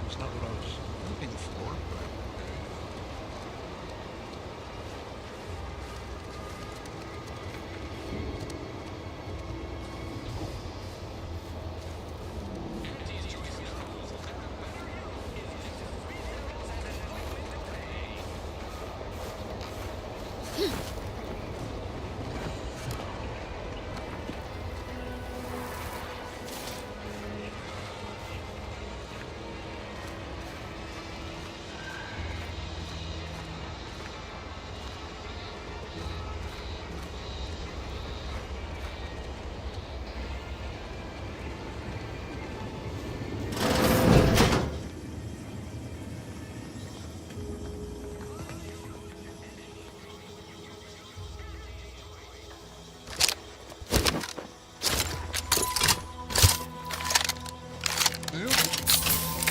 It's not what I was looking for, but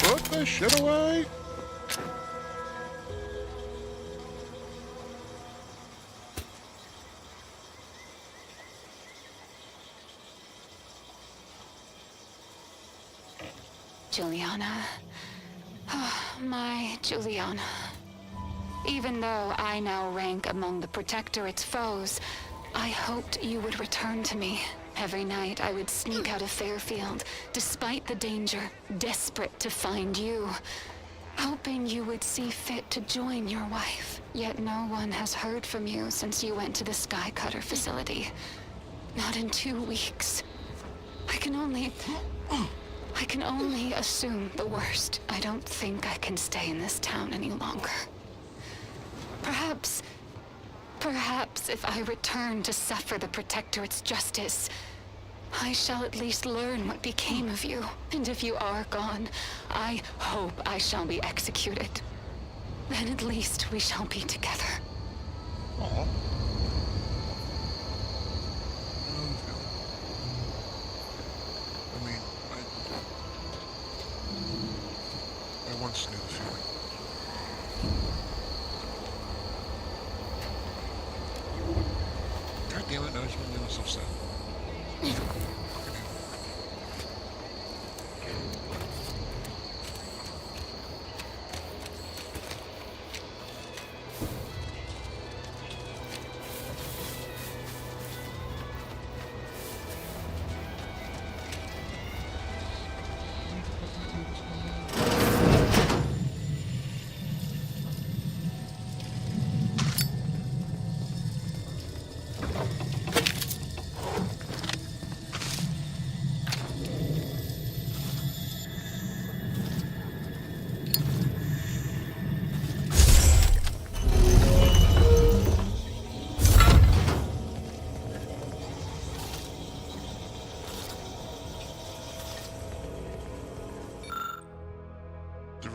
put the shit away. Juliana. Oh, my Juliana. Even though I now rank among the Protectorate's foes, I hoped you would return to me. Every night I would sneak out of Fairfield, despite the danger, desperate to find you. Hoping you would see fit to join your wife. Yet no one has heard from you since you went to the Skycutter facility. Not in 2 weeks. I can only assume the worst. I don't think I can stay in this town any longer. Perhaps if I return to suffer the Protectorate's justice, I shall at least learn what became of you. And if you are gone, I hope I shall be executed. Then at least we shall be together. Aww. I mean, I once knew the feeling. God damn it, now it's making myself sad.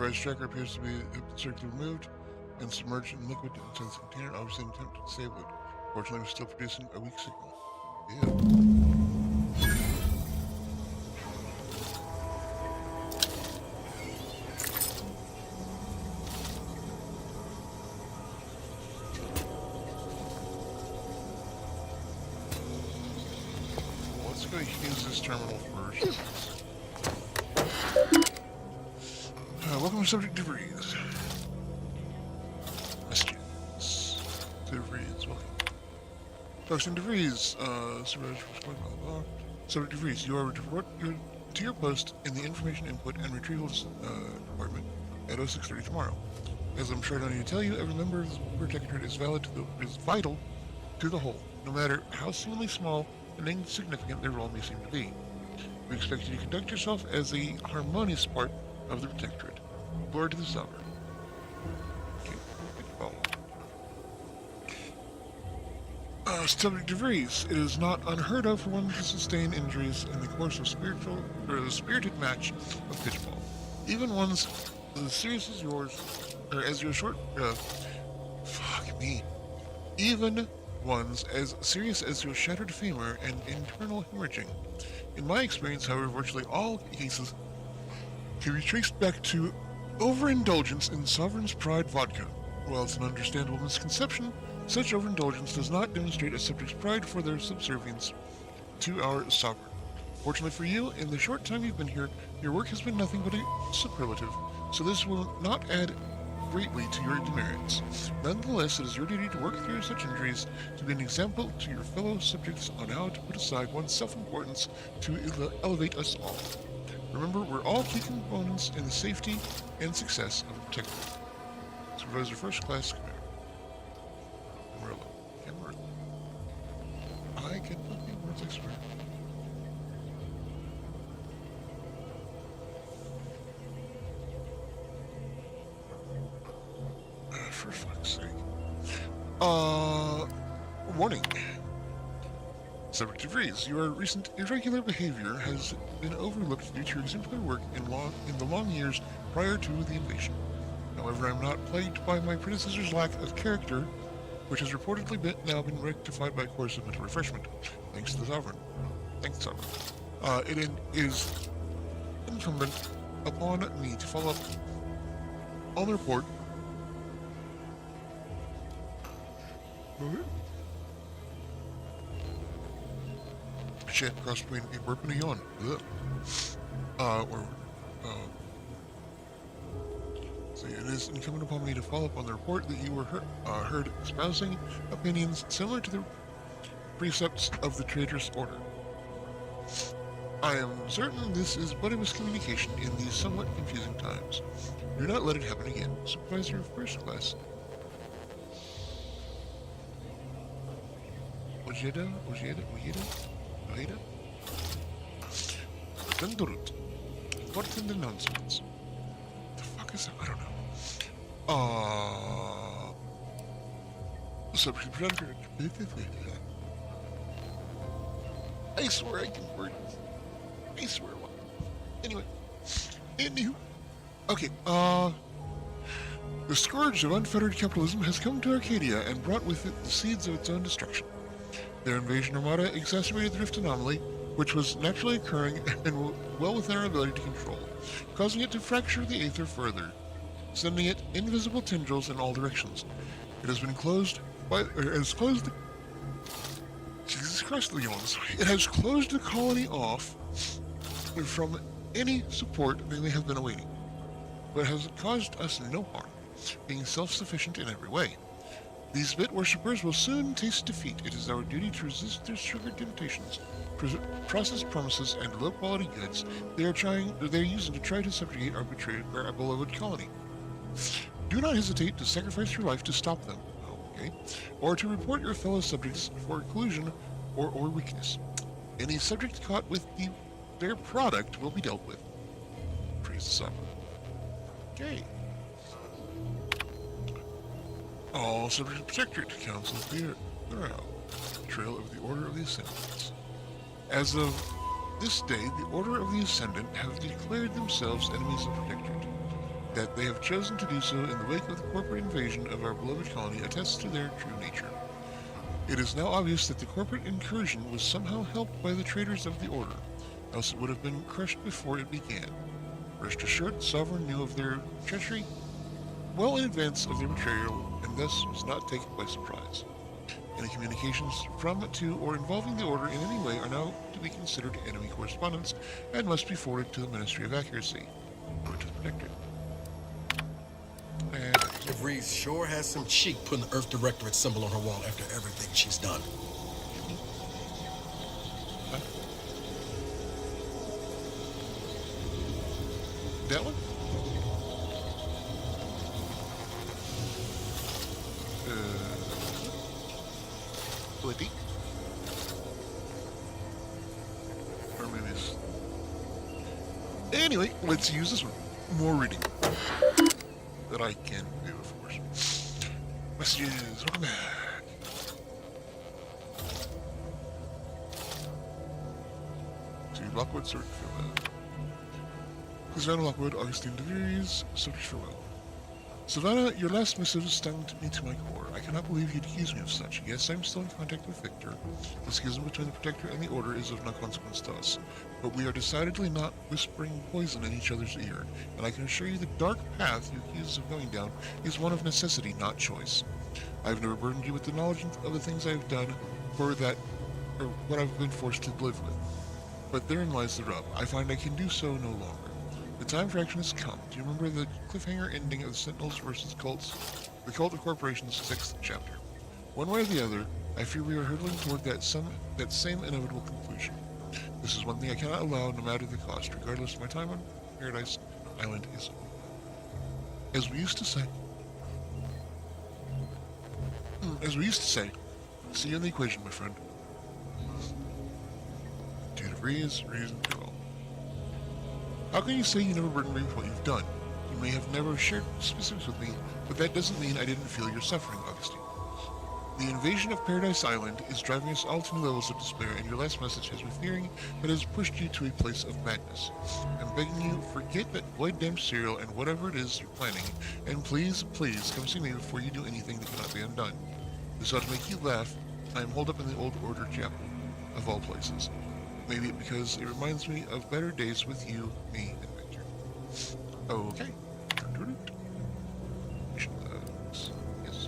Supervised tracker appears to be surgically removed and submerged in liquid inside the container, obviously an attempt to disable it. Fortunately, we're still producing a weak signal. Ew. Let's go use this terminal first. Welcome to Subject DeVries. Questions. DeVries, welcome. Dr. DeVries, Subject DeVries, you are to your post in the Information Input and Retrieval Department at 06:30 tomorrow. As I'm sure I don't need to tell you, every member of the Protectorate is vital to the whole, no matter how seemingly small and insignificant their role may seem to be. We expect you to conduct yourself as a harmonious part of the Protectorate. Glory to the Sovereign. Okay, Subject DeVries, it is not unheard of for one to sustain injuries in the course of a spirited match of pitchball. Even ones as serious as yours, or as your short, fuck me. Even ones as serious as your shattered femur and internal hemorrhaging. In my experience, however, virtually all cases can be traced back to overindulgence in Sovereign's Pride vodka. While it's an understandable misconception, such overindulgence does not demonstrate a subject's pride for their subservience to our Sovereign. Fortunately for you, in the short time you've been here, your work has been nothing but a superlative, so this will not add greatly to your demerits. Nonetheless, it is your duty to work through such injuries to be an example to your fellow subjects on how to put aside one's self-importance to elevate us all. Remember, we're all key components in the safety and success of the Protectorate. Supervisor First Class Commander. Amarillo. I can put the words I swear. For fuck's sake. Warning. Subject DeVries, your recent irregular behavior has been overlooked due to your exemplary work in the long years prior to the invasion. However, I am not plagued by my predecessor's lack of character, which has reportedly now been rectified by a course of mental refreshment, thanks to the Sovereign. Thanks, Sovereign. It is incumbent upon me to follow up on the report. Shit, cross between a burp and a yawn. So it is incumbent upon me to follow up on the report that you were heard espousing opinions similar to the precepts of the traitorous order. I am certain this is but a miscommunication in these somewhat confusing times. Do not let it happen again. Supervisor of First Class. Ojeda? Dundurut. Important announcements. The fuck is that? I don't know. Subject Predator. I swear I can word. I swear what. Anyway. Okay, the scourge of unfettered capitalism has come to Arcadia and brought with it the seeds of its own destruction. Their invasion armada exacerbated the rift anomaly, which was naturally occurring and well within our ability to control, causing it to fracture the aether further, sending it invisible tendrils in all directions. It has been Jesus Christ, Leons. It has closed the colony off from any support they may have been awaiting, but has caused us no harm, being self-sufficient in every way. These bit worshippers will soon taste defeat. It is our duty to resist their sugared temptations, processed promises, and low-quality goods they are using to try to subjugate our beloved colony. Do not hesitate to sacrifice your life to stop them, okay? Or to report your fellow subjects for collusion or weakness. Any subject caught with their product will be dealt with. Praise the Sovereign. Okay. All subject of Protectorate Council Bureau. Trail of the Order of the Ascendants. As of this day, the Order of the Ascendant have declared themselves enemies of Protectorate. That they have chosen to do so in the wake of the corporate invasion of our beloved colony attests to their true nature. It is now obvious that the corporate incursion was somehow helped by the traitors of the Order, else it would have been crushed before it began. Rest assured, Sovereign knew of their treachery well in advance of their betrayal, and thus was not taken by surprise. Any communications from, to, or involving the Order in any way are now to be considered enemy correspondence and must be forwarded to the Ministry of Accuracy, or to the Protectorate. And DeVries sure has some cheek putting the Earth Directorate symbol on her wall after everything she's done. Huh? That one? Blippi? Or maybe it's... Anyway, let's use this one. More reading. That I can do, of course. Messages, welcome back. To Lockwood, Sergeant Farewell. Savannah Lockwood, Augustine DeVries, Sergeant Farewell. Savannah, your last missive stung me to my core. I cannot believe you'd accuse me of such. Yes, I'm still in contact with Victor. The schism between the Protector and the Order is of no consequence to us. But we are decidedly not whispering poison in each other's ear, and I can assure you the dark path you accuse us of going down is one of necessity, not choice. I have never burdened you with the knowledge of the things I have done for that, or what I've been forced to live with. But therein lies the rub. I find I can do so no longer. The time for action has come. Do you remember the cliffhanger ending of the Sentinels versus Cults? The Cult of Corporations 6th chapter. One way or the other, I fear we are hurtling toward that same inevitable conclusion. This is one thing I cannot allow, no matter the cost, regardless of my time on Paradise Island is over. As we used to say, see you in the equation, my friend. 2 degrees, reason to all. How can you say you never burdened me with what you've done? You may have never shared specifics with me, but that doesn't mean I didn't feel your suffering, Augustine. The invasion of Paradise Island is driving us all to new levels of despair, and your last message has me fearing that it has pushed you to a place of madness. I'm begging you, forget that void-damned cereal and whatever it is you're planning, and please, please, come see me before you do anything that cannot be undone. This ought to make you laugh. I am holed up in the Old Order Chapel, of all places. Maybe because it reminds me of better days with you, me, and Victor. Okay. Mission logs. Yes.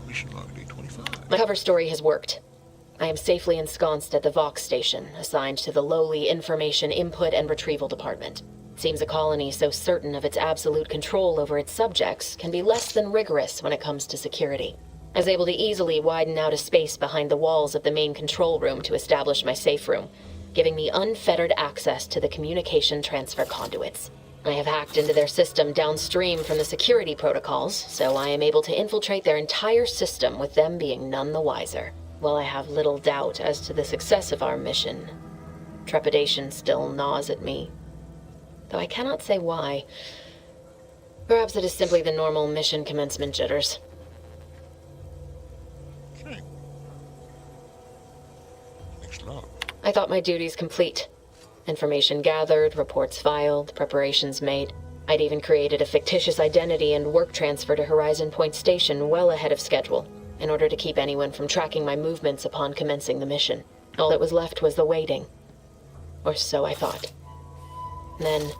Mission log day 25. My cover story has worked. I am safely ensconced at the Vox station, assigned to the lowly Information Input and Retrieval Department. It seems a colony so certain of its absolute control over its subjects can be less than rigorous when it comes to security. I was able to easily widen out a space behind the walls of the main control room to establish my safe room, giving me unfettered access to the communication transfer conduits. I have hacked into their system downstream from the security protocols, so I am able to infiltrate their entire system with them being none the wiser. While I have little doubt as to the success of our mission, trepidation still gnaws at me, though I cannot say why. Perhaps it is simply the normal mission commencement jitters. I thought my duties complete. Information gathered, reports filed, preparations made. I'd even created a fictitious identity and work transfer to Horizon Point Station well ahead of schedule, in order to keep anyone from tracking my movements upon commencing the mission. All that was left was the waiting. Or so I thought. Then,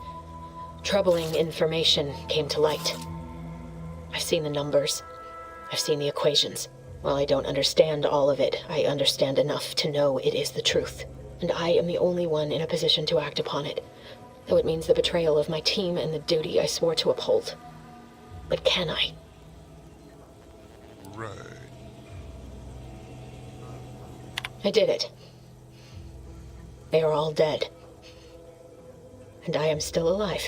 troubling information came to light. I've seen the numbers. I've seen the equations. While I don't understand all of it, I understand enough to know it is the truth. And I am the only one in a position to act upon it, though it means the betrayal of my team and the duty I swore to uphold. But can I? Right. I did it. They are all dead. And I am still alive.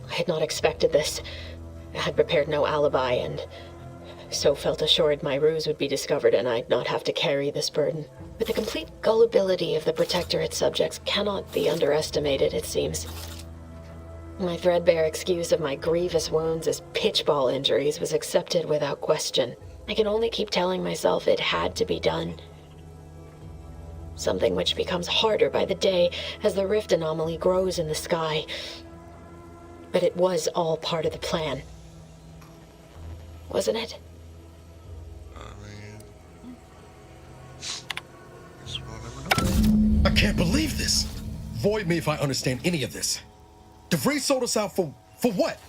I had not expected this. I had prepared no alibi, and so felt assured my ruse would be discovered and I'd not have to carry this burden. But the complete gullibility of the Protectorate subjects cannot be underestimated, it seems. My threadbare excuse of my grievous wounds as pitchball injuries was accepted without question. I can only keep telling myself it had to be done. something which becomes harder by the day as the rift anomaly grows in the sky. But it was all part of the plan. Wasn't it? I can't believe this. Void me if I understand any of this. DeVries sold us out for what?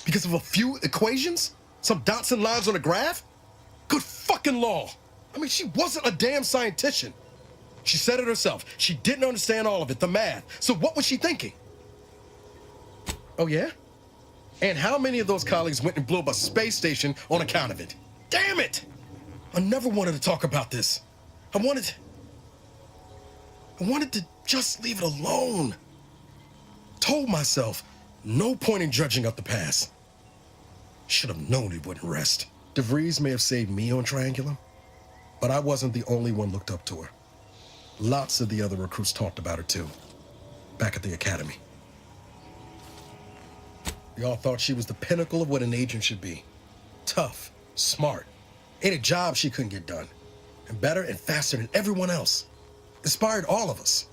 Because of a few equations? Some dots and lines on a graph? Good fucking law. I mean, she wasn't a damn scientist. She said it herself. She didn't understand all of it, the math. So what was she thinking? Oh, yeah? And how many of those colleagues went and blew up a space station on account of it? Damn it! I never wanted to talk about this. I wanted to just leave it alone. Told myself, no point in dredging up the past. Should have known it wouldn't rest. DeVries may have saved me on Triangulum, but I wasn't the only one looked up to her. Lots of the other recruits talked about her too, back at the academy. We all thought she was the pinnacle of what an agent should be. Tough, smart, ain't a job she couldn't get done, and better and faster than everyone else. Inspired all of us.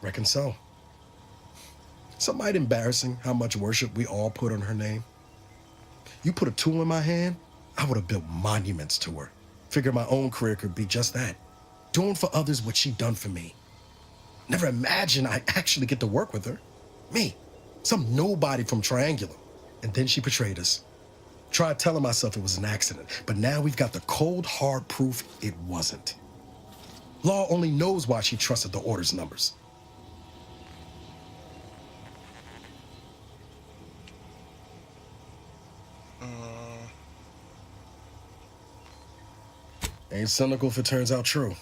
Reckon so. Some might embarrassing how much worship we all put on her name. You put a tool in my hand, I would have built monuments to her. Figured my own career could be just that. Doing for others what she done for me. Never imagined I'd actually get to work with her. Me, some nobody from Triangulum. And then she betrayed us. Tried telling myself it was an accident, but now we've got the cold, hard proof it wasn't. Law only knows why she trusted the Order's numbers. Ain't cynical if it turns out true.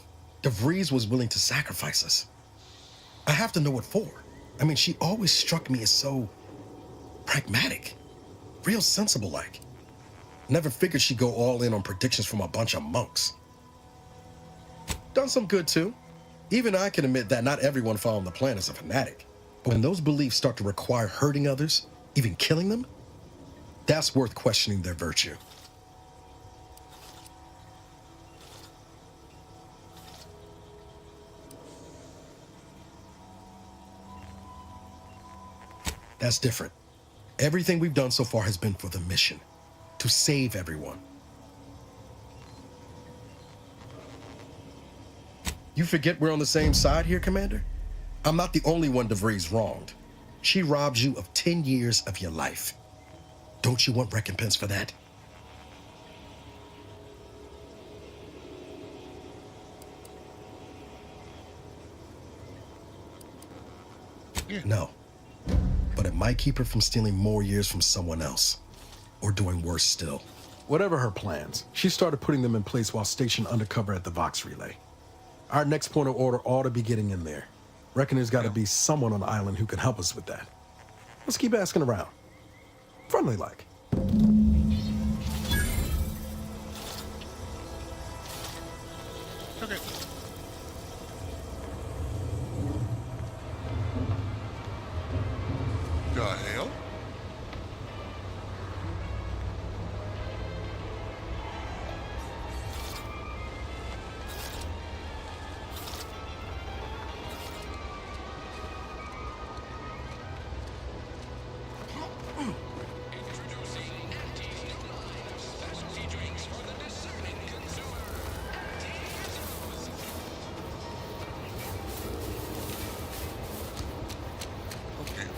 DeVries was willing to sacrifice us. I have to know what for. I mean, she always struck me as so pragmatic, real sensible-like. Never figured she'd go all in on predictions from a bunch of monks. Done some good, too. Even I can admit that not everyone following the plan is a fanatic. But when those beliefs start to require hurting others, even killing them, that's worth questioning their virtue. That's different. Everything we've done so far has been for the mission. To save everyone. You forget we're on the same side here, Commander? I'm not the only one DeVries wronged. She robbed you of 10 years of your life. Don't you want recompense for that? No. But it might keep her from stealing more years from someone else. Or doing worse still. Whatever her plans, she started putting them in place while stationed undercover at the Vox Relay. Our next point of order ought to be getting in there. Reckon there's got to be someone on the island who can help us with that. Let's keep asking around. Friendly like. Okay. The hell?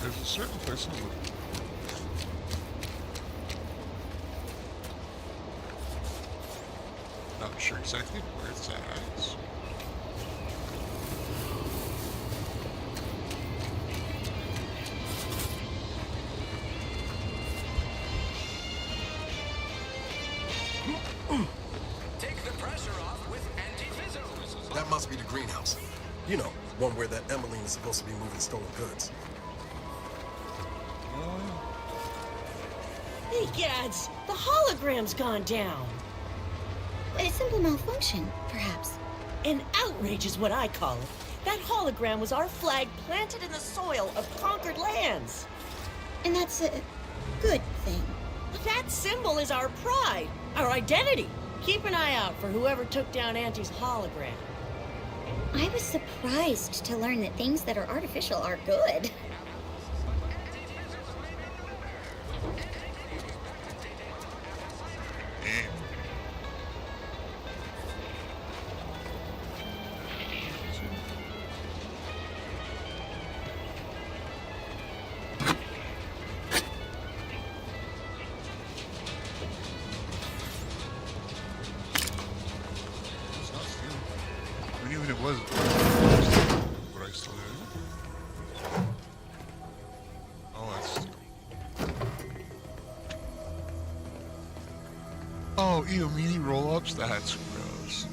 There's a certain person who... Not sure exactly where it's at. Take the pressure off with anti-fizzos. That must be the greenhouse. You know, one where that Emmeline is supposed to be moving stolen goods. Hey, Gads, the hologram's gone down. A simple malfunction, perhaps. An outrage is what I call it. That hologram was our flag planted in the soil of conquered lands. And that's a good thing. That symbol is our pride, our identity. Keep an eye out for whoever took down Auntie's hologram. I was surprised to learn that things that are artificial are good. I mean, even it was, but I still do. Oh, that's still. Oh, ew, meaty roll-ups? That's gross.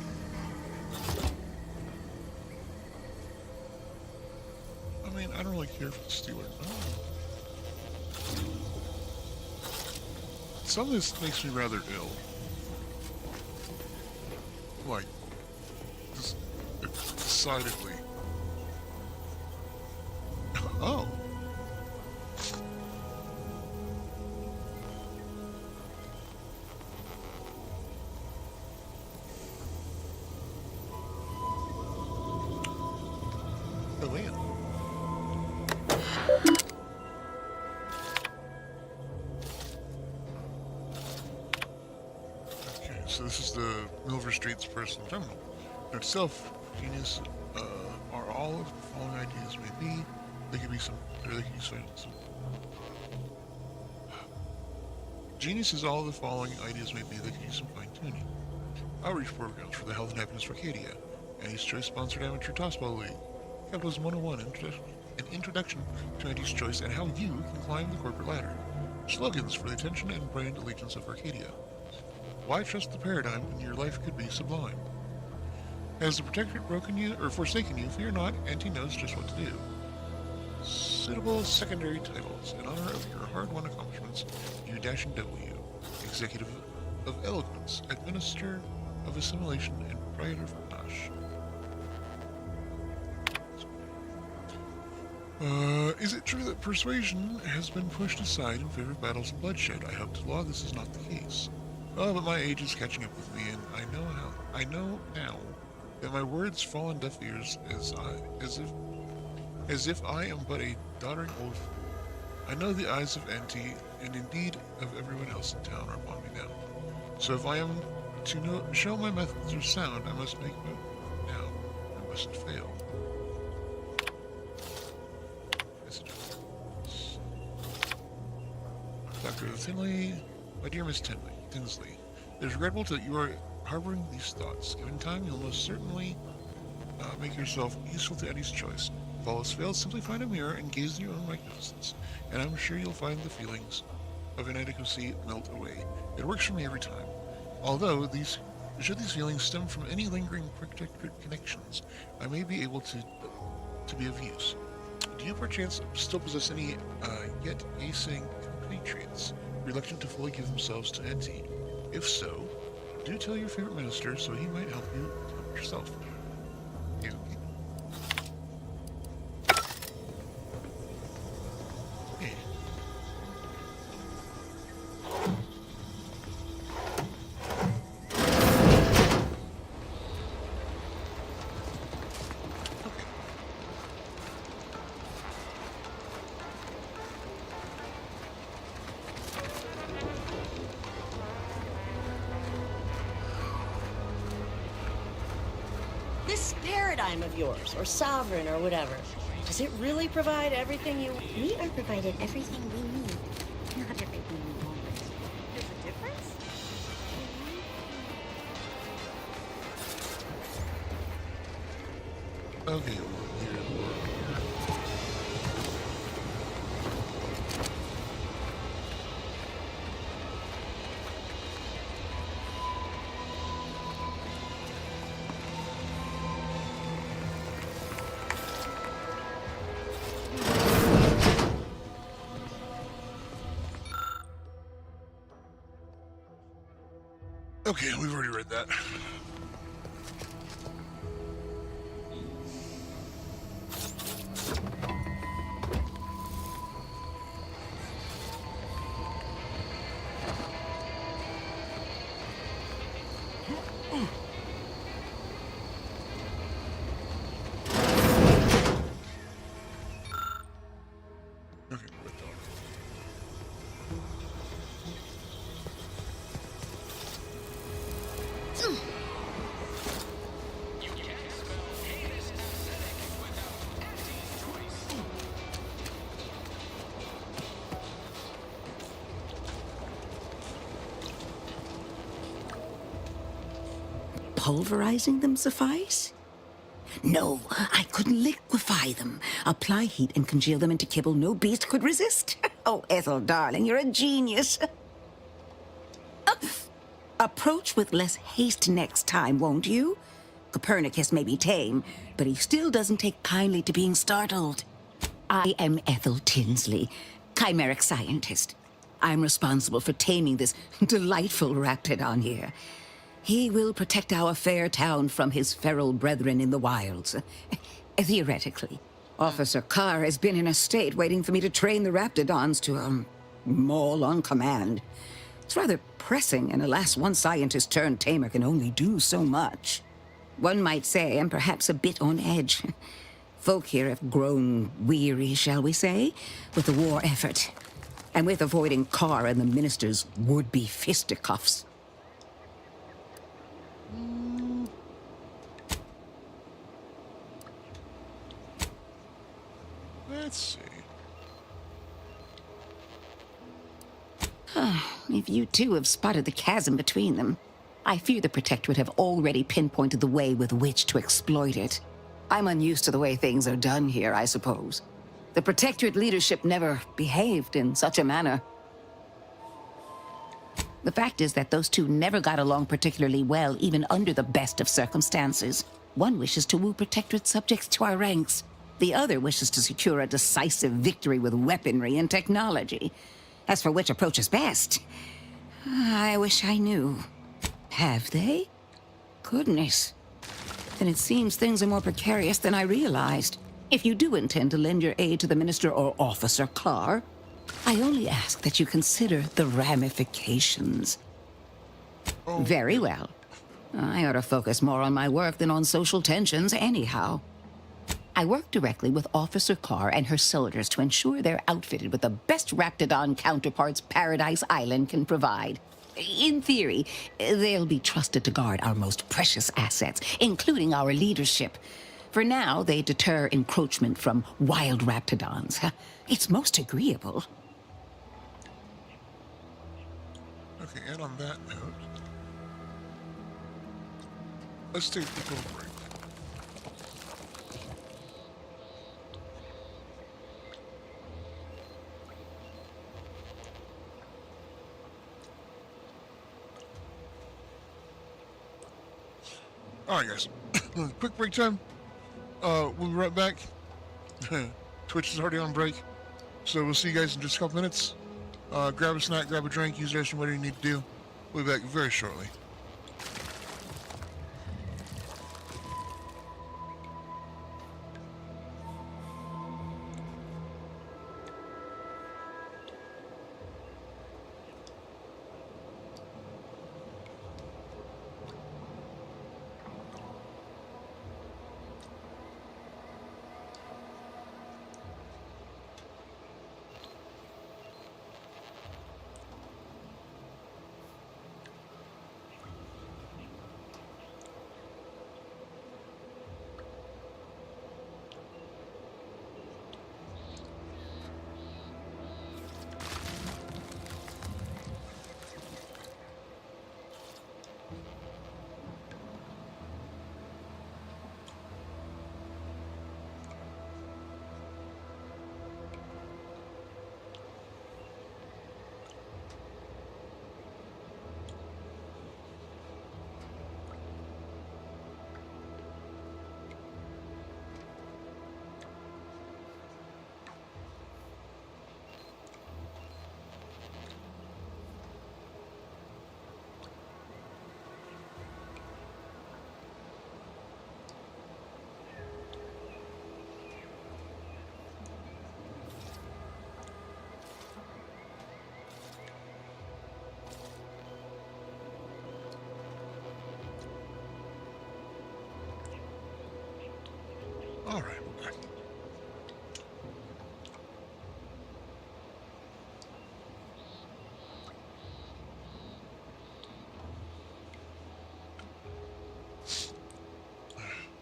I mean, I don't really care for the Steelers. No. Some of this makes me rather ill. Like, just decidedly. Oh. Elaine. Okay, so this is the Milver Street's personal terminal. In itself, genius are all of the following ideas may be. They can be some, or they can be some. Genius is all of the following ideas may be. They can use some fine-tuning. Outreach programs for the health and happiness of Arcadia. Annie's Choice sponsored amateur tossball league. Capitalism 101, an introduction to Annie's Choice and how you can climb the corporate ladder. Slogans for the attention and brand allegiance of Arcadia. Why trust the paradigm when your life could be sublime? Has the Protectorate broken you or forsaken you? Fear not, Auntie knows just what to do. Suitable secondary titles in honor of your hard-won accomplishments, U-W, Executive of Eloquence, Administrator of Assimilation, and Proprietor of Panache. Is it true that persuasion has been pushed aside in favor of battles and bloodshed? I hope to law this is not the case. Oh, but my age is catching up with me, and I know now that my words fall on deaf ears as if I am but a doddering old fool. I know the eyes of Auntie, and indeed of everyone else in town, are upon me now. So if I am to show my methods are sound, I must make them now. I mustn't fail. Dr. Tinley, my dear Miss Tinsley, it is regrettable that you are harboring these thoughts. Given time, you'll most certainly make yourself useful to Eddie's Choice. If all else fails, simply find a mirror and gaze in your own magnificence, and I'm sure you'll find the feelings of inadequacy melt away. It works for me every time. Although, should these feelings stem from any lingering protectorate connections, I may be able to be of use. Do you perchance still possess any yet naysaying compatriots, reluctant to fully give themselves to Auntie? If so, do tell your favorite minister so he might help you help yourself. This paradigm of yours, or sovereign, or whatever, does it really provide everything you... We are provided everything we need, not everything we want. There's a difference? Okay, okay, we've already read that. pulverizing them suffice? No, I could liquefy them, apply heat and congeal them into kibble no beast could resist. Oh, Ethel, darling, you're a genius. Approach with less haste next time, won't you? Copernicus may be tame, but he still doesn't take kindly to being startled. I am Ethel Tinsley, chimeric scientist. I'm responsible for taming this delightful raptidon here. He will protect our fair town from his feral brethren in the wilds. Theoretically. Officer Carr has been in a state waiting for me to train the raptidons to, maul on command. It's rather pressing, and alas, one scientist-turned-tamer can only do so much. One might say I'm perhaps a bit on edge. Folk here have grown weary, shall we say, with the war effort, and with avoiding Carr and the minister's would-be fisticuffs. Let's see. If you too have spotted the chasm between them, I fear the Protector would have already pinpointed the way with which to exploit it. I'm unused to the way things are done here, I suppose. The Protectorate leadership never behaved in such a manner. The fact is that those two never got along particularly well, even under the best of circumstances. One wishes to woo Protectorate subjects to our ranks. The other wishes to secure a decisive victory with weaponry and technology. As for which approach is best, I wish I knew. Have they? Goodness. Then it seems things are more precarious than I realized. If you do intend to lend your aid to the Minister or Officer Carr, I only ask that you consider the ramifications. Oh. Very well. I ought to focus more on my work than on social tensions anyhow. I work directly with Officer Carr and her soldiers to ensure they're outfitted with the best Raptidon counterparts Paradise Island can provide. In theory, they'll be trusted to guard our most precious assets, including our leadership. For now, they deter encroachment from wild Raptidons. It's most agreeable. Okay, and on that note, let's take a little break. Alright guys, quick break time. We'll be right back. Twitch is already on break, so we'll see you guys in just a couple minutes. Grab a snack, grab a drink, use the restroom, whatever you need to do. We'll be back very shortly. All right, we're back.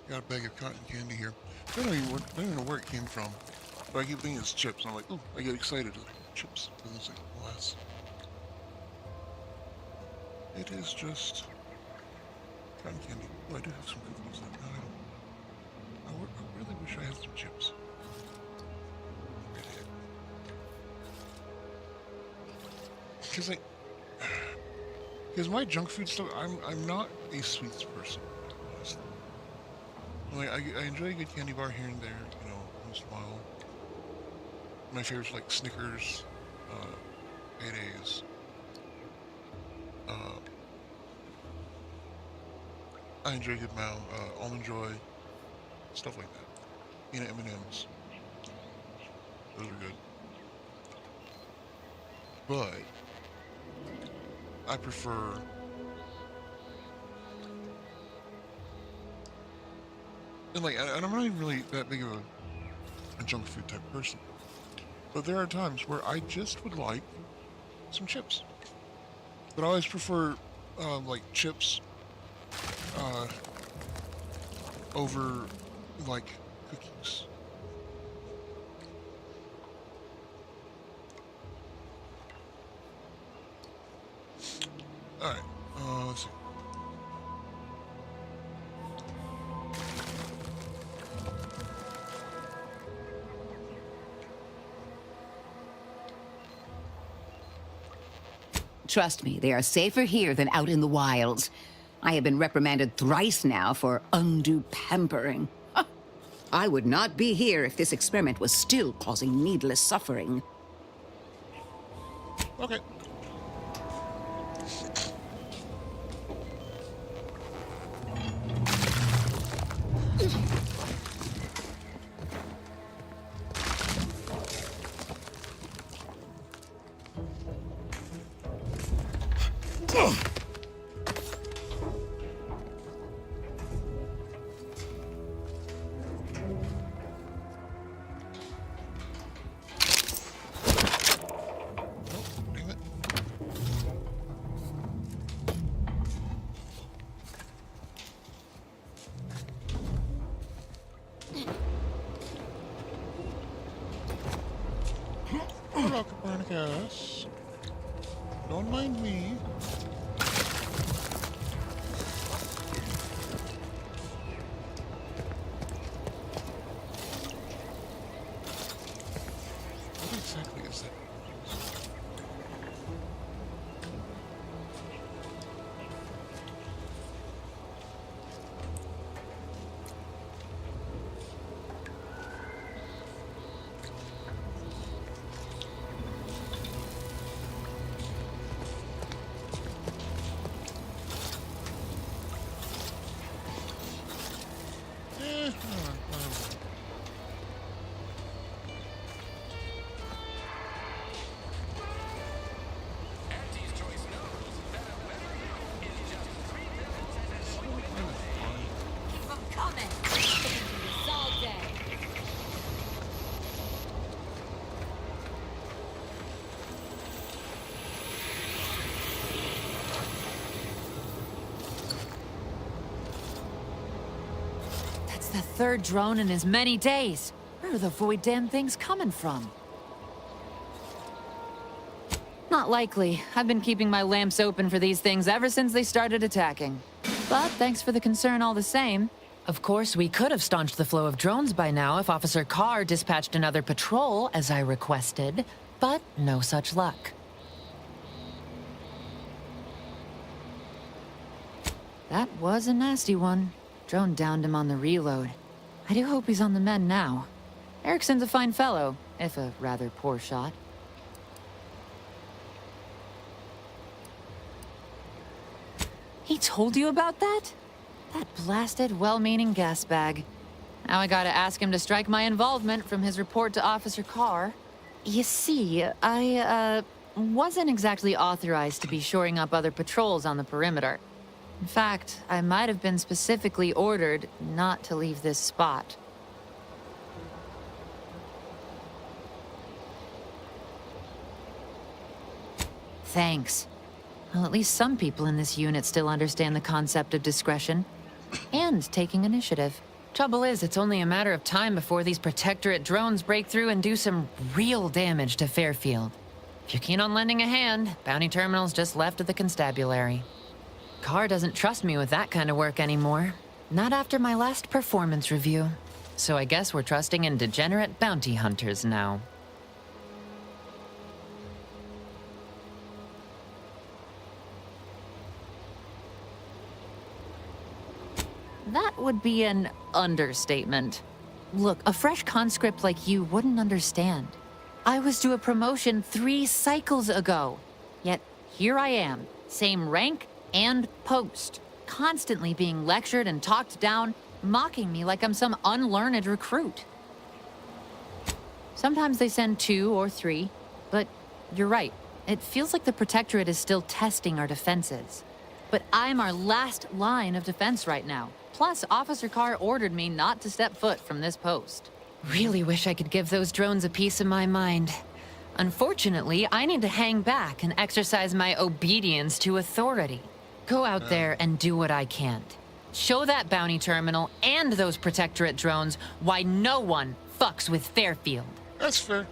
Got a bag of cotton candy here. I don't even know where it came from, but I keep thinking it's chips. And I'm like, ooh, I get excited. Chips. And it's like, alas. It is just Cotton candy. Oh, I do have some cookies. No, I don't. I really wish I had some chips. Because my junk food stuff, I'm not a sweets person, honestly. Like I enjoy a good candy bar here and there, you know, once in a while. My favorites are like Snickers, Paydays, I enjoy a good amount, Almond Joy, stuff like that. Peanut M&Ms, those are good. But I prefer and I'm not even really that big of a junk food type person. But there are times where I just would like some chips. But I always prefer like chips over like cookies. Alright, let's see. Trust me, they are safer here than out in the wilds. I have been reprimanded thrice now for undue pampering. I would not be here if this experiment was still causing needless suffering. Okay. Hello, Copernicus. Don't mind me. What exactly is that? The third drone in as many days. Where are the void damn things coming from? Not likely. I've been keeping my lamps open for these things ever since they started attacking. But thanks for the concern all the same. Of course, we could have staunched the flow of drones by now if Officer Carr dispatched another patrol, as I requested. But no such luck. That was a nasty one. Drone downed him on the reload. I do hope he's on the mend now. Erickson's a fine fellow, if a rather poor shot. He told you about that? That blasted, well-meaning gas bag. Now I gotta ask him to strike my involvement from his report to Officer Carr. You see, I, wasn't exactly authorized to be shoring up other patrols on the perimeter. In fact, I might have been specifically ordered not to leave this spot. Thanks. Well, at least some people in this unit still understand the concept of discretion. And taking initiative. Trouble is, it's only a matter of time before these Protectorate drones break through and do some real damage to Fairfield. If you're keen on lending a hand, bounty terminal's just left of the constabulary. Carr doesn't trust me with that kind of work anymore. Not after my last performance review. So I guess we're trusting in degenerate bounty hunters now. That would be an understatement. Look, a fresh conscript like you wouldn't understand. I was due a promotion 3 cycles ago. Yet here I am, same rank and post, constantly being lectured and talked down, mocking me like I'm some unlearned recruit. Sometimes they send 2 or 3, but you're right. It feels like the Protectorate is still testing our defenses. But I'm our last line of defense right now. Plus, Officer Carr ordered me not to step foot from this post. Really wish I could give those drones a piece of my mind. Unfortunately, I need to hang back and exercise my obedience to authority. Go out there and do what I can't. Show that bounty terminal and those Protectorate drones why no one fucks with Fairfield. That's fair.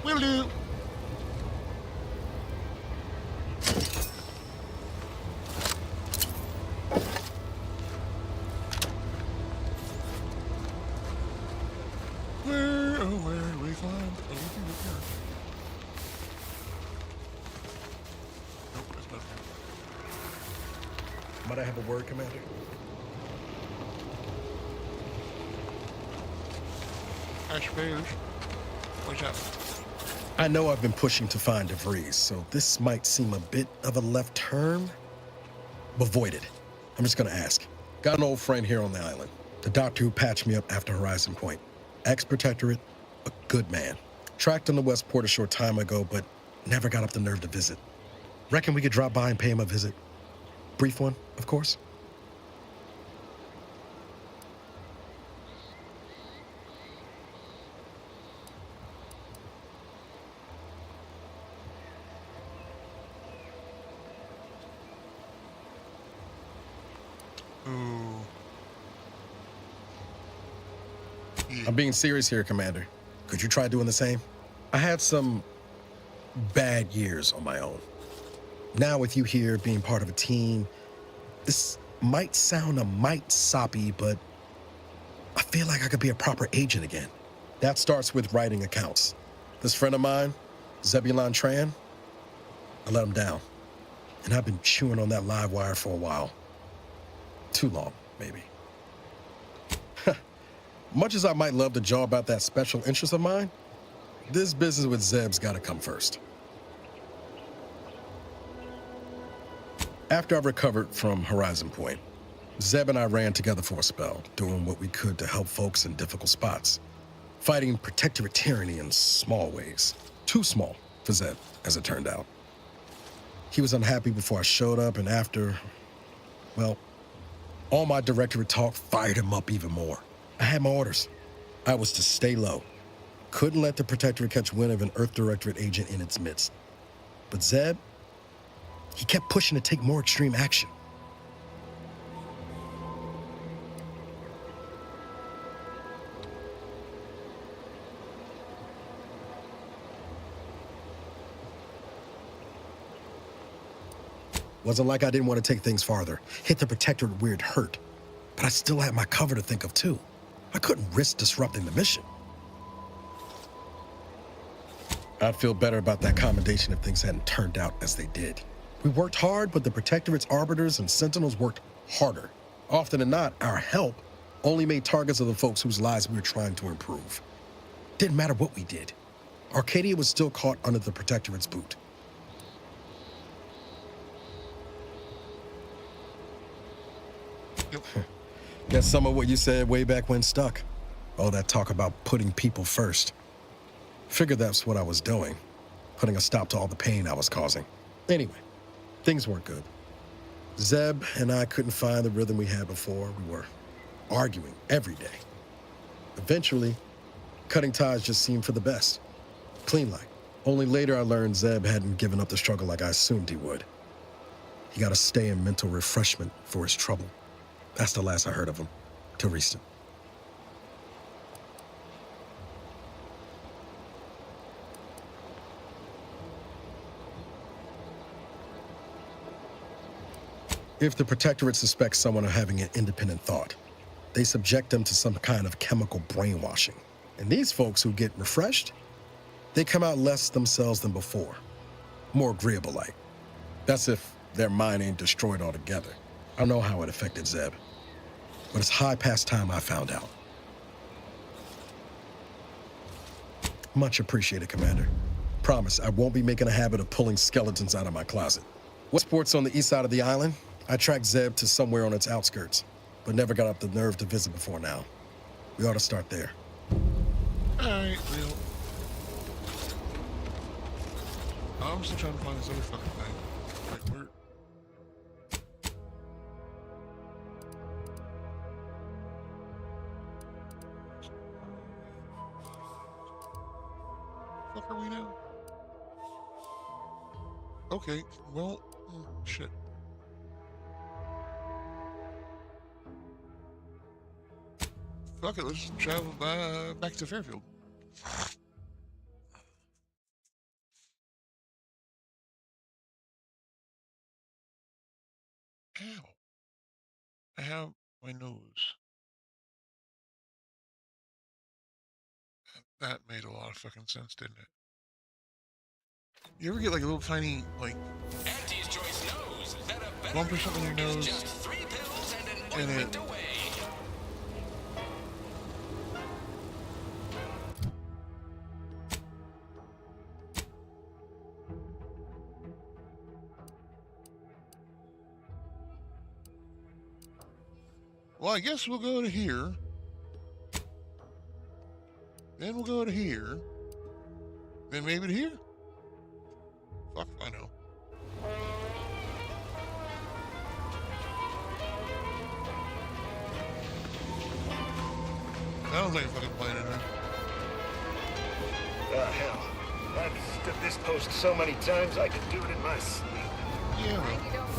Will do. Where do we find Nope, that's not him. Might I have a word, Commander? I suppose. What's up? I know I've been pushing to find DeVries, so this might seem a bit of a left turn, but void it. I'm just gonna ask. Got an old friend here on the island, the doctor who patched me up after Horizon Point. Ex-Protectorate, a good man. Tracked him to Westport a short time ago, but never got up the nerve to visit. Reckon we could drop by and pay him a visit? Brief one, of course. Ooh. I'm being serious here, Commander. Could you try doing the same? I had some bad years on my own. Now with you here being part of a team, this might sound a mite soppy, but I feel like I could be a proper agent again. That starts with writing accounts. This friend of mine, Zebulon Tran, I let him down. And I've been chewing on that live wire for a while. Too long, maybe. Much as I might love to jaw about that special interest of mine, this business with Zeb's gotta come first. After I recovered from Horizon Point, Zeb and I ran together for a spell, doing what we could to help folks in difficult spots. Fighting Protectorate tyranny in small ways. Too small for Zeb, as it turned out. He was unhappy before I showed up, and after, well, all my Directorate talk fired him up even more. I had my orders. I was to stay low. Couldn't let the Protectorate catch wind of an Earth Directorate agent in its midst. But Zeb, he kept pushing to take more extreme action. Wasn't like I didn't want to take things farther, hit the Protectorate where it hurt. But I still had my cover to think of too. I couldn't risk disrupting the mission. I'd feel better about that commendation if things hadn't turned out as they did. We worked hard, but the Protectorate's arbiters and sentinels worked harder. Often than not, our help only made targets of the folks whose lives we were trying to improve. Didn't matter what we did. Arcadia was still caught under the Protectorate's boot. Guess some of what you said way back when stuck. All that talk about putting people first. Figured that's what I was doing, putting a stop to all the pain I was causing. Anyway, things weren't good. Zeb and I couldn't find the rhythm we had before. We were arguing every day. Eventually, cutting ties just seemed for the best. Clean like. Only later I learned Zeb hadn't given up the struggle like I assumed he would. He got to stay in mental refreshment for his trouble. That's the last I heard of him, till recent. If the Protectorate suspects someone of having an independent thought, they subject them to some kind of chemical brainwashing. And these folks who get refreshed, they come out less themselves than before. More agreeable-like. That's if their mind ain't destroyed altogether. I know how it affected Zeb. But it's high past time I found out. Much appreciated, Commander. Promise, I won't be making a habit of pulling skeletons out of my closet. What sports on the east side of the island? I tracked Zeb to somewhere on its outskirts, but never got up the nerve to visit before now. We ought to start there. Alright, real. I'm still trying to find this other fucking thing. Like, where? The fuck are we now? Okay, well, shit. Fuck it, let's travel back to Fairfield. Ow. I have my nose. That made a lot of fucking sense, didn't it? You ever get like a little tiny, like, lump or something in your nose, and it... Well, I guess we'll go to here. Then we'll go to here. Then maybe to here? Fuck if I know. That was like a fucking plane in there. Hell. I've stood this post so many times I could do it in my sleep. Yeah, well.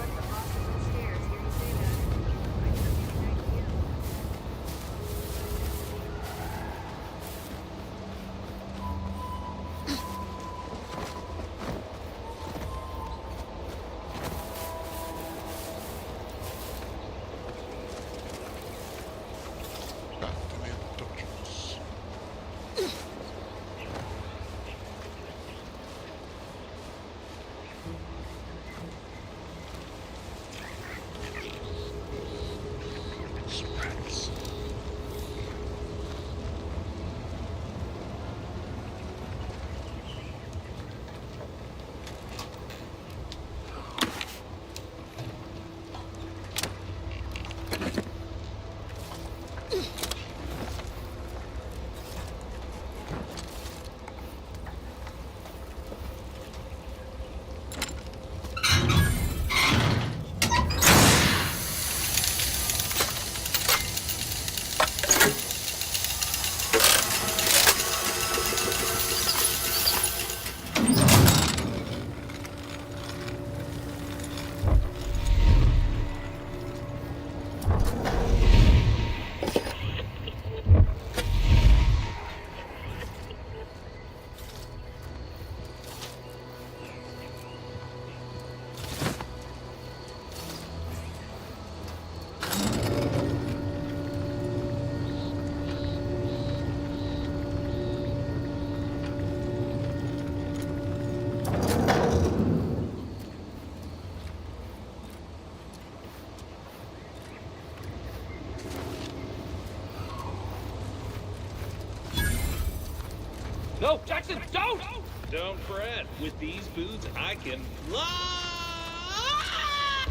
No, Jackson, don't! Don't fret. With these boots, I can fly!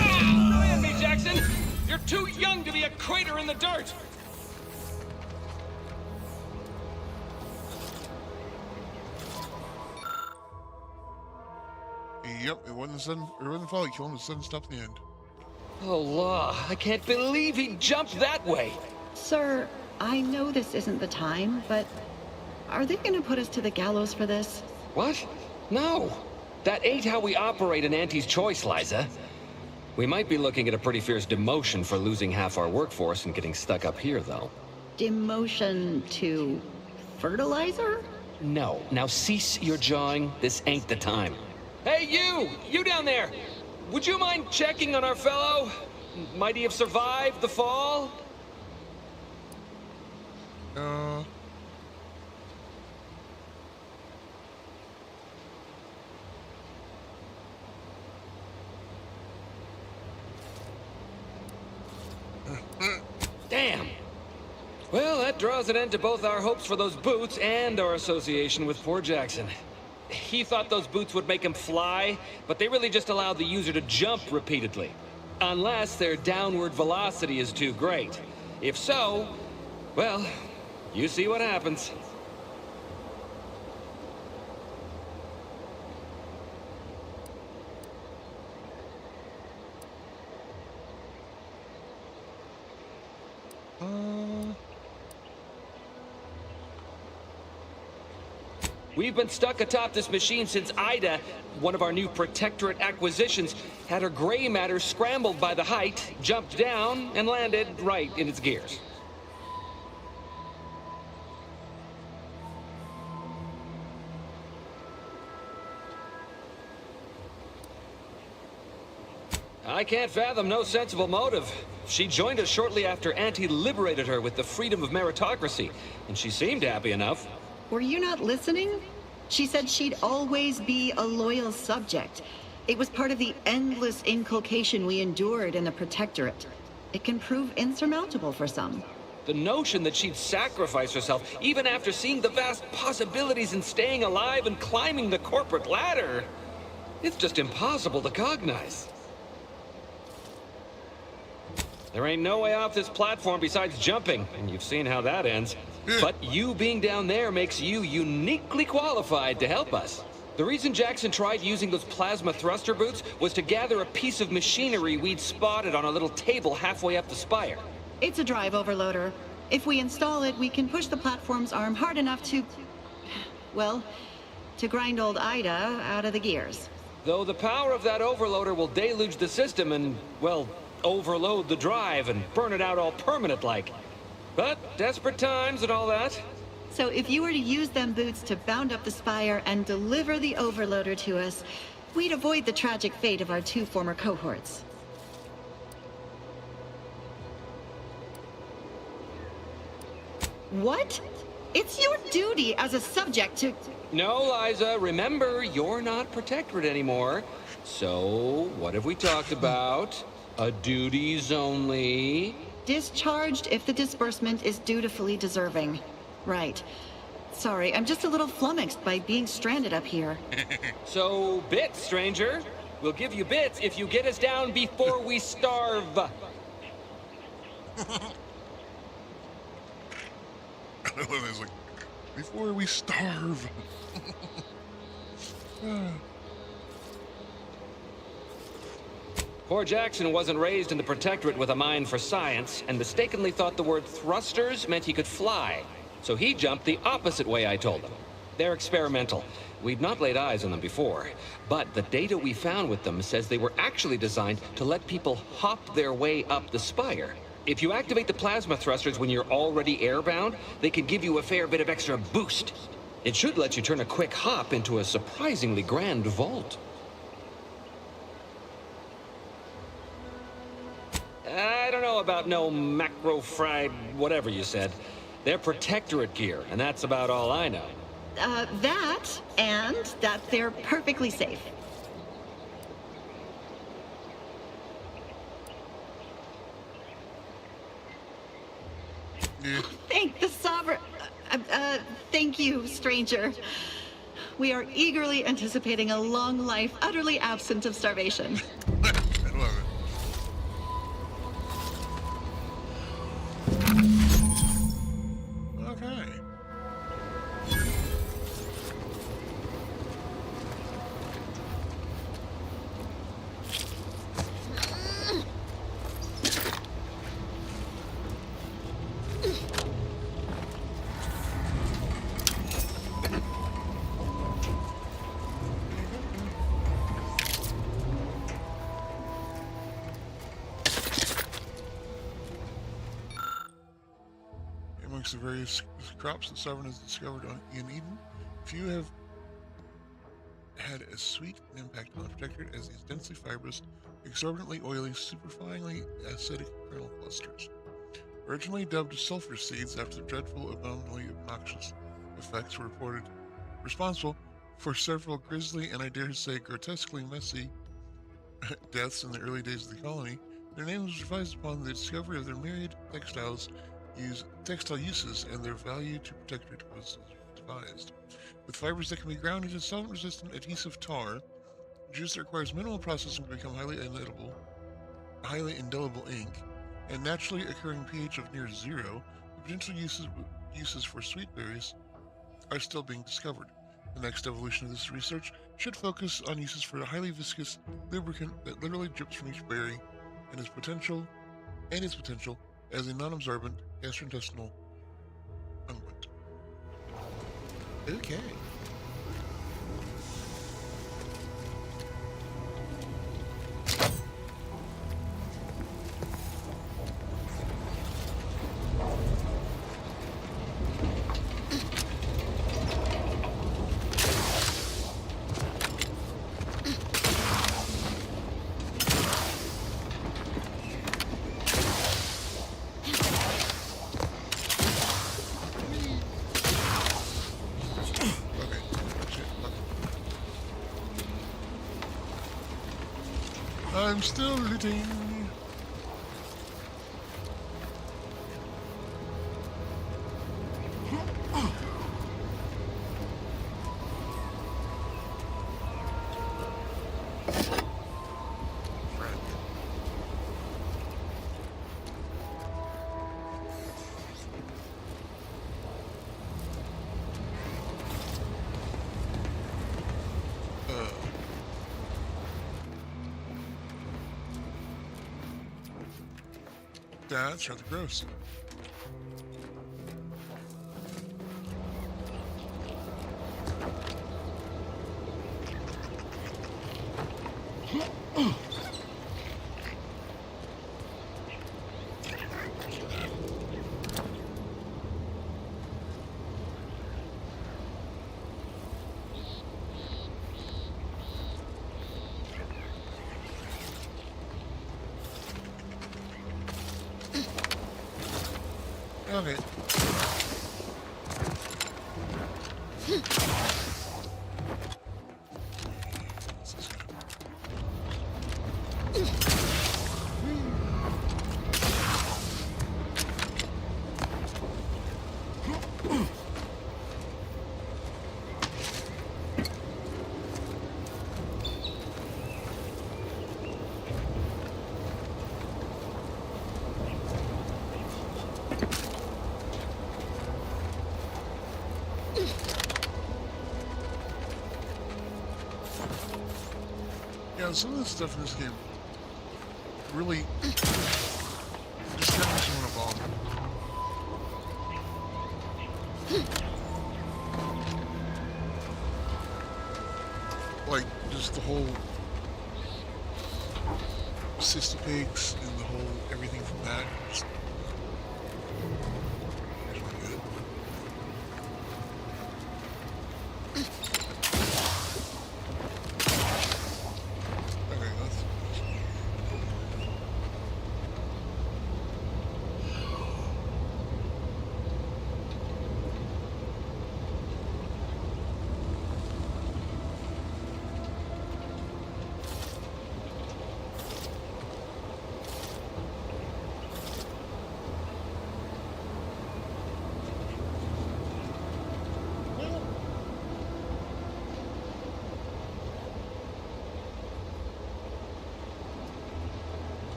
Don't hit me, Jackson! You're too young to be a crater in the dirt! Yep, it wasn't sudden, it wasn't fall, he killed him, the sudden stop at the end. Oh, law, I can't believe he jumped that way! Sir, I know this isn't the time, but are they gonna put us to the gallows for this? What? No! That ain't how we operate in Auntie's Choice, Liza. We might be looking at a pretty fierce demotion for losing half our workforce and getting stuck up here, though. Demotion to fertilizer? No. Now cease your jawing. This ain't the time. Hey, you! You down there! Would you mind checking on our fellow? Might he have survived the fall? Damn. Well, that draws an end to both our hopes for those boots and our association with poor Jackson. He thought those boots would make him fly, but they really just allowed the user to jump repeatedly. Unless their downward velocity is too great. If so, well, you see what happens. We've been stuck atop this machine since Ida, one of our new Protectorate acquisitions, had her gray matter scrambled by the height, jumped down, and landed right in its gears. I can't fathom no sensible motive. She joined us shortly after Auntie liberated her with the freedom of meritocracy, and she seemed happy enough. Were you not listening? She said she'd always be a loyal subject. It was part of the endless inculcation we endured in the Protectorate. It can prove insurmountable for some. The notion that she'd sacrifice herself, even after seeing the vast possibilities in staying alive and climbing the corporate ladder, it's just impossible to cognize. There ain't no way off this platform besides jumping, and you've seen how that ends. But you being down there makes you uniquely qualified to help us. The reason Jackson tried using those plasma thruster boots was to gather a piece of machinery we'd spotted on a little table halfway up the spire. It's a drive overloader. If we install it, we can push the platform's arm hard enough to... well, to grind old Ida out of the gears. Though the power of that overloader will deluge the system and, well, overload the drive and burn it out all permanent-like. But desperate times and all that. So if you were to use them boots to bound up the spire and deliver the overloader to us, we'd avoid the tragic fate of our two former cohorts. What? It's your duty as a subject to... No, Liza, remember, you're not Protectorate anymore. So, what have we talked about? A duties only. Discharged if the disbursement is dutifully deserving. Right. Sorry, I'm just a little flummoxed by being stranded up here. So, bits, stranger. We'll give you bits if you get us down before we starve. It's like, before we starve. Poor Jackson wasn't raised in the Protectorate with a mind for science, and mistakenly thought the word thrusters meant he could fly. So he jumped the opposite way I told him. They're experimental. We'd not laid eyes on them before, but the data we found with them says they were actually designed to let people hop their way up the spire. If you activate the plasma thrusters when you're already airbound, they can give you a fair bit of extra boost. It should let you turn a quick hop into a surprisingly grand vault. I don't know about no macro-fried whatever you said. They're Protectorate gear, and that's about all I know. That, and that they're perfectly safe. Thank the Sovereign... thank you, stranger. We are eagerly anticipating a long life utterly absent of starvation. I love it. Okay. Amongst the various crops that Sovereign has discovered in Eden, few have had as sweet an impact on the Protectorate as these densely fibrous, exorbitantly oily, superflyingly acidic kernel clusters. Originally dubbed sulfur seeds after the dreadful, abominably obnoxious effects were reported responsible for several grisly and I dare say grotesquely messy deaths in the early days of the colony, their name was revised upon the discovery of their myriad textile uses and their value to Protectorate was devised. With fibers that can be ground into solvent-resistant adhesive tar, juice that requires minimal processing to become highly indelible ink, and naturally occurring pH of near zero, the potential uses for sweet berries are still being discovered. The next evolution of this research should focus on uses for a highly viscous lubricant that literally drips from each berry and its potential as a non-absorbent gastrointestinal unguent. Okay. I'm still looting. That's rather gross. Okay. Yeah, some of the stuff in this game really just kind of makes me want to vomit. Like, just the whole Cystipigs and the whole everything from that. It's really good. Okay, let's...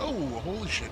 Oh, holy shit.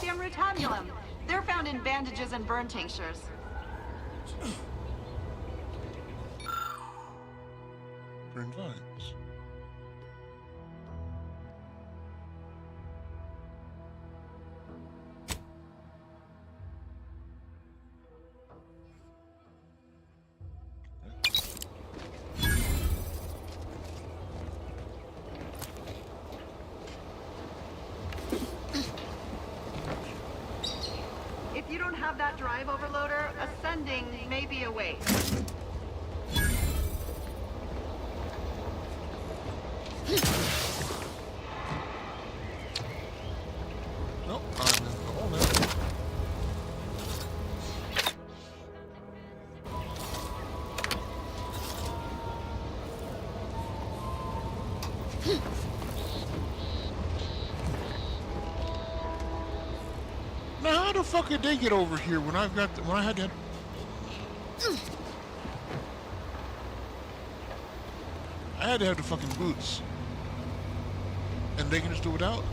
sodium rutabulum. They're found in bandages and burn tinctures. Green vines. If you don't have that drive overloader, ascending may be a waste. Nope, I'm in the hole now. Now how the fuck did they get over here when I've got when I had to? I had to have the fucking boots, and they can just do it without.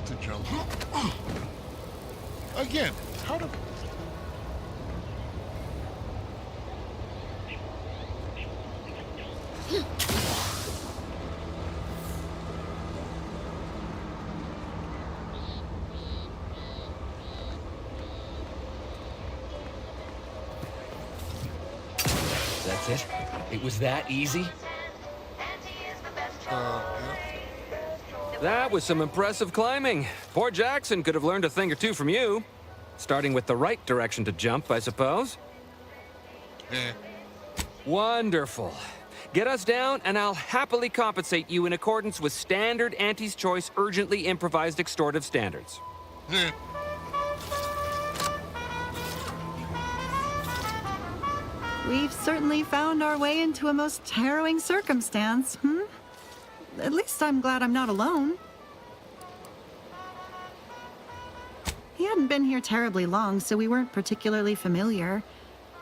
To jump again. How to? That's it? It was that easy? Yeah. That was some impressive climbing. Poor Jackson could have learned a thing or two from you. Starting with the right direction to jump, I suppose. Wonderful. Get us down, and I'll happily compensate you in accordance with standard Auntie's Choice urgently improvised extortive standards. We've certainly found our way into a most harrowing circumstance, At least I'm glad I'm not alone. He hadn't been here terribly long, so we weren't particularly familiar.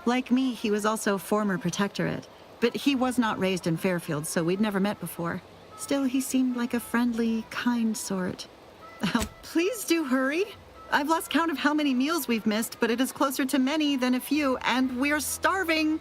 Like me, he was also former protectorate, but he was not raised in Fairfield, so we'd never met before. Still, he seemed like a friendly, kind sort. Oh, please do hurry. I've lost count of how many meals we've missed, but it is closer to many than a few, and we're starving.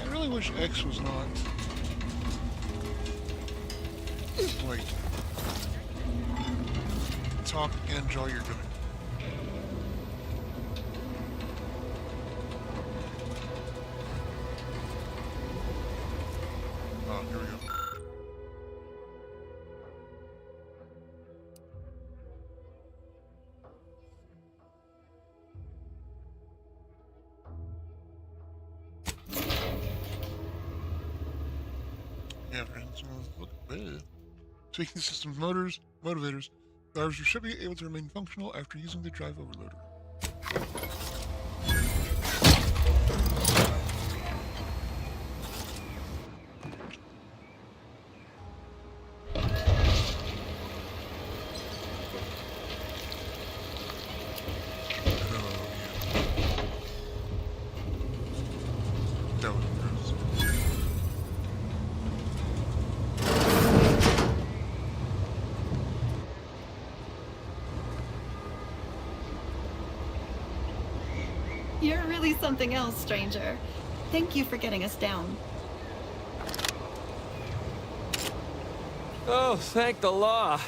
I wish X was not. Wait. Talk and draw your gun. Oh, here we go. Yeah, friends, look bad. Tweaking the system's motors, motivators, drivers should be able to remain functional after using the drive overloader. You're really something else, stranger. Thank you for getting us down. Oh, thank the law.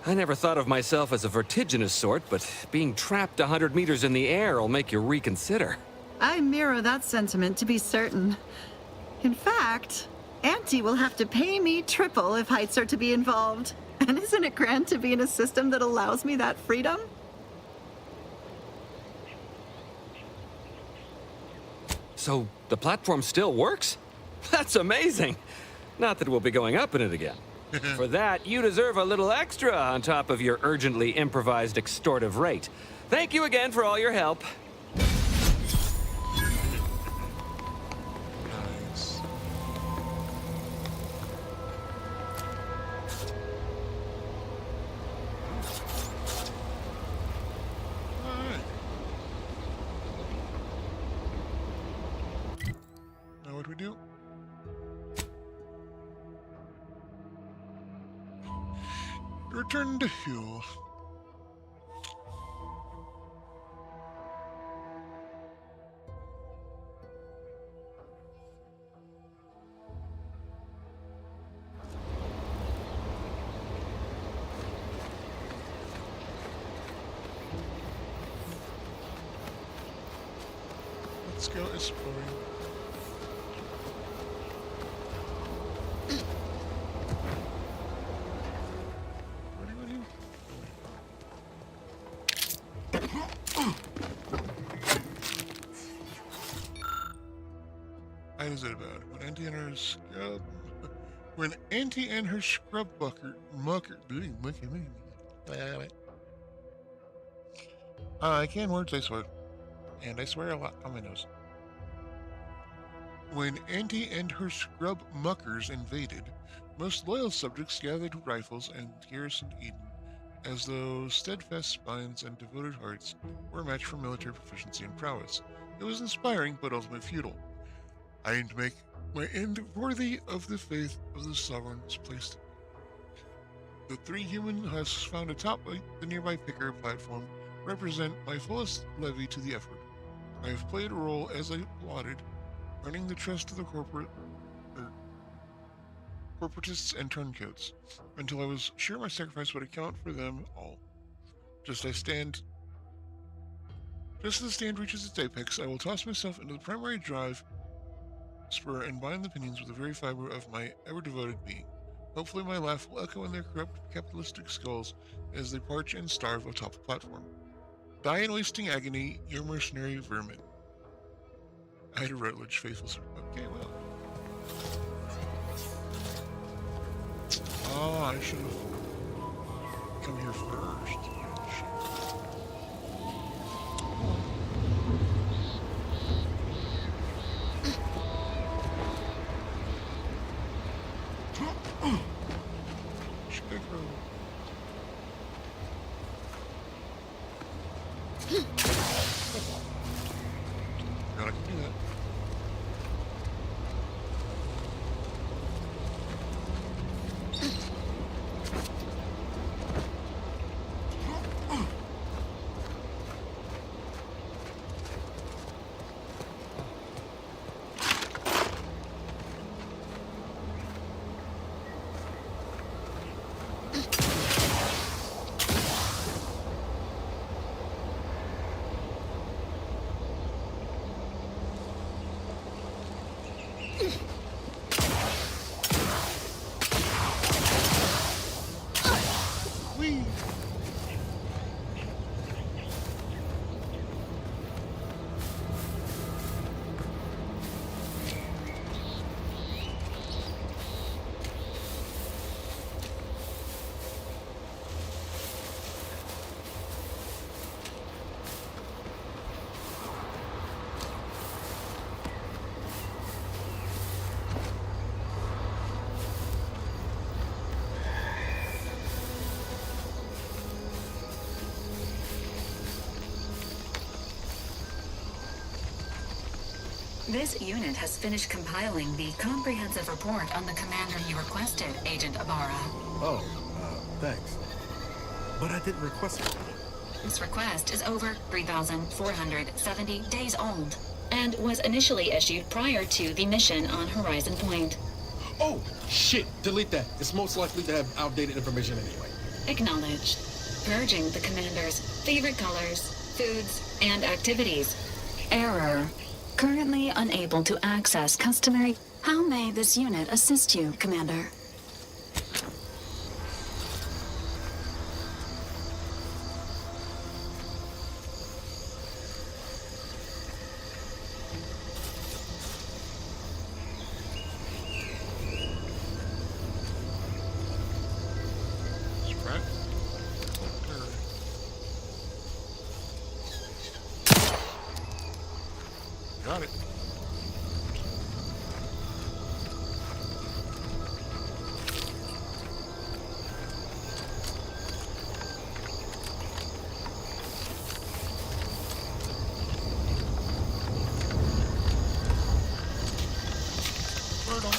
I never thought of myself as a vertiginous sort, but being trapped 100 meters in the air will make you reconsider. I mirror that sentiment, to be certain. In fact, Auntie will have to pay me triple if heights are to be involved. And isn't it grand to be in a system that allows me that freedom? So, the platform still works? That's amazing! Not that we'll be going up in it again. For that, you deserve a little extra on top of your urgently improvised extortive rate. Thank you again for all your help. Nice. Alright. Now what do we do? Return to fuel. Let's go exploring. How is it about when Auntie and her scrub? When Auntie and her scrub I can words, I swear. And I swear a lot on my nose. When Auntie and her scrub muckers invaded, most loyal subjects gathered rifles and garrisoned Eden, as though steadfast spines and devoted hearts were a match for military proficiency and prowess. It was inspiring, but ultimately futile. I aim to make my end worthy of the faith of the sovereigns placed. The three human husks found atop the nearby picker platform represent my fullest levy to the effort. I have played a role as I plotted, earning the trust of the corporatists and turncoats, until I was sure my sacrifice would account for them all. Just as the stand reaches its apex, I will toss myself into the primary drive spur and bind the pinions with the very fiber of my ever-devoted being. Hopefully my laugh will echo in their corrupt capitalistic skulls as they parch and starve atop the platform. Die in wasting agony, you mercenary vermin. Ida Rutledge, faithful servant. Okay, well. Ah, I should have come here first. Gotta do that. This unit has finished compiling the comprehensive report on the commander you requested, Agent Ibarra. Oh, thanks. But I didn't request it. This request is over 3,470 days old and was initially issued prior to the mission on Horizon Point. Oh, shit. Delete that. It's most likely to have outdated information anyway. Acknowledged. Purging the commander's favorite colors, foods, and activities. Error. Currently unable to access customary. How may this unit assist you, Commander? Right. Got it. Right on.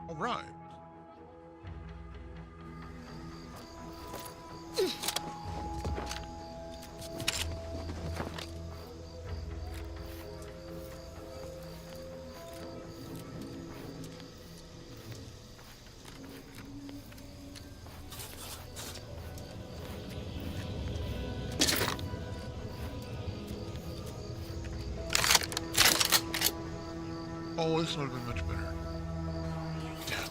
All right. Oh, this would have been much better. Yeah.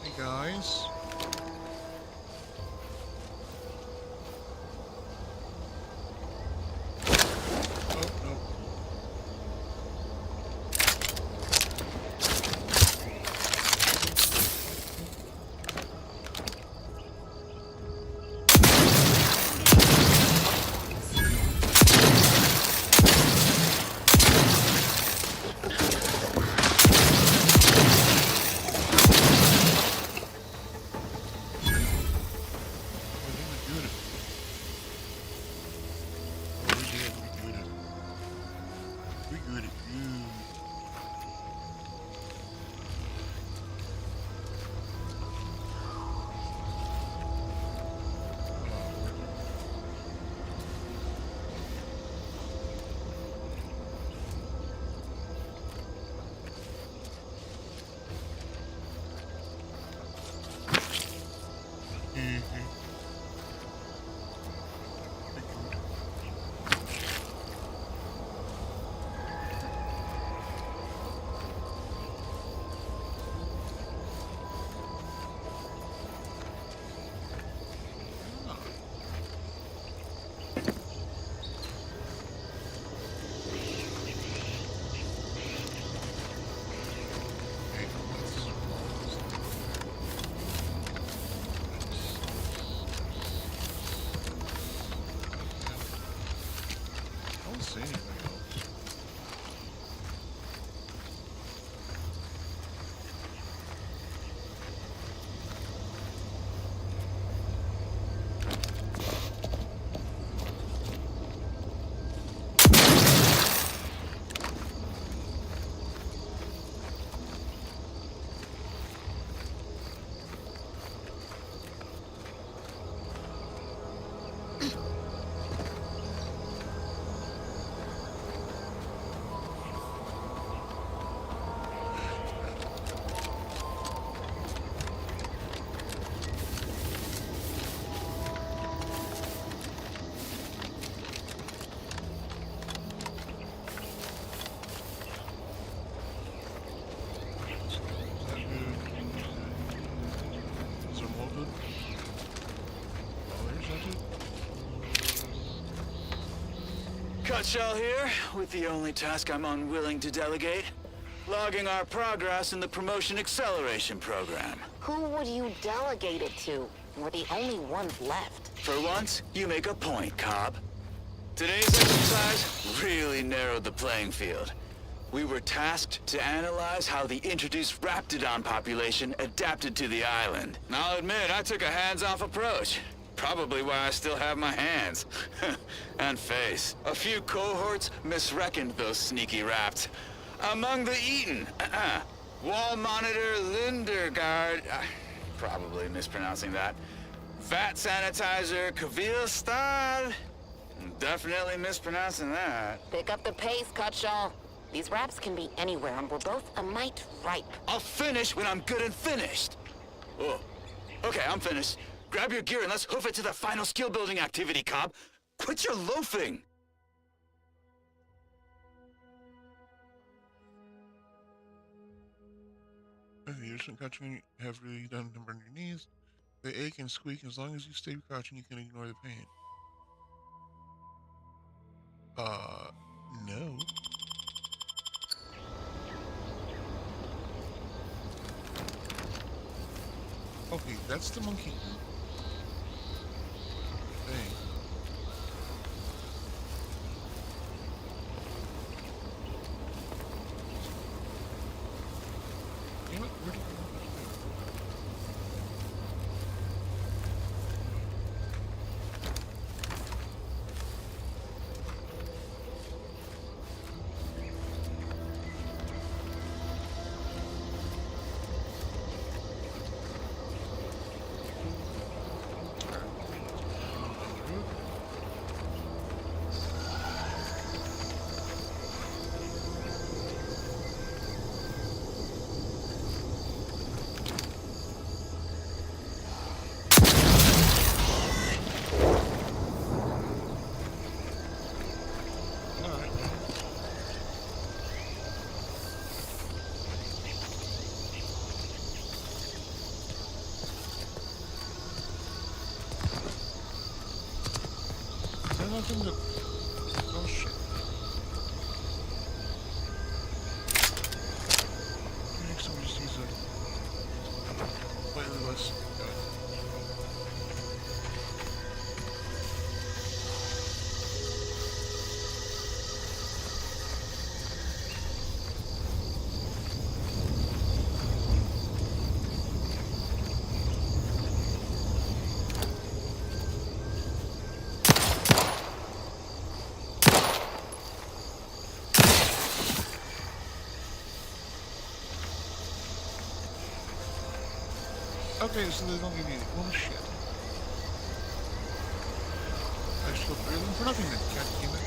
Hey guys. Oh, no. We good at you. see anything else. Cutshall here, with the only task I'm unwilling to delegate. Logging our progress in the Promotion Acceleration Program. Who would you delegate it to? We're the only ones left. For once, you make a point, Cobb. Today's exercise really narrowed the playing field. We were tasked to analyze how the introduced Raptidon population adapted to the island. I'll admit, I took a hands-off approach. Probably why I still have my hands. And face. A few cohorts misreckoned those sneaky raps. Among the Eaton, Wall Monitor Lindergaard, probably mispronouncing that. Vat Sanitizer Kavil Stad, definitely mispronouncing that. Pick up the pace, Cutshall. These raps can be anywhere, and we're both a mite ripe. I'll finish when I'm good and finished. Oh, okay, I'm finished. Grab your gear and let's hoof it to the final skill-building activity, Cobb. Quit your loafing! If you isn't crouching, have really done them on your knees. They ache and squeak. As long as you stay crouching, you can ignore the pain. No. Okay, that's the monkey thing. Damn it, where did I go? Nothing to... Oh shit. I think somebody just needs a slightly less gun. Okay, so they don't give you... Oh, shit. I just looked through them for nothing then, god damn it.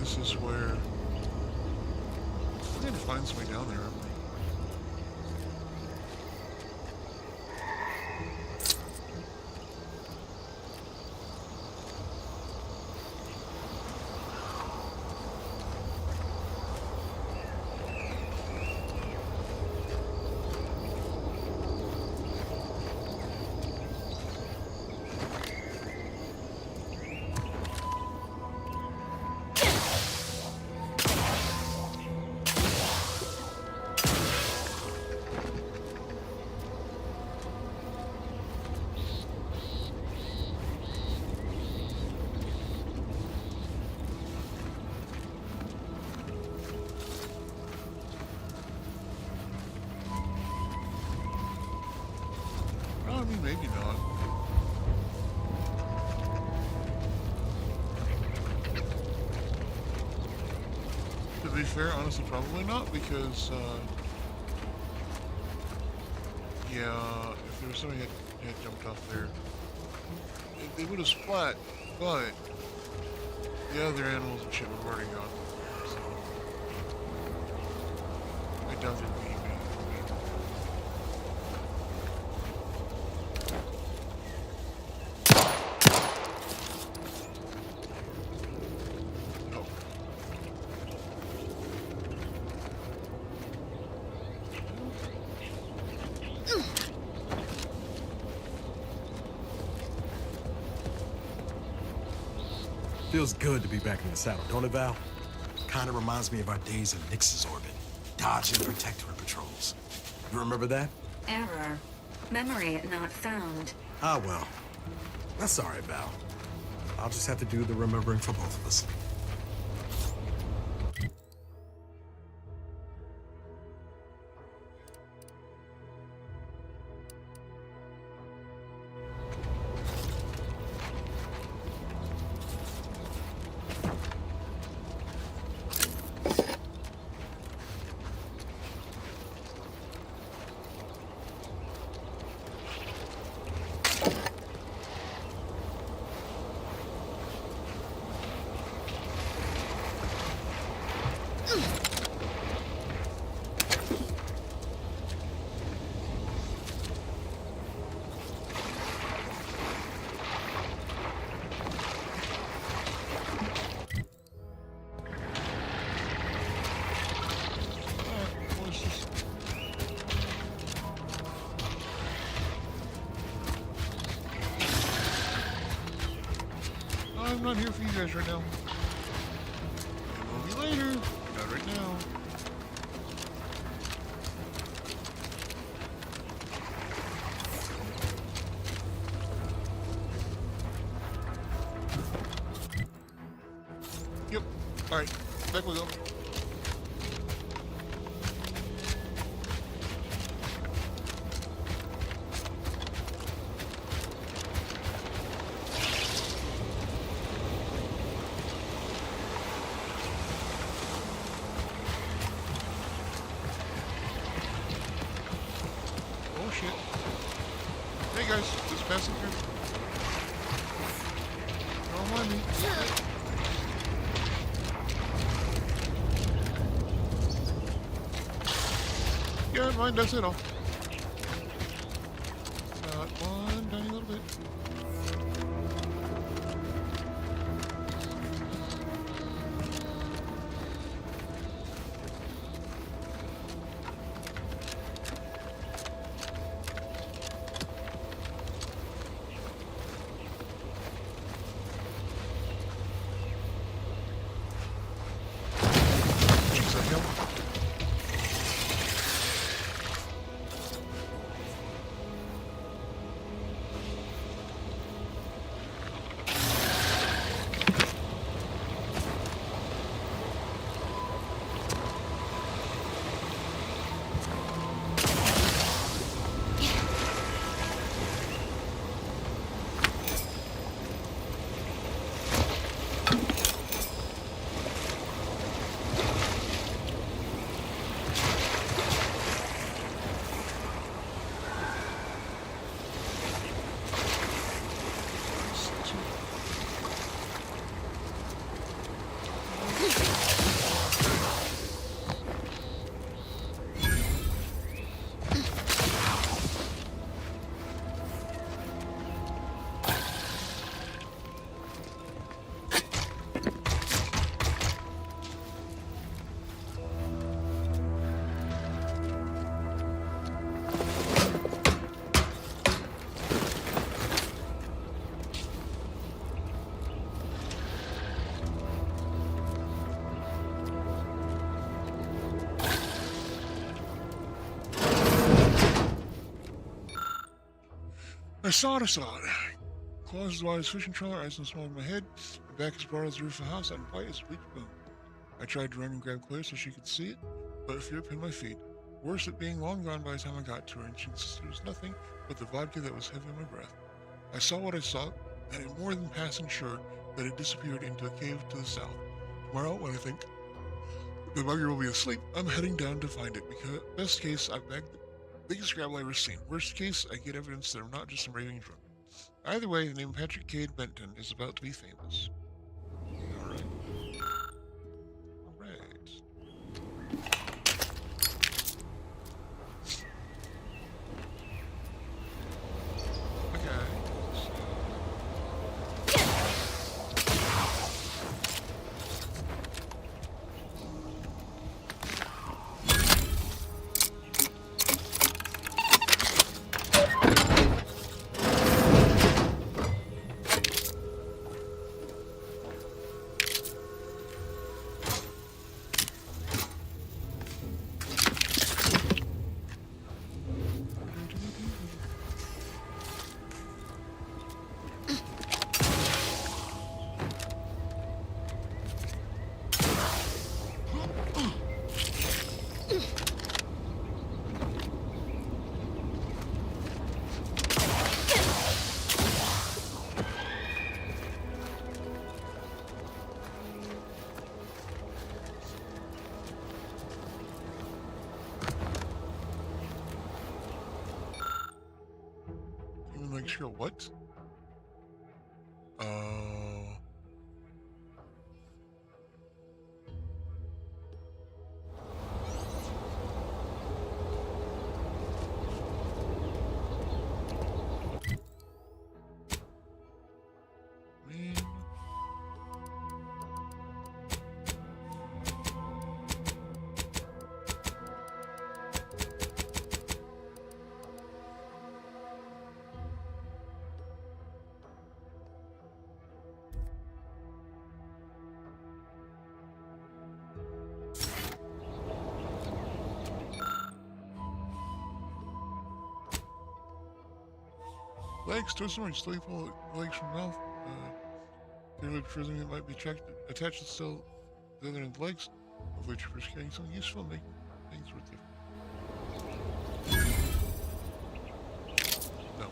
This is where... I need to find somebody down there, aren't we? Maybe, maybe not. To be fair, honestly, probably not, because, yeah, if there was somebody had jumped off there, they would have splat, but the other animals and shit would have already gone. So, I doubt there'd be any. Feels good to be back in the saddle, don't it, Val? Kind of reminds me of our days in Nix's orbit, dodging Protectorate patrols. You remember that? Error. Memory not found. Ah, well. That's all right, Val. I'll just have to do the remembering for both of us. I'm not here for you guys right now. Maybe we'll be later. Not right now. Yep. Alright. Back we go. Hey guys, this passing through. Don't mind me. Yeah, mine does it all. Not one tiny little bit. I saw it. Claws as wide as fishing trawler, eyes so small in my head. My back as broad as the roof of a house, and white as a bleached bone. I tried to run and grab Claire so she could see it, but fear pinned my feet. worse, it being long gone by the time I got to her, and she insisted it was nothing but the vodka that was heavy on my breath. I saw what I saw, and I'm more than passing sure that it disappeared into a cave to the south. Tomorrow, when I think the mugger will be asleep, I'm heading down to find it, because best case, I've bagged the biggest scrabble I've ever seen. Worst case, I get evidence that I'm not just some raving drunk. Either way, the name Patrick Cade Benton is about to be famous. Alright. Alright. Okay. Like, sure, what? Legs, twist them, slowly pull legs from mouth. Clearly, presuming it might be attached still to the other end of the legs. Hopefully, Tripper's carrying something useful, making things worth it. No.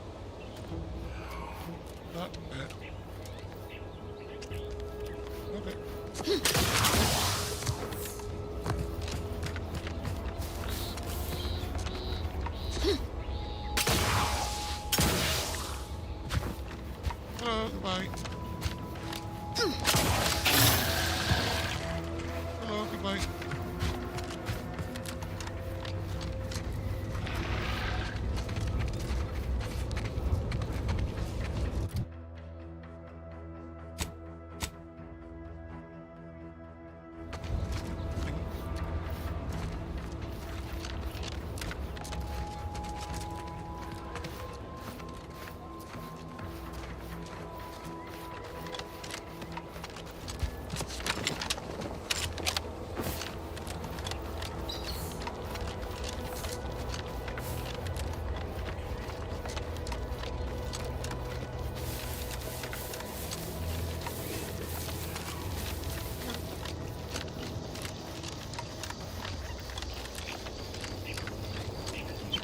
Not bad. Okay. Hello, goodbye. Hello, goodbye.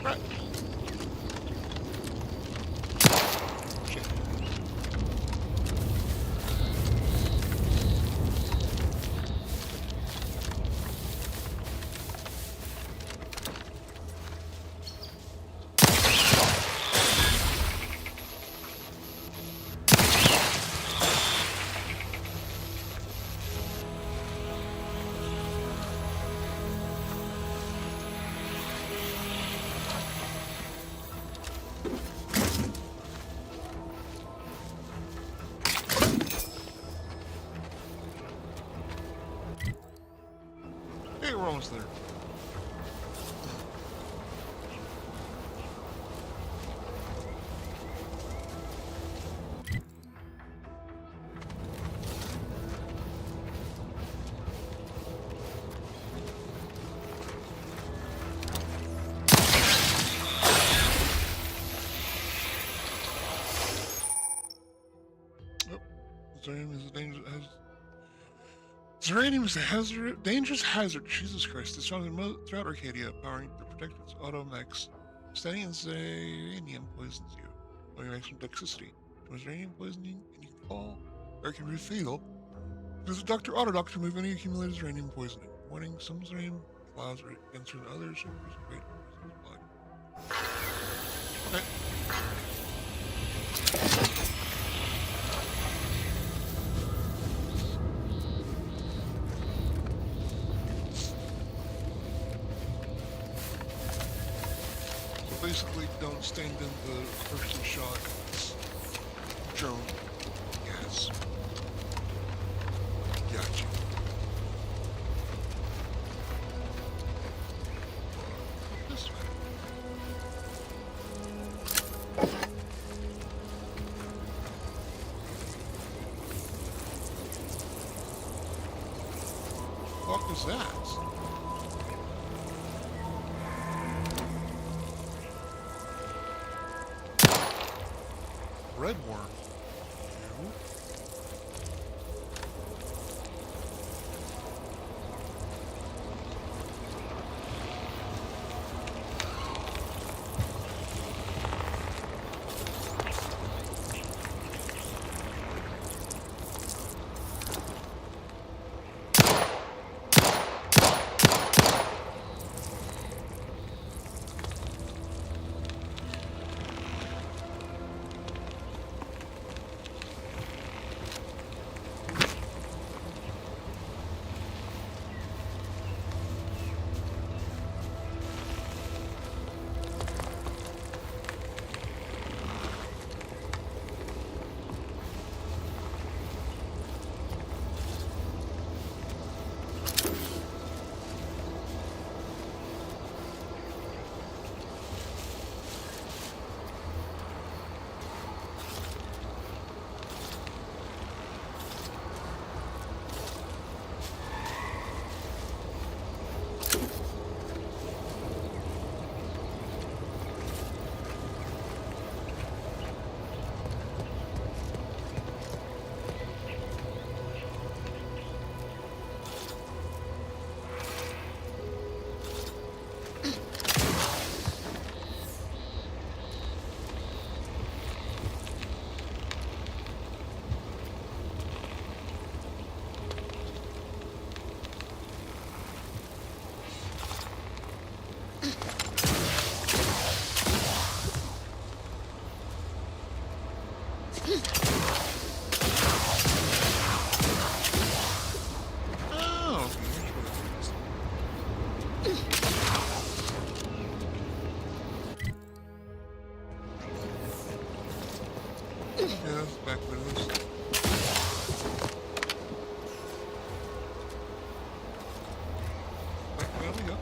Right. Hey, we're almost there. Is Uranium is a hazard, dangerous hazard. Jesus Christ! It's found throughout Arcadia, powering the protector's automechs. Studying uranium poisons you, lowering maximum toxicity. Too uranium poisoning, and you fall, or it can be fatal. Visit Dr. Auto Doctor to remove any accumulated uranium poisoning. Warning: some uranium clouds are denser than others, so increasing rate of poisonous blood. Okay. Basically, don't stand in the first shot drone gas. Gotcha. This way. What was that? Red worm. You? Back with this. There we go.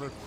Red one.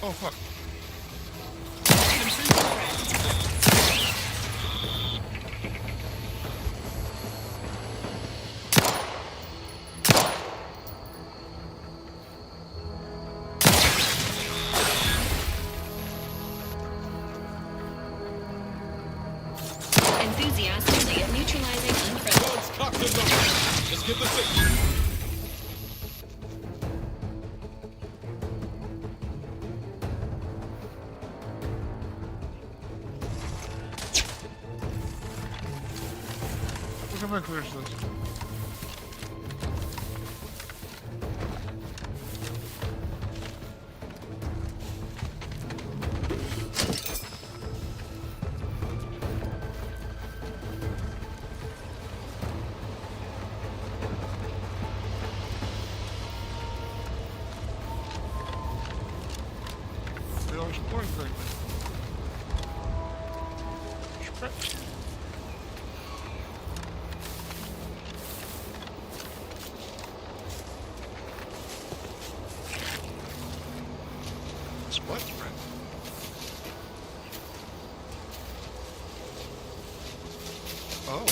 Oh, fuck. Enthusiastically neutralizing unfriendly. Just get the thing. Look at my clear this. They are exploring things. Stretch. Split spread. Oh.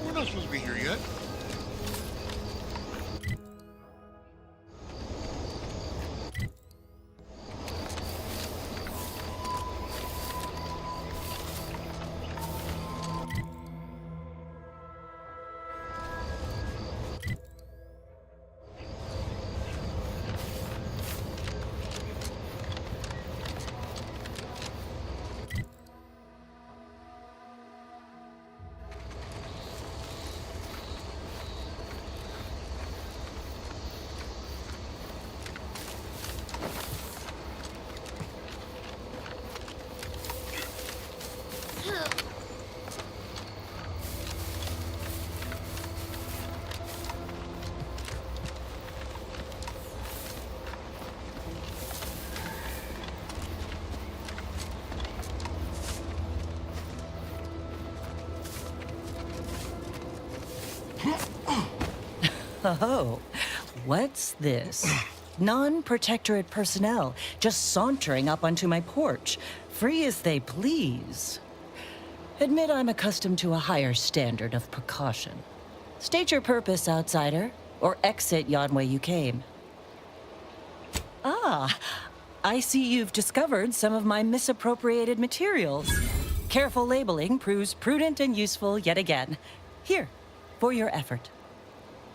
We're not supposed to be here yet. Oh, what's this? Non-protectorate personnel just sauntering up onto my porch, free as they please. Admit I'm accustomed to a higher standard of precaution. State your purpose, outsider, or exit yon way you came. Ah, I see you've discovered some of my misappropriated materials. Careful labeling proves prudent and useful yet again. Here, for your effort.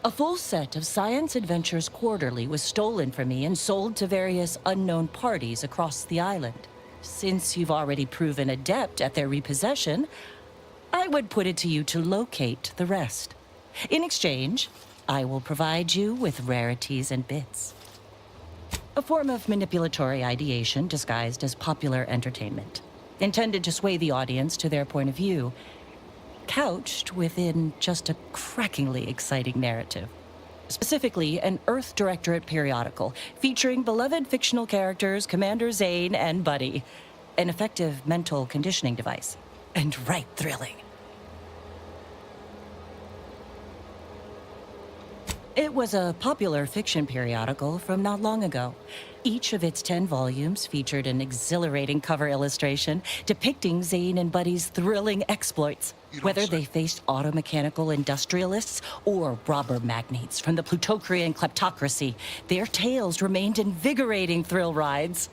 A full set of Science Adventures Quarterly was stolen from me and sold to various unknown parties across the island. Since you've already proven adept at their repossession, I would put it to you to locate the rest. In exchange, I will provide you with rarities and bits. A form of manipulatory ideation disguised as popular entertainment, intended to sway the audience to their point of view, couched within just a crackingly exciting narrative. Specifically, an Earth Directorate periodical featuring beloved fictional characters Commander Zane and Buddy. an effective mental conditioning device. And right thrilling. It was a popular fiction periodical from not long ago. Each of its 10 volumes featured an exhilarating cover illustration depicting Zane and Buddy's thrilling exploits. Whether they faced automechanical industrialists or robber magnates from the Plutocrian kleptocracy, their tales remained invigorating thrill rides.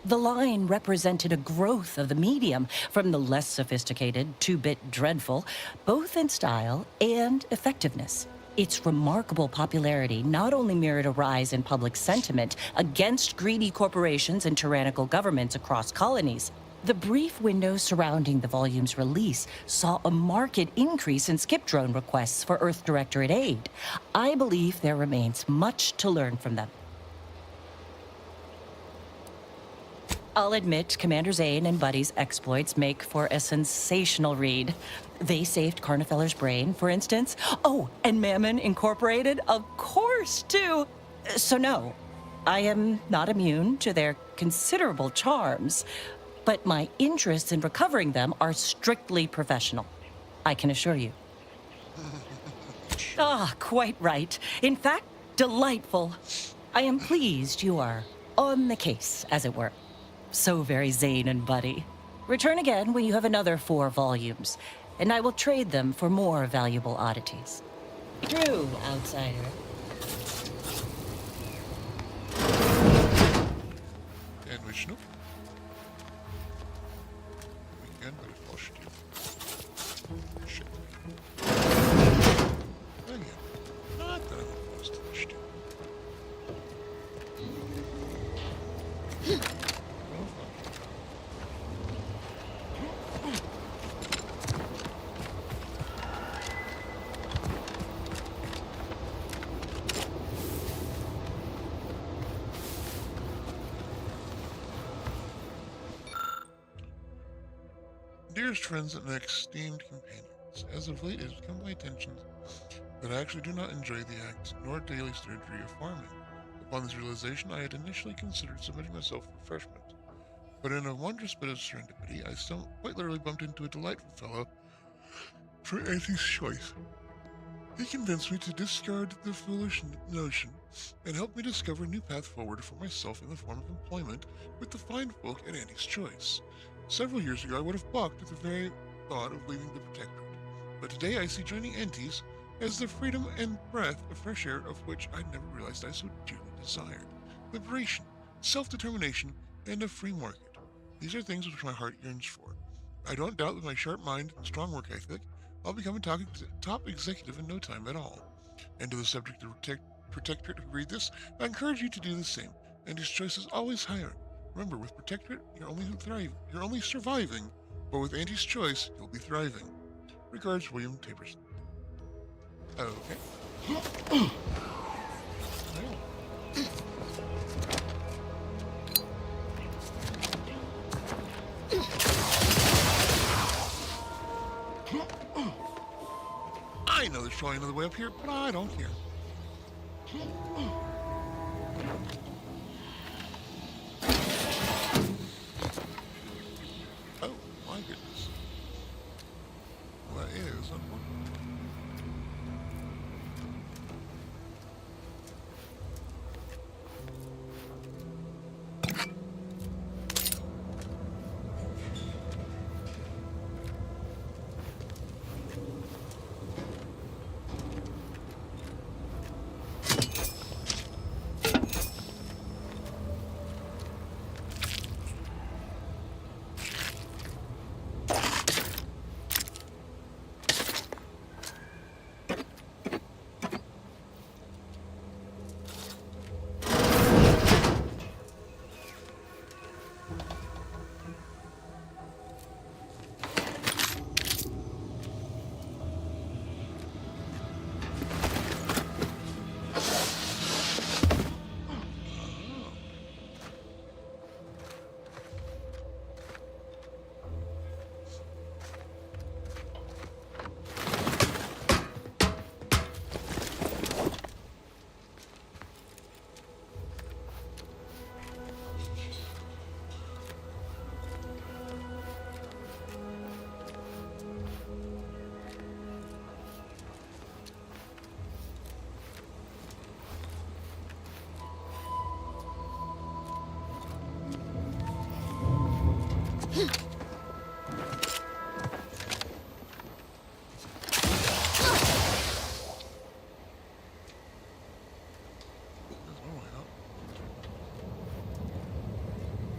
The line represented a growth of the medium from the less sophisticated 2-bit dreadful, both in style and effectiveness. Its remarkable popularity not only mirrored a rise in public sentiment against greedy corporations and tyrannical governments across colonies. The brief window surrounding the volume's release saw a marked increase in skip drone requests for Earth Directorate aid. I believe there remains much to learn from them. I'll admit, Commander Zane and Buddy's exploits make for a sensational read. They saved Carnifeller's brain, for instance. Oh, and Mammon Incorporated, of course, too. So no, I am not immune to their considerable charms, but my interests in recovering them are strictly professional, I can assure you. Ah, quite right. In fact, delightful. I am pleased you are on the case, as it were. So very Zane and Buddy. Return again when you have another 4 volumes, and I will trade them for more valuable oddities. True, outsider. And Vishnu. We can, but it lost you. Shit. Again. Not that I'm opposed to this shit. Dearest friends and esteemed companions, as of late it has come to my attention that I actually do not enjoy the act nor daily surgery of farming. Upon this realization, I had initially considered submitting myself for refreshment, but in a wondrous bit of serendipity, I quite literally bumped into a delightful fellow for Auntie's choice. He convinced me to discard the foolish notion and helped me discover a new path forward for myself in the form of employment with the fine folk at Auntie's Choice. Several years ago, I would have balked at the very thought of leaving the Protectorate, but today I see joining Auntie's as the freedom and breath of fresh air of which I never realized I so dearly desired. Liberation, self-determination, and a free market. These are things which my heart yearns for. I don't doubt with my sharp mind and strong work ethic, I'll become a top executive in no time at all. And to the subject of Protectorate who read this, I encourage you to do the same. Auntie's Choice is always higher. Remember, with Protectorate, you're only surviving, but with Auntie's Choice, you'll be thriving. Regards, William Taperson. Okay. I know there's probably another way up here, but I don't care. Oh, my goodness. Well, that is unfortunate.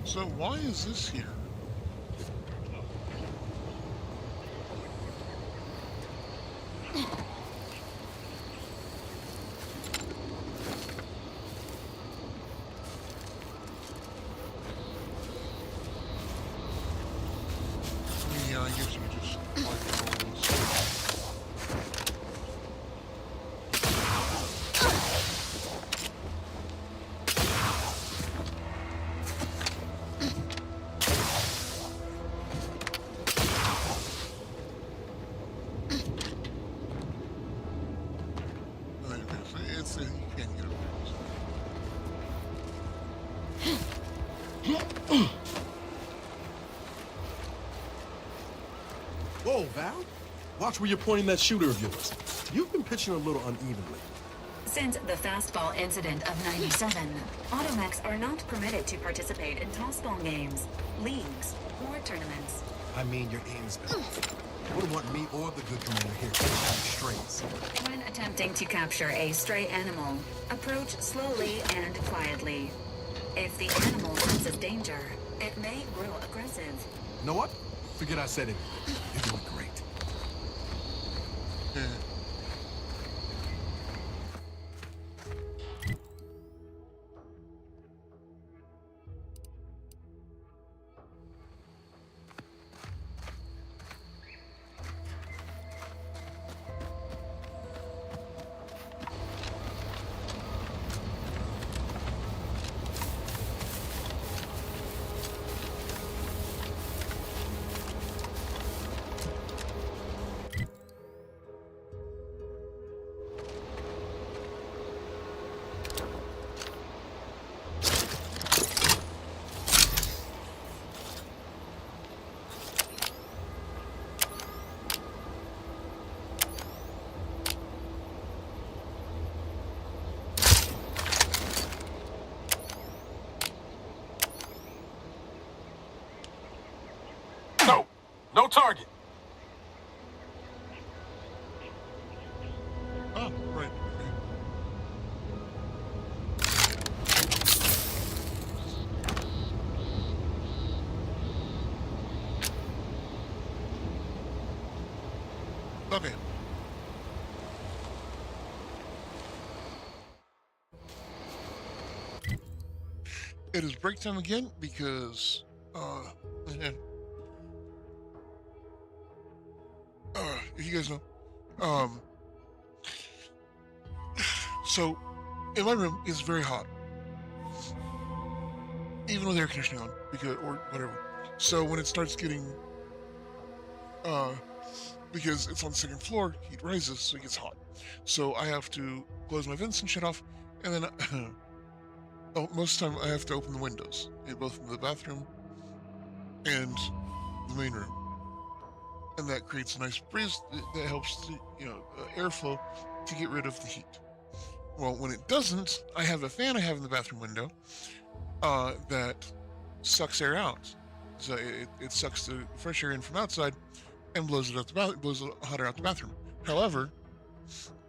So why is this here? Yeah, I guess we just like rolls. It's you can't get over Whoa, Val. Watch where you're pointing that shooter of yours. You've been pitching a little unevenly. Since the fastball incident of 97, automechs are not permitted to participate in tossball games, leagues, or tournaments. I mean, your aim is bad. Wouldn't want me or the good commander here pitching strays. When attempting to capture a stray animal, approach slowly and quietly. If the animal senses danger, it may grow aggressive. You know what? Forget I said it. You're doing great. No target. Oh, right. Okay. It is break time again because if you guys know, so in my room it's very hot, even with air conditioning on, because or whatever. So when it starts getting, because it's on the second floor, heat rises, so it gets hot. So I have to close my vents and shut off, and then oh, most of the time I have to open the windows, both in the bathroom and the main room, and that creates a nice breeze that helps the airflow to get rid of the heat. Well, when it doesn't, I have a fan I have in the bathroom window that sucks air out. So it sucks the fresh air in from outside and blows it out blows it hot air out the bathroom. However,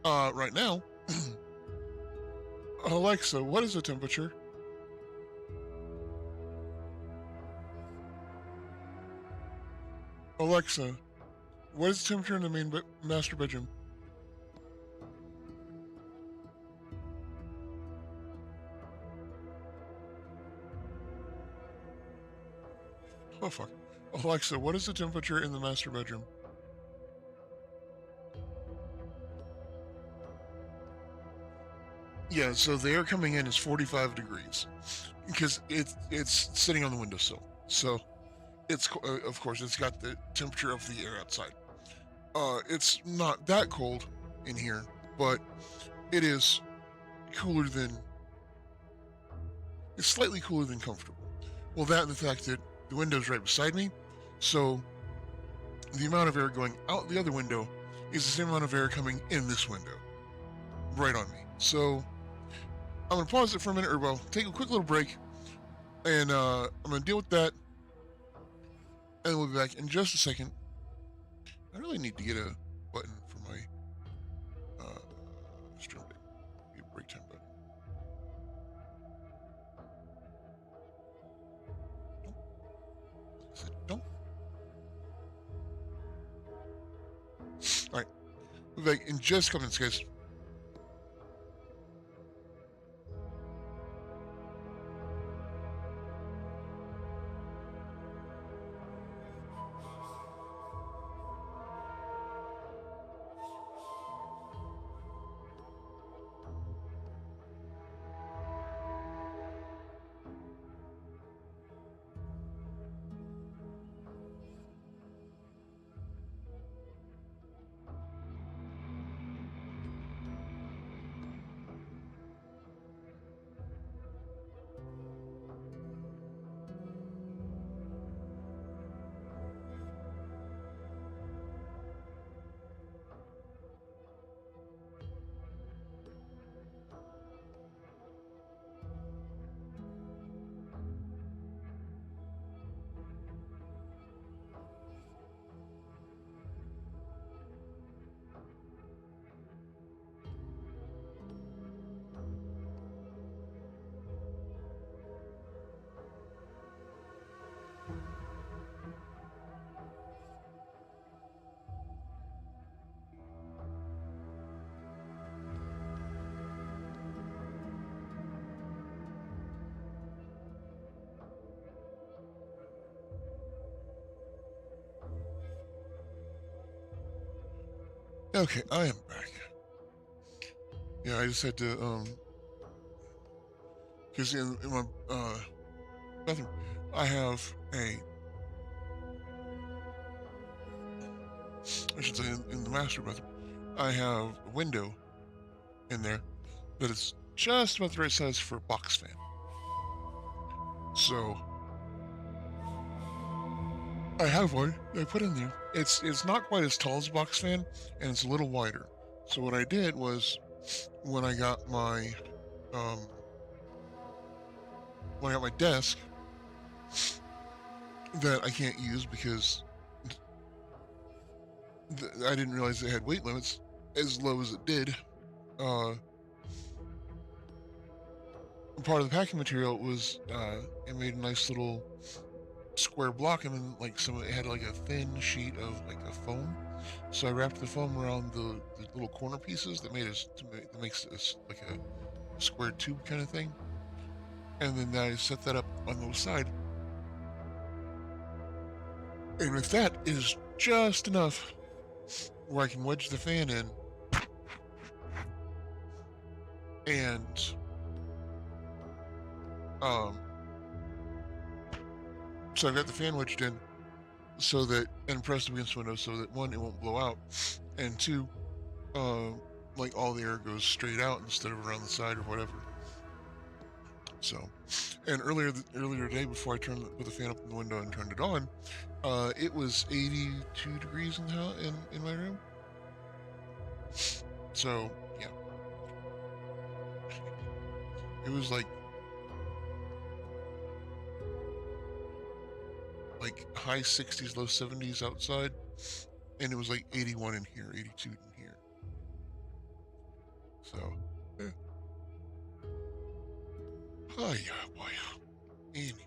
right now, Alexa, what is the temperature? Alexa, what is the temperature in the main master bedroom? Oh fuck. Alexa, what is the temperature in the master bedroom? Yeah, so the air coming in is 45 degrees because it's sitting on the windowsill. So it's of course it's got the temperature of the air outside. It's not that cold in here, but it is cooler than it's slightly cooler than comfortable. Well, that and the fact that the window's right beside me, so the amount of air going out the other window is the same amount of air coming in this window, right on me. So I'm gonna pause it for a minute, or well, take a quick little break, and I'm gonna deal with that, and we'll be back in just a second. I really need to get a button for my stream deck, a break time button. Like, in just a couple minutes, guys. Okay, I am back. Yeah, I just had to, because in my, bathroom, I have I should say in the master bathroom, I have a window in there that is just about the right size for a box fan. So, I have one that I put in there. It's not quite as tall as a box fan, and it's a little wider. So what I did was, when I got my desk that I can't use because I didn't realize it had weight limits as low as it did. Part of the packing material was it made a nice little square block, and then like it had like a thin sheet of like a foam. So I wrapped the foam around the little corner pieces that makes this like a square tube kind of thing, and then I set that up on the side. And with that is just enough where I can wedge the fan in, and so I've got the fan wedged in so that, and pressed against the window so that, one, it won't blow out, and two, like all the air goes straight out instead of around the side or whatever. So, and earlier today, before I put the fan up in the window and turned it on, it was 82 degrees in my room. So yeah, it was like high 60s, low 70s outside, and it was like 81 in here, 82 in here. So, yeah. Oh yeah, boy. Anyway.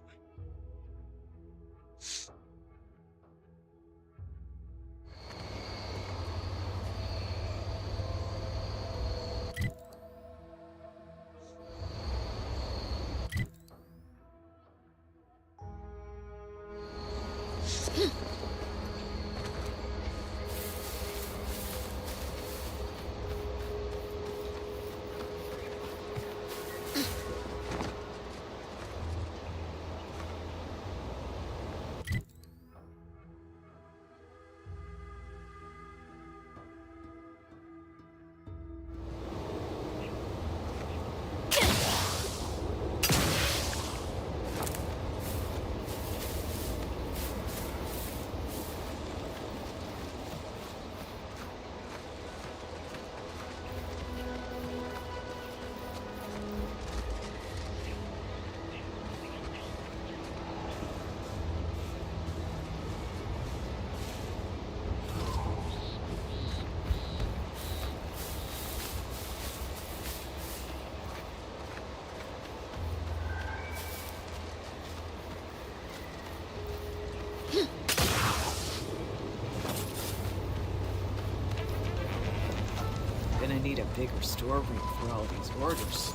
bigger storeroom for all these orders.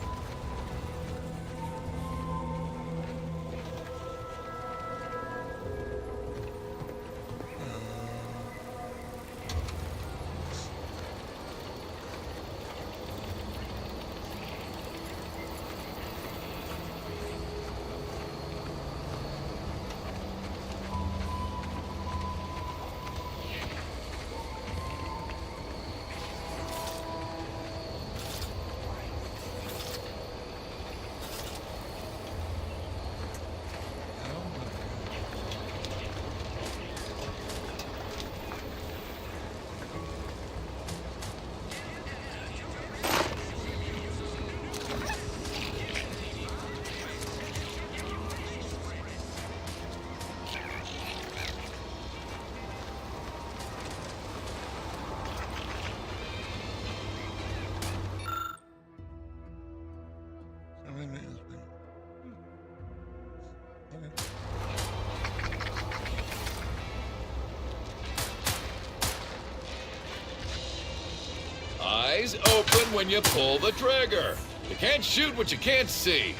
Eyes open when you pull the trigger. You can't shoot what you can't see.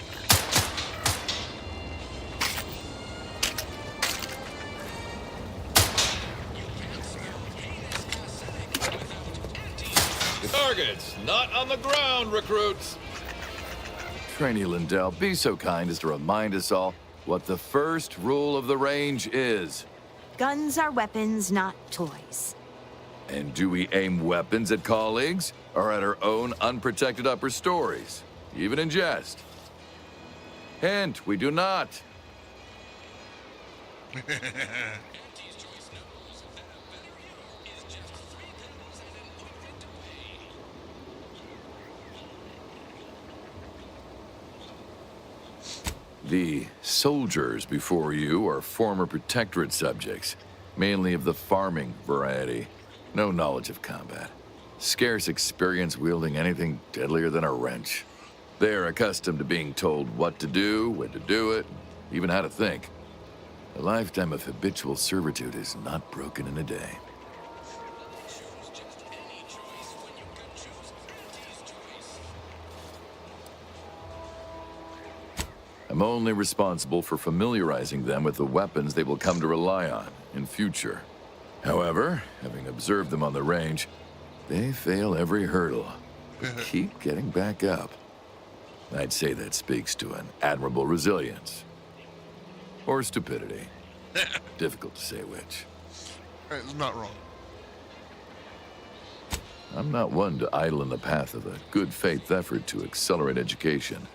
Targets, not on the ground, recruits. Trainee Lindell, be so kind as to remind us all what the first rule of the range is. Guns are weapons, not toys. And do we aim weapons at colleagues or at our own unprotected upper stories, even in jest? Hint, we do not. The soldiers before you are former Protectorate subjects, mainly of the farming variety. No knowledge of combat. Scarce experience wielding anything deadlier than a wrench. They are accustomed to being told what to do, when to do it, even how to think. A lifetime of habitual servitude is not broken in a day. I'm only responsible for familiarizing them with the weapons they will come to rely on in future. However, having observed them on the range, they fail every hurdle, but keep getting back up. I'd say that speaks to an admirable resilience. Or stupidity. Difficult to say which. It's not wrong. I'm not one to idle in the path of a good faith effort to accelerate education.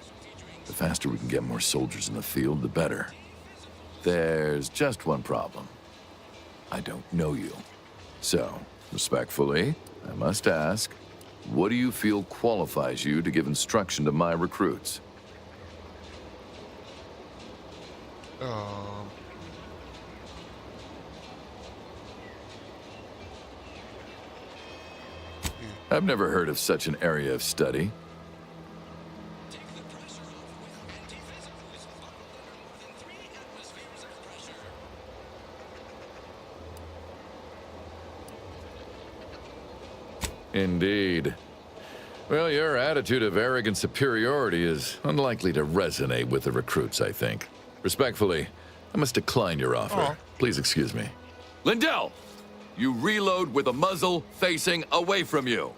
The faster we can get more soldiers in the field, the better. There's just one problem. I don't know you. So, respectfully, I must ask, what do you feel qualifies you to give instruction to my recruits? I've never heard of such an area of study. Indeed. Well, your attitude of arrogant superiority is unlikely to resonate with the recruits, I think. Respectfully, I must decline your offer. Please excuse me. Lindell! You reload with the muzzle facing away from you.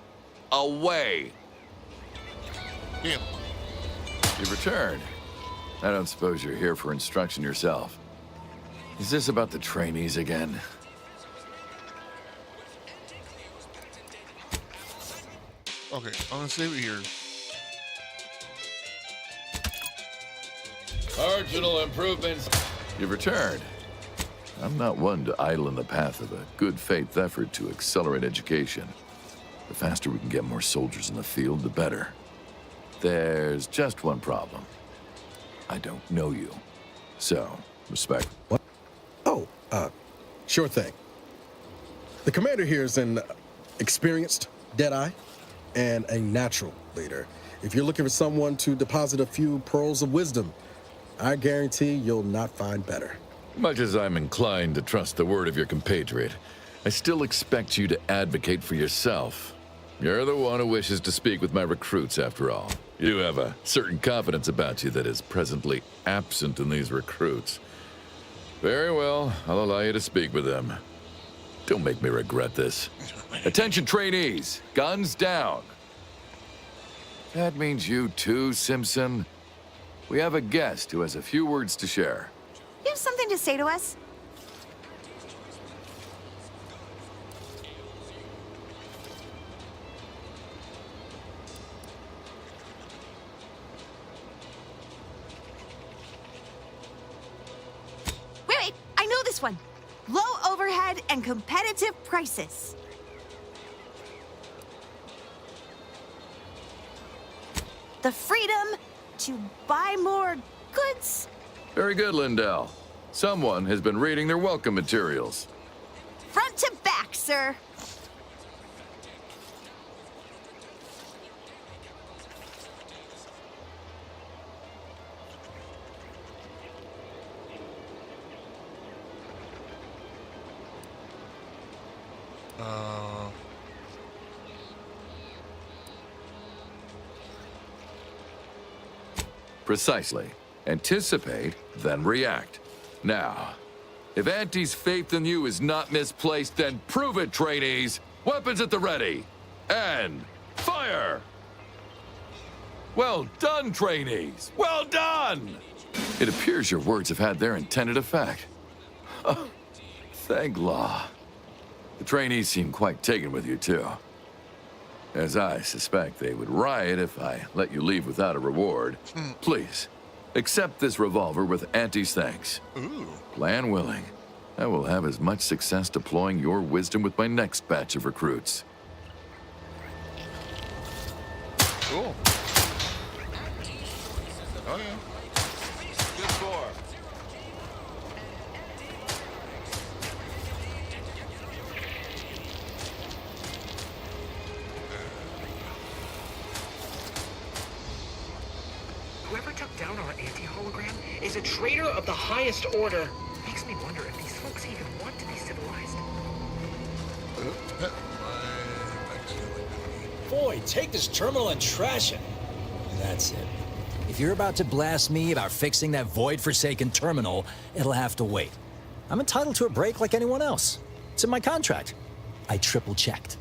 Away! Yeah. You've returned. I don't suppose you're here for instruction yourself. Is this about the trainees again? Okay, I'm gonna save it here. Marginal improvements. You've returned. I'm not one to idle in the path of a good faith effort to accelerate education. The faster we can get more soldiers in the field, the better. There's just one problem. I don't know you. So, respect. What? Oh, sure thing. The commander here is an experienced Deadeye and a natural leader. If you're looking for someone to deposit a few pearls of wisdom, I guarantee you'll not find better. Much as I'm inclined to trust the word of your compatriot, I still expect you to advocate for yourself. You're the one who wishes to speak with my recruits, after all. You have a certain confidence about you that is presently absent in these recruits. Very well, I'll allow you to speak with them. Don't make me regret this. Attention trainees, guns down. That means you too, Simpson. We have a guest who has a few words to share. You have something to say to us? Wait, I know this one. Low overhead and competitive prices. The freedom to buy more goods. Very good, Lindell. Someone has been reading their welcome materials. Front to back, sir. Precisely. Anticipate, then react. Now, if Auntie's faith in you is not misplaced, then prove it, trainees! Weapons at the ready! And fire! Well done, trainees! Well done! It appears your words have had their intended effect. Oh, thank law. The trainees seem quite taken with you, too. As I suspect they would riot if I let you leave without a reward. Please, accept this revolver with Auntie's thanks. Ooh. Plan willing, I will have as much success deploying your wisdom with my next batch of recruits. Cool. Oh, yeah. Good score. Whoever took down our anti-hologram is a traitor of the highest order. Makes me wonder if these folks even want to be civilized. Boy, take this terminal and trash it. That's it. If you're about to blast me about fixing that void-forsaken terminal, it'll have to wait. I'm entitled to a break like anyone else. It's in my contract. I triple-checked.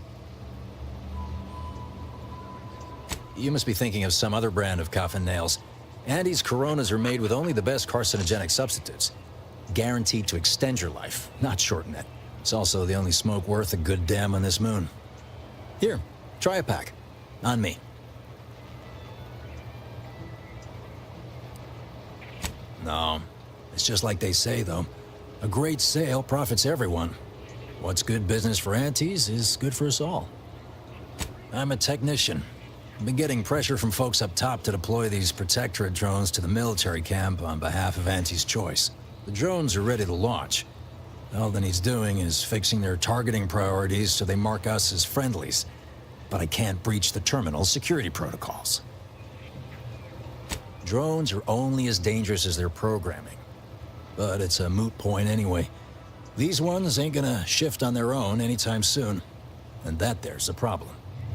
You must be thinking of some other brand of coffin nails. Andy's Coronas are made with only the best carcinogenic substitutes. Guaranteed to extend your life, not shorten it. It's also the only smoke worth a good damn on this moon. Here, try a pack. On me. No, it's just like they say, though. A great sale profits everyone. What's good business for Aunties is good for us all. I'm a technician. I've been getting pressure from folks up top to deploy these Protectorate drones to the military camp on behalf of Auntie's Choice. The drones are ready to launch. All that he's doing is fixing their targeting priorities so they mark us as friendlies. But I can't breach the terminal's security protocols. Drones are only as dangerous as their programming. But it's a moot point anyway. These ones ain't gonna shift on their own anytime soon. And that there's the problem.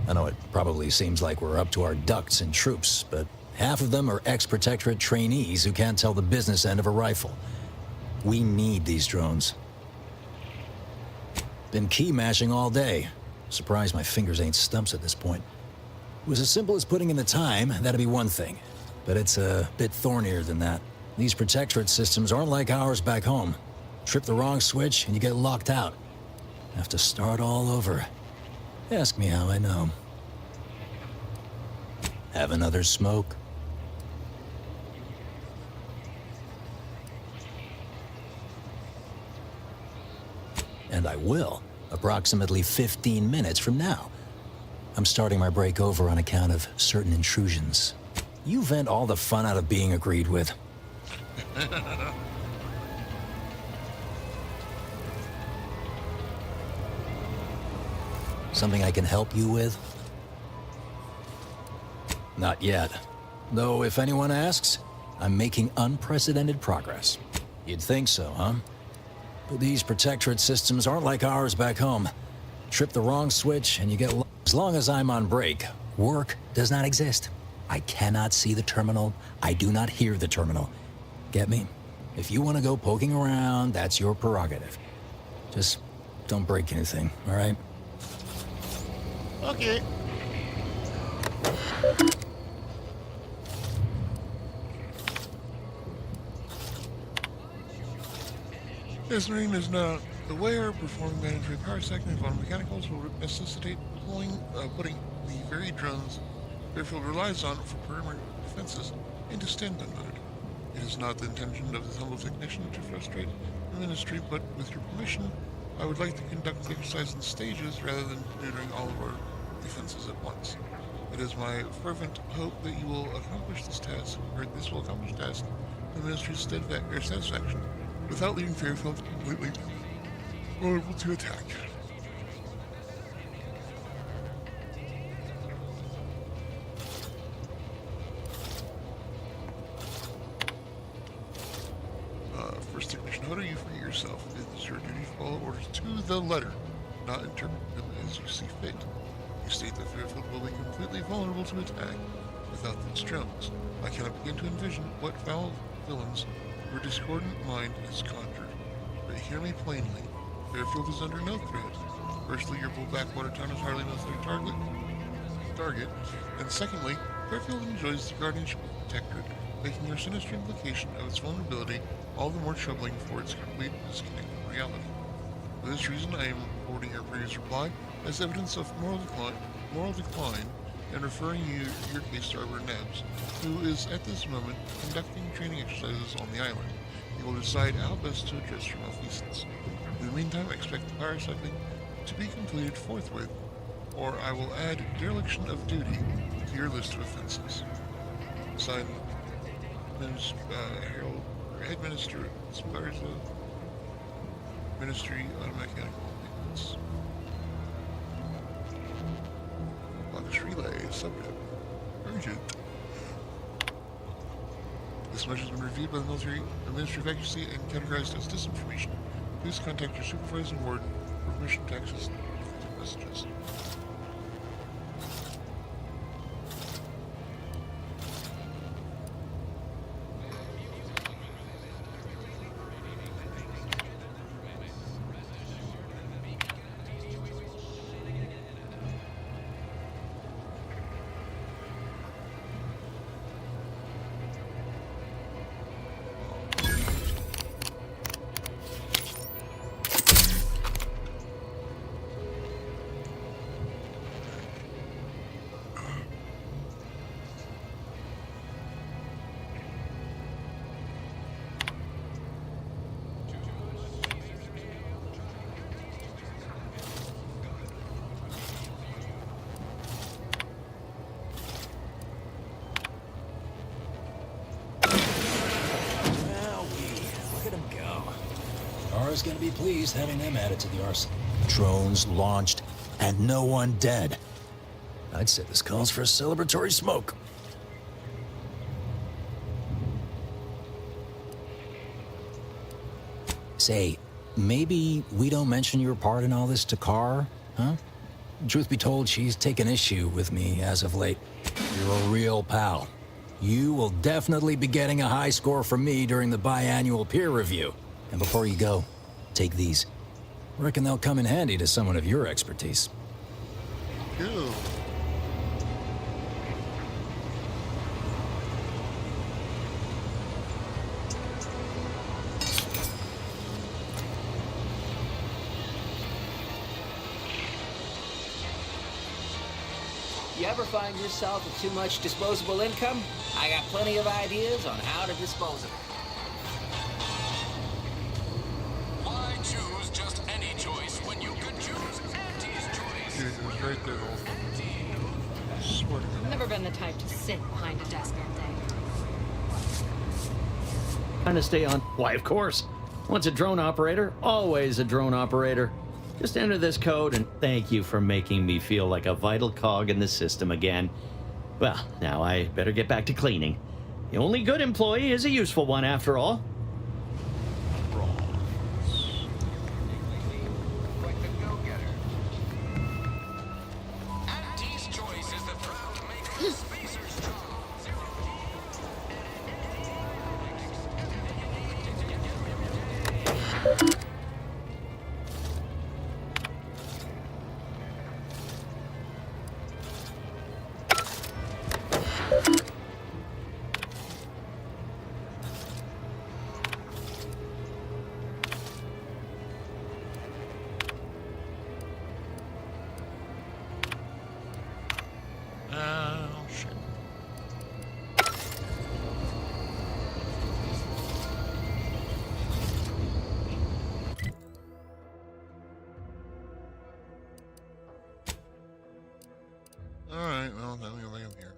I know it probably seems like we're up to our ducks in troops, but half of them are ex-Protectorate trainees who can't tell the business end of a rifle. We need these drones. Been key mashing all day. Surprised my fingers ain't stumps at this point. It was as simple as putting in the time, that'd be one thing. But it's a bit thornier than that. These Protectorate systems aren't like ours back home. Trip the wrong switch and you get locked out. Have to start all over. Ask me how I know. Have another smoke? And I will, approximately 15 minutes from now. I'm starting my break over on account of certain intrusions. You vent all the fun out of being agreed with. Something I can help you with? Not yet. Though if anyone asks, I'm making unprecedented progress. You'd think so, huh? But these Protectorate systems aren't like ours back home. Trip the wrong switch and you get... As long as I'm on break, work does not exist. I cannot see the terminal. I do not hear the terminal. Get me? If you want to go poking around, that's your prerogative. Just don't break anything, all right? Okay. This marine is not aware performing mandatory power sections on mechanicals will necessitate putting the very drones Fairfield relies on for perimeter defenses into standby mode. It is not the intention of this humble technician to frustrate the ministry, but with your permission, I would like to conduct the exercise in stages rather than doing all of our defenses at once. It is my fervent hope that you will accomplish this task, or this will accomplish the task to the ministry's satisfaction, without leaving Fairfield completely vulnerable to attack. First technician, how do you free yourself? It is your duty to follow orders to the letter, not interpret them as you see fit. You state that Fairfield will be completely vulnerable to attack without these drones. I cannot begin to envision what foul villains your discordant mind has conjured. But hear me plainly. Fairfield is under no threat. Firstly, your bull backwater town is hardly no target. And secondly, Fairfield enjoys the guardianship of the Protectorate, making your sinister implication of its vulnerability all the more troubling for its complete disconnect from reality. For this reason, I am reporting your previous reply as evidence of moral decline, and referring your case to Arbor Nabs, who is at this moment conducting training exercises on the island. He will decide how best to address your malfeasance. In the meantime, I expect the power cycling to be completed forthwith, or I will add dereliction of duty to your list of offenses. Signed, Harold, Head Minister, Sparza, Ministry of Mechanical Maintenance. Box relay, subject. Urgent. This message has been reviewed by the Ministry of Accuracy and categorized as disinformation. Please contact your supervisor and warden for permission to access messages. Is going to be pleased having them added to the arsenal. Drones launched and no one dead. I'd say this calls for a celebratory smoke. Say, maybe we don't mention your part in all this to Carr, huh? Truth be told, she's taken issue with me as of late. You're a real pal. You will definitely be getting a high score from me during the biannual peer review. And before you go, take these. Reckon they'll come in handy to someone of your expertise. Ew. You ever find yourself with too much disposable income? I got plenty of ideas on how to dispose of it. Why choose just any choice when you could choose Auntie's choice? Dude, it was right there the whole thing. I swear to God. I've never been the type to sit behind a desk all day. Trying to stay on. Why, of course. Once a drone operator, always a drone operator. Just enter this code and thank you for making me feel like a vital cog in the system again. Well, now I better get back to cleaning. The only good employee is a useful one after all. Oh, shit. Alright, well, now we go back up here.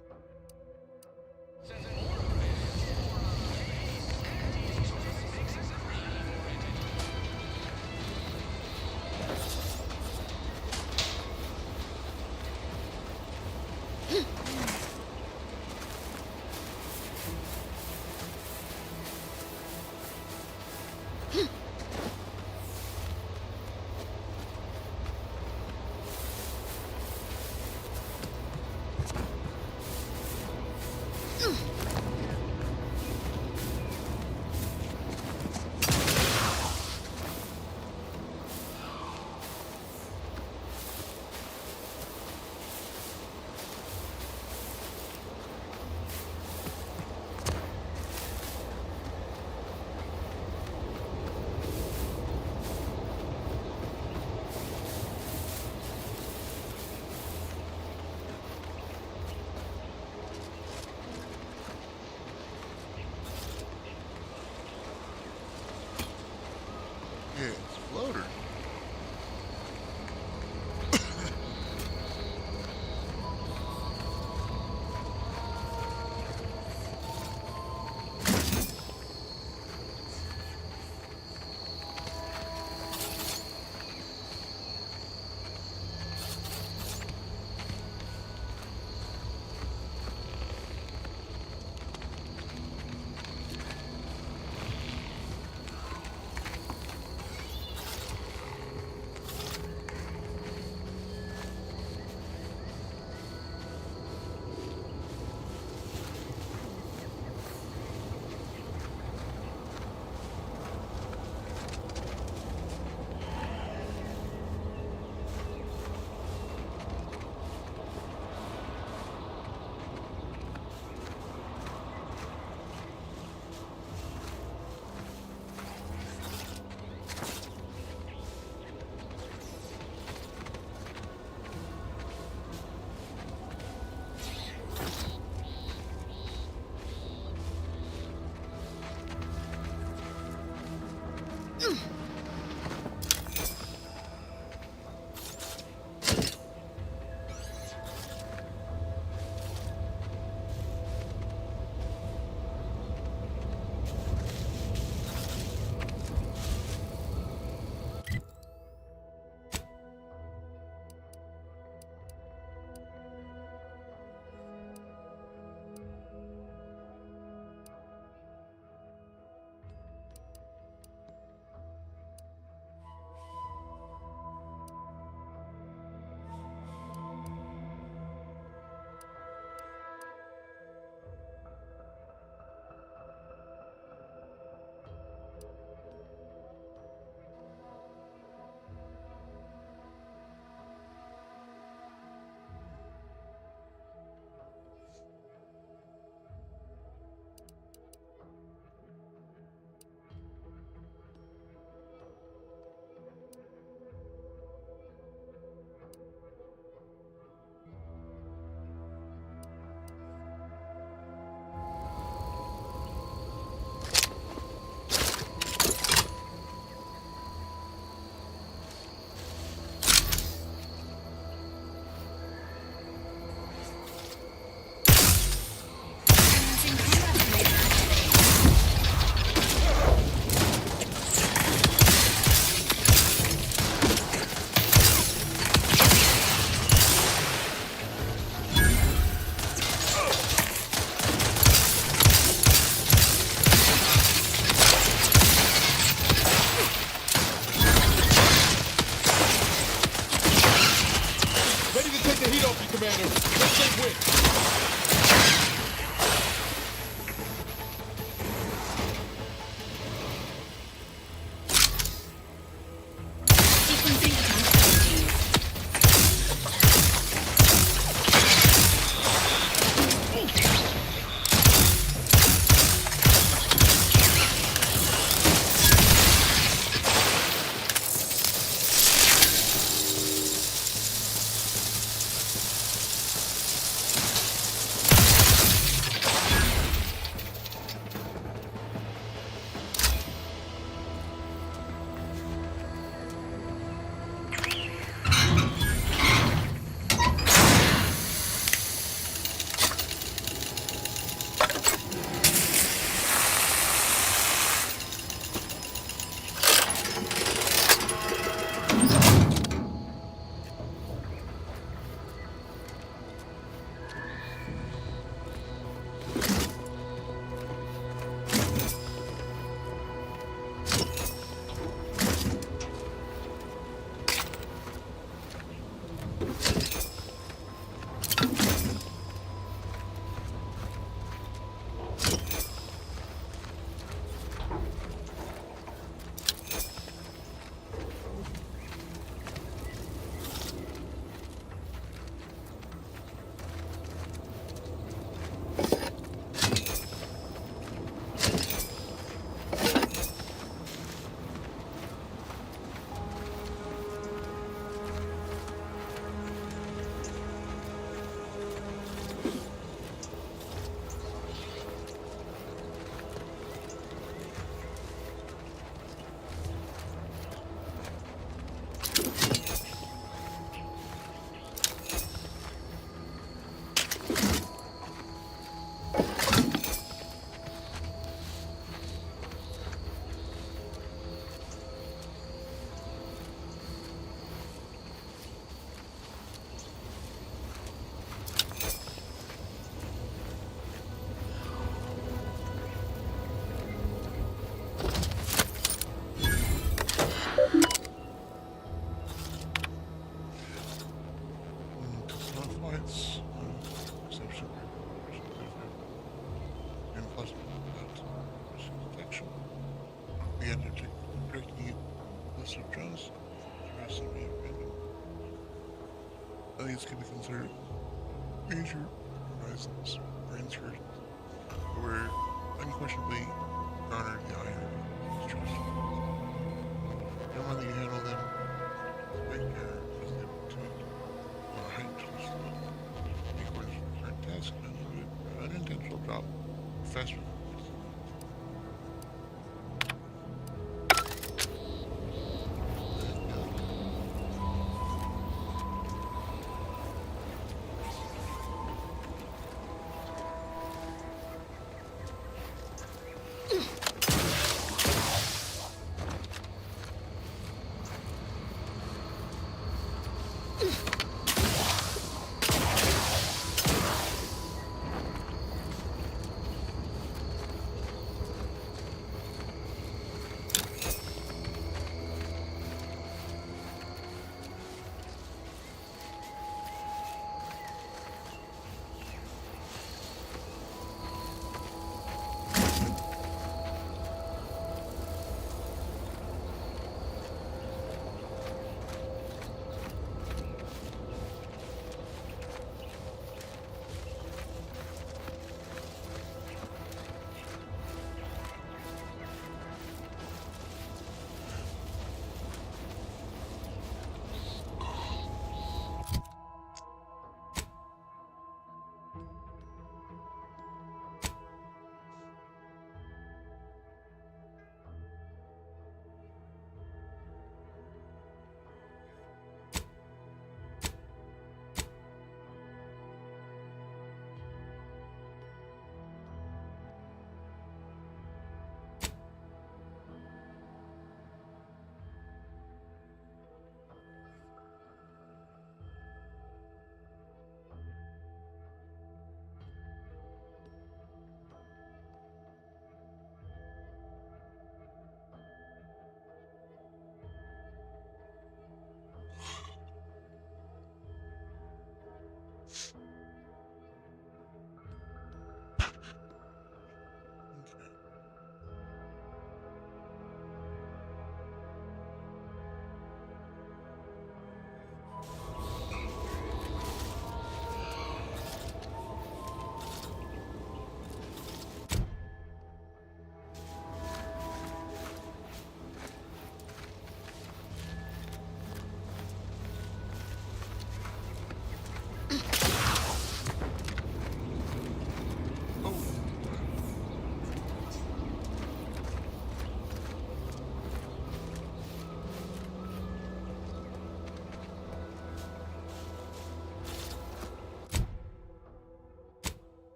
Yeah, it's floater. Again, you're directing it list of drones. The rest of me random. These can be considered major horizons or incursions, where unquestionably garner the ire of trust. No matter you handle them with great care as they will tend on a heightened trust level. In accordance with the current task, an unlimited, unintentional drop or fast performance.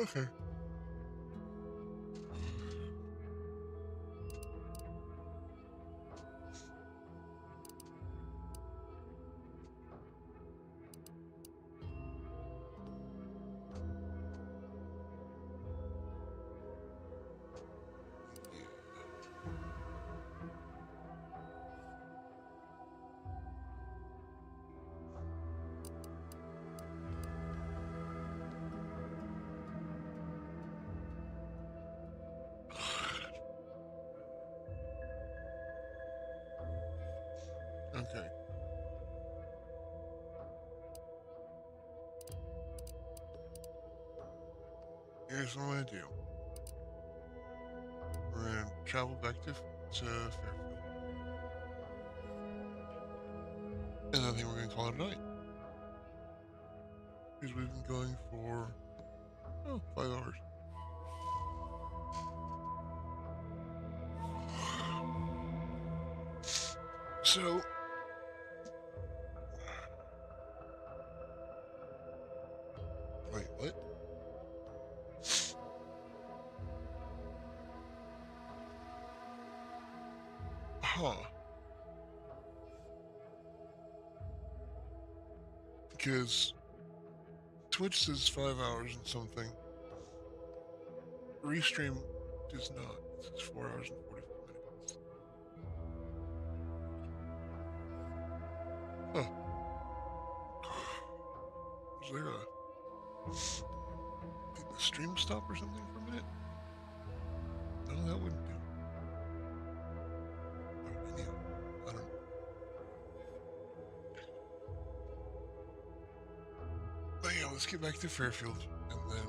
Okay. Okay. Here's what I'm gonna do. We're gonna travel back to Fairfield, and I think we're gonna call it a night because we've been going for 5 hours. So wait, what? Huh. Because Twitch says 5 hours and something. Restream does not. It says 4 hours and 44 minutes. Huh. Was there a... Did the stream stop or something for a minute? let's get back to Fairfield, and then...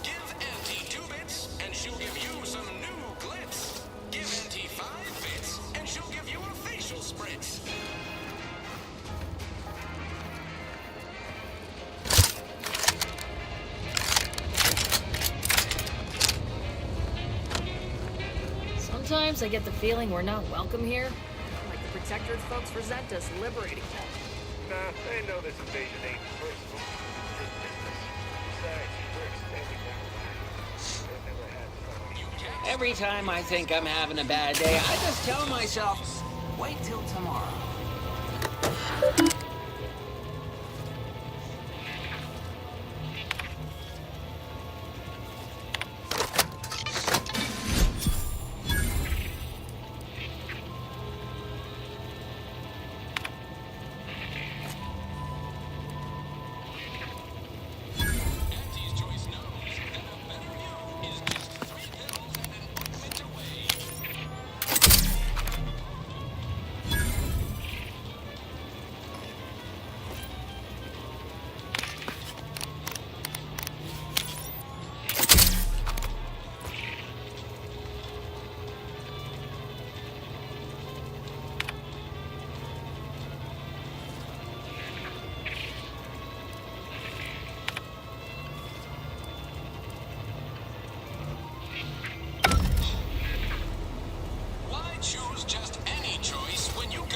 Give Auntie 2 bits, and she'll give you some new glitz. Give Auntie 5 bits, and she'll give you a facial spritz. Sometimes I get the feeling we're not welcome here. Like the Protectorate folks resent us liberating them. Nah, they know this invasion ain't personal. It's business. Besides, we're extending their lives. They've never had fun. Every time I think I'm having a bad day, I just tell myself, wait till tomorrow.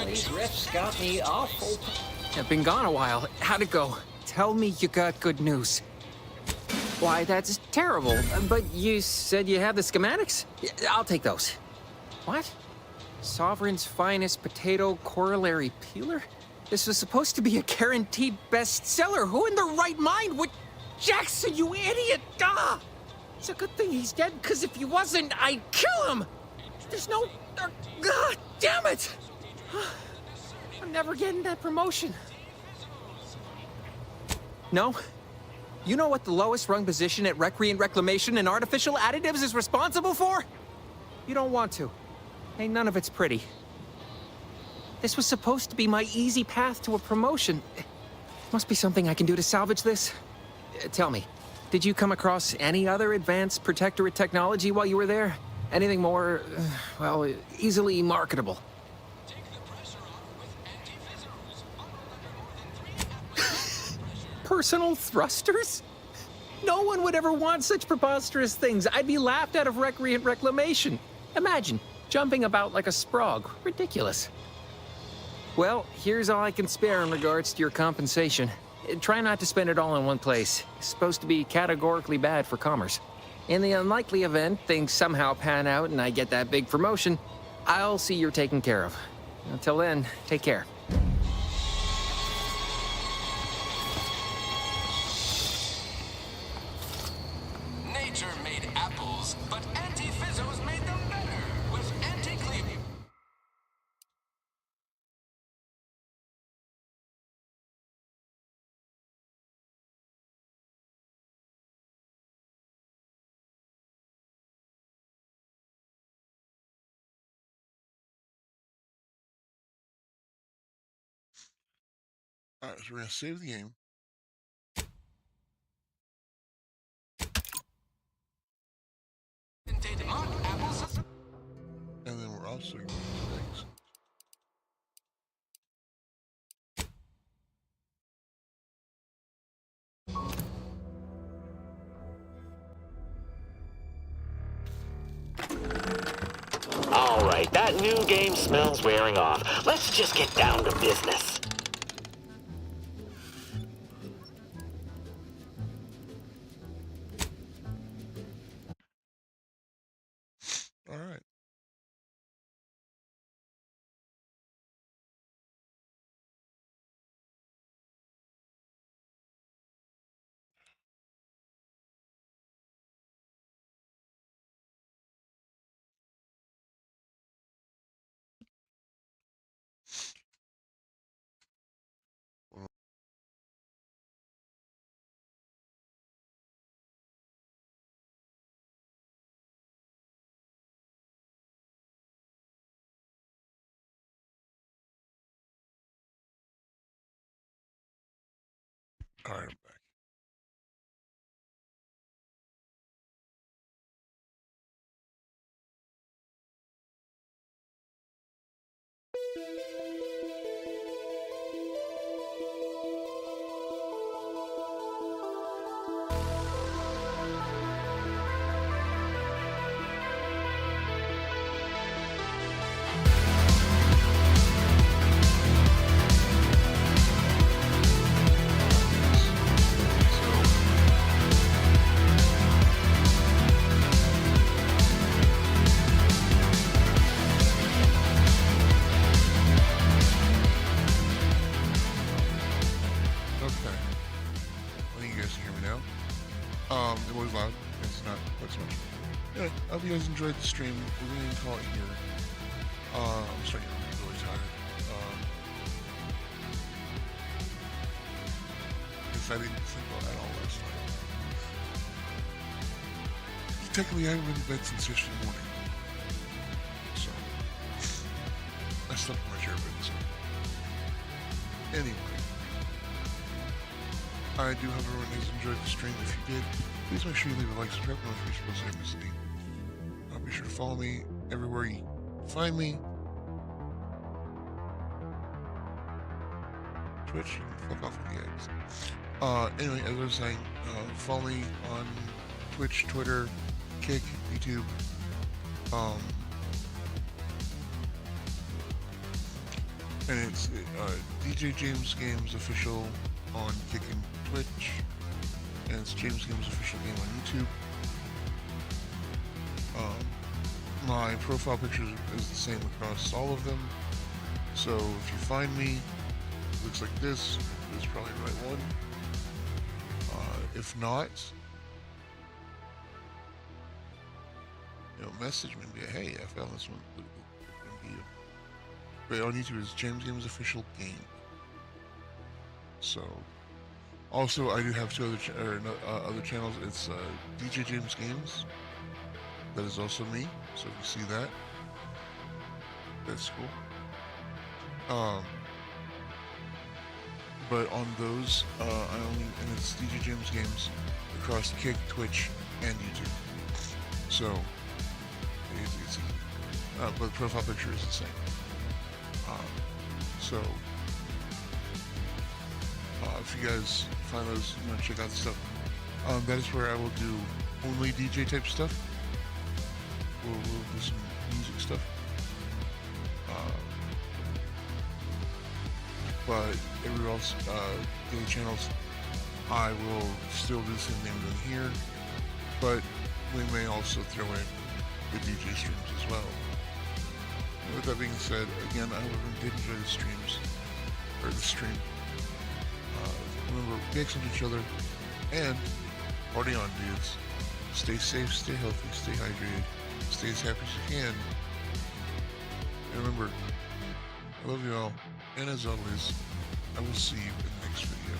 These riffs got me awful. I've been gone a while. How'd it go? Tell me you got good news. Why, that's terrible. But you said you have the schematics? Yeah, I'll take those. What? Sovereign's finest potato corollary peeler? This was supposed to be a guaranteed bestseller. Who in their right mind would... Jackson, you idiot! Ah! It's a good thing he's dead, because if he wasn't, I'd kill him! There's no... damn it! I'm never getting that promotion. No? You know what the lowest rung position at Recreant Reclamation and Artificial Additives is responsible for? You don't want to. Ain't none of it's pretty. This was supposed to be my easy path to a promotion. Must be something I can do to salvage this. Tell me, did you come across any other advanced protectorate technology while you were there? Anything more, well, easily marketable? Personal thrusters? No one would ever want such preposterous things. I'd be laughed out of Recreant Reclamation. Imagine, jumping about like a sprog. Ridiculous. Well, here's all I can spare in regards to your compensation. Try not to spend it all in one place. It's supposed to be categorically bad for commerce. In the unlikely event things somehow pan out and I get that big promotion, I'll see you're taken care of. Until then, take care. Nature made apples, but anti-fizzos made them better with anti-clean. Alright, so we're gonna save the game. And then we're also going to exit. All right, that new game smells wearing off. Let's just get down to business. Alright, I'm back. Okay. I think you guys can hear me now. It was loud. It's not quite so much. Anyway, I hope you guys enjoyed the stream. We're going to call it here. I'm starting to get really tired. Because I didn't sleep well at all last night. Technically, I haven't been to bed since yesterday morning. So, I slept in my chair a bit. So. Anyway, I do hope everyone has enjoyed the stream. If you did, please make sure you leave a like, subscribe, notification bell so you don't miss anything. Be sure to follow me everywhere you find me. Twitch, you can fuck off with the eggs. Anyway, as I was saying, follow me on Twitch, Twitter, Kick, YouTube. And it's DJ James Games Official on Kick and Twitch. And it's James Games Official Game on YouTube. My profile picture is the same across all of them. So if you find me, it looks like this. It's probably the right one. If not, message me and be like, hey, I found this one. But on YouTube is James Games Official Game. So, also I do have two other channels. It's DJ James Games. That is also me. So if you see that, that's cool. But on those, and it's DJ James Games across Kick, Twitch, and YouTube. So, it's easy. But the profile picture is the same. So, if you guys find those, check out the stuff. That is where I will do only DJ type stuff. We'll do some music stuff. But every else, daily channels, I will still do the same thing I'm doing here. But we may also throw in the DJ streams as well. And with that being said, again, I hope everyone did enjoy the streams, or the stream. Remember, be excellent to each other, and party on, dudes. Stay safe, stay healthy, stay hydrated, stay as happy as you can. And remember, I love you all, and as always, I will see you in the next video.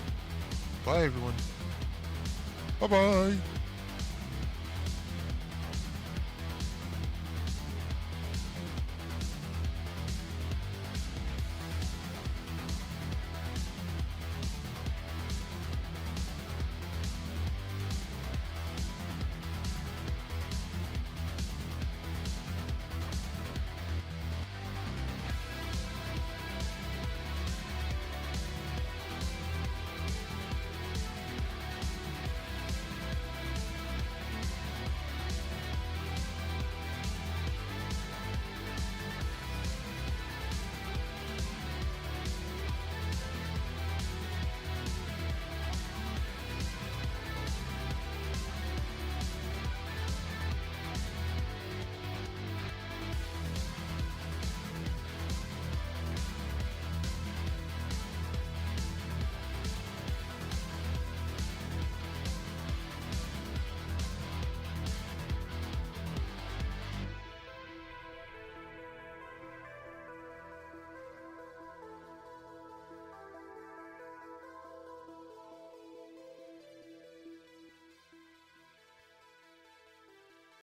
Bye, everyone. Bye-bye.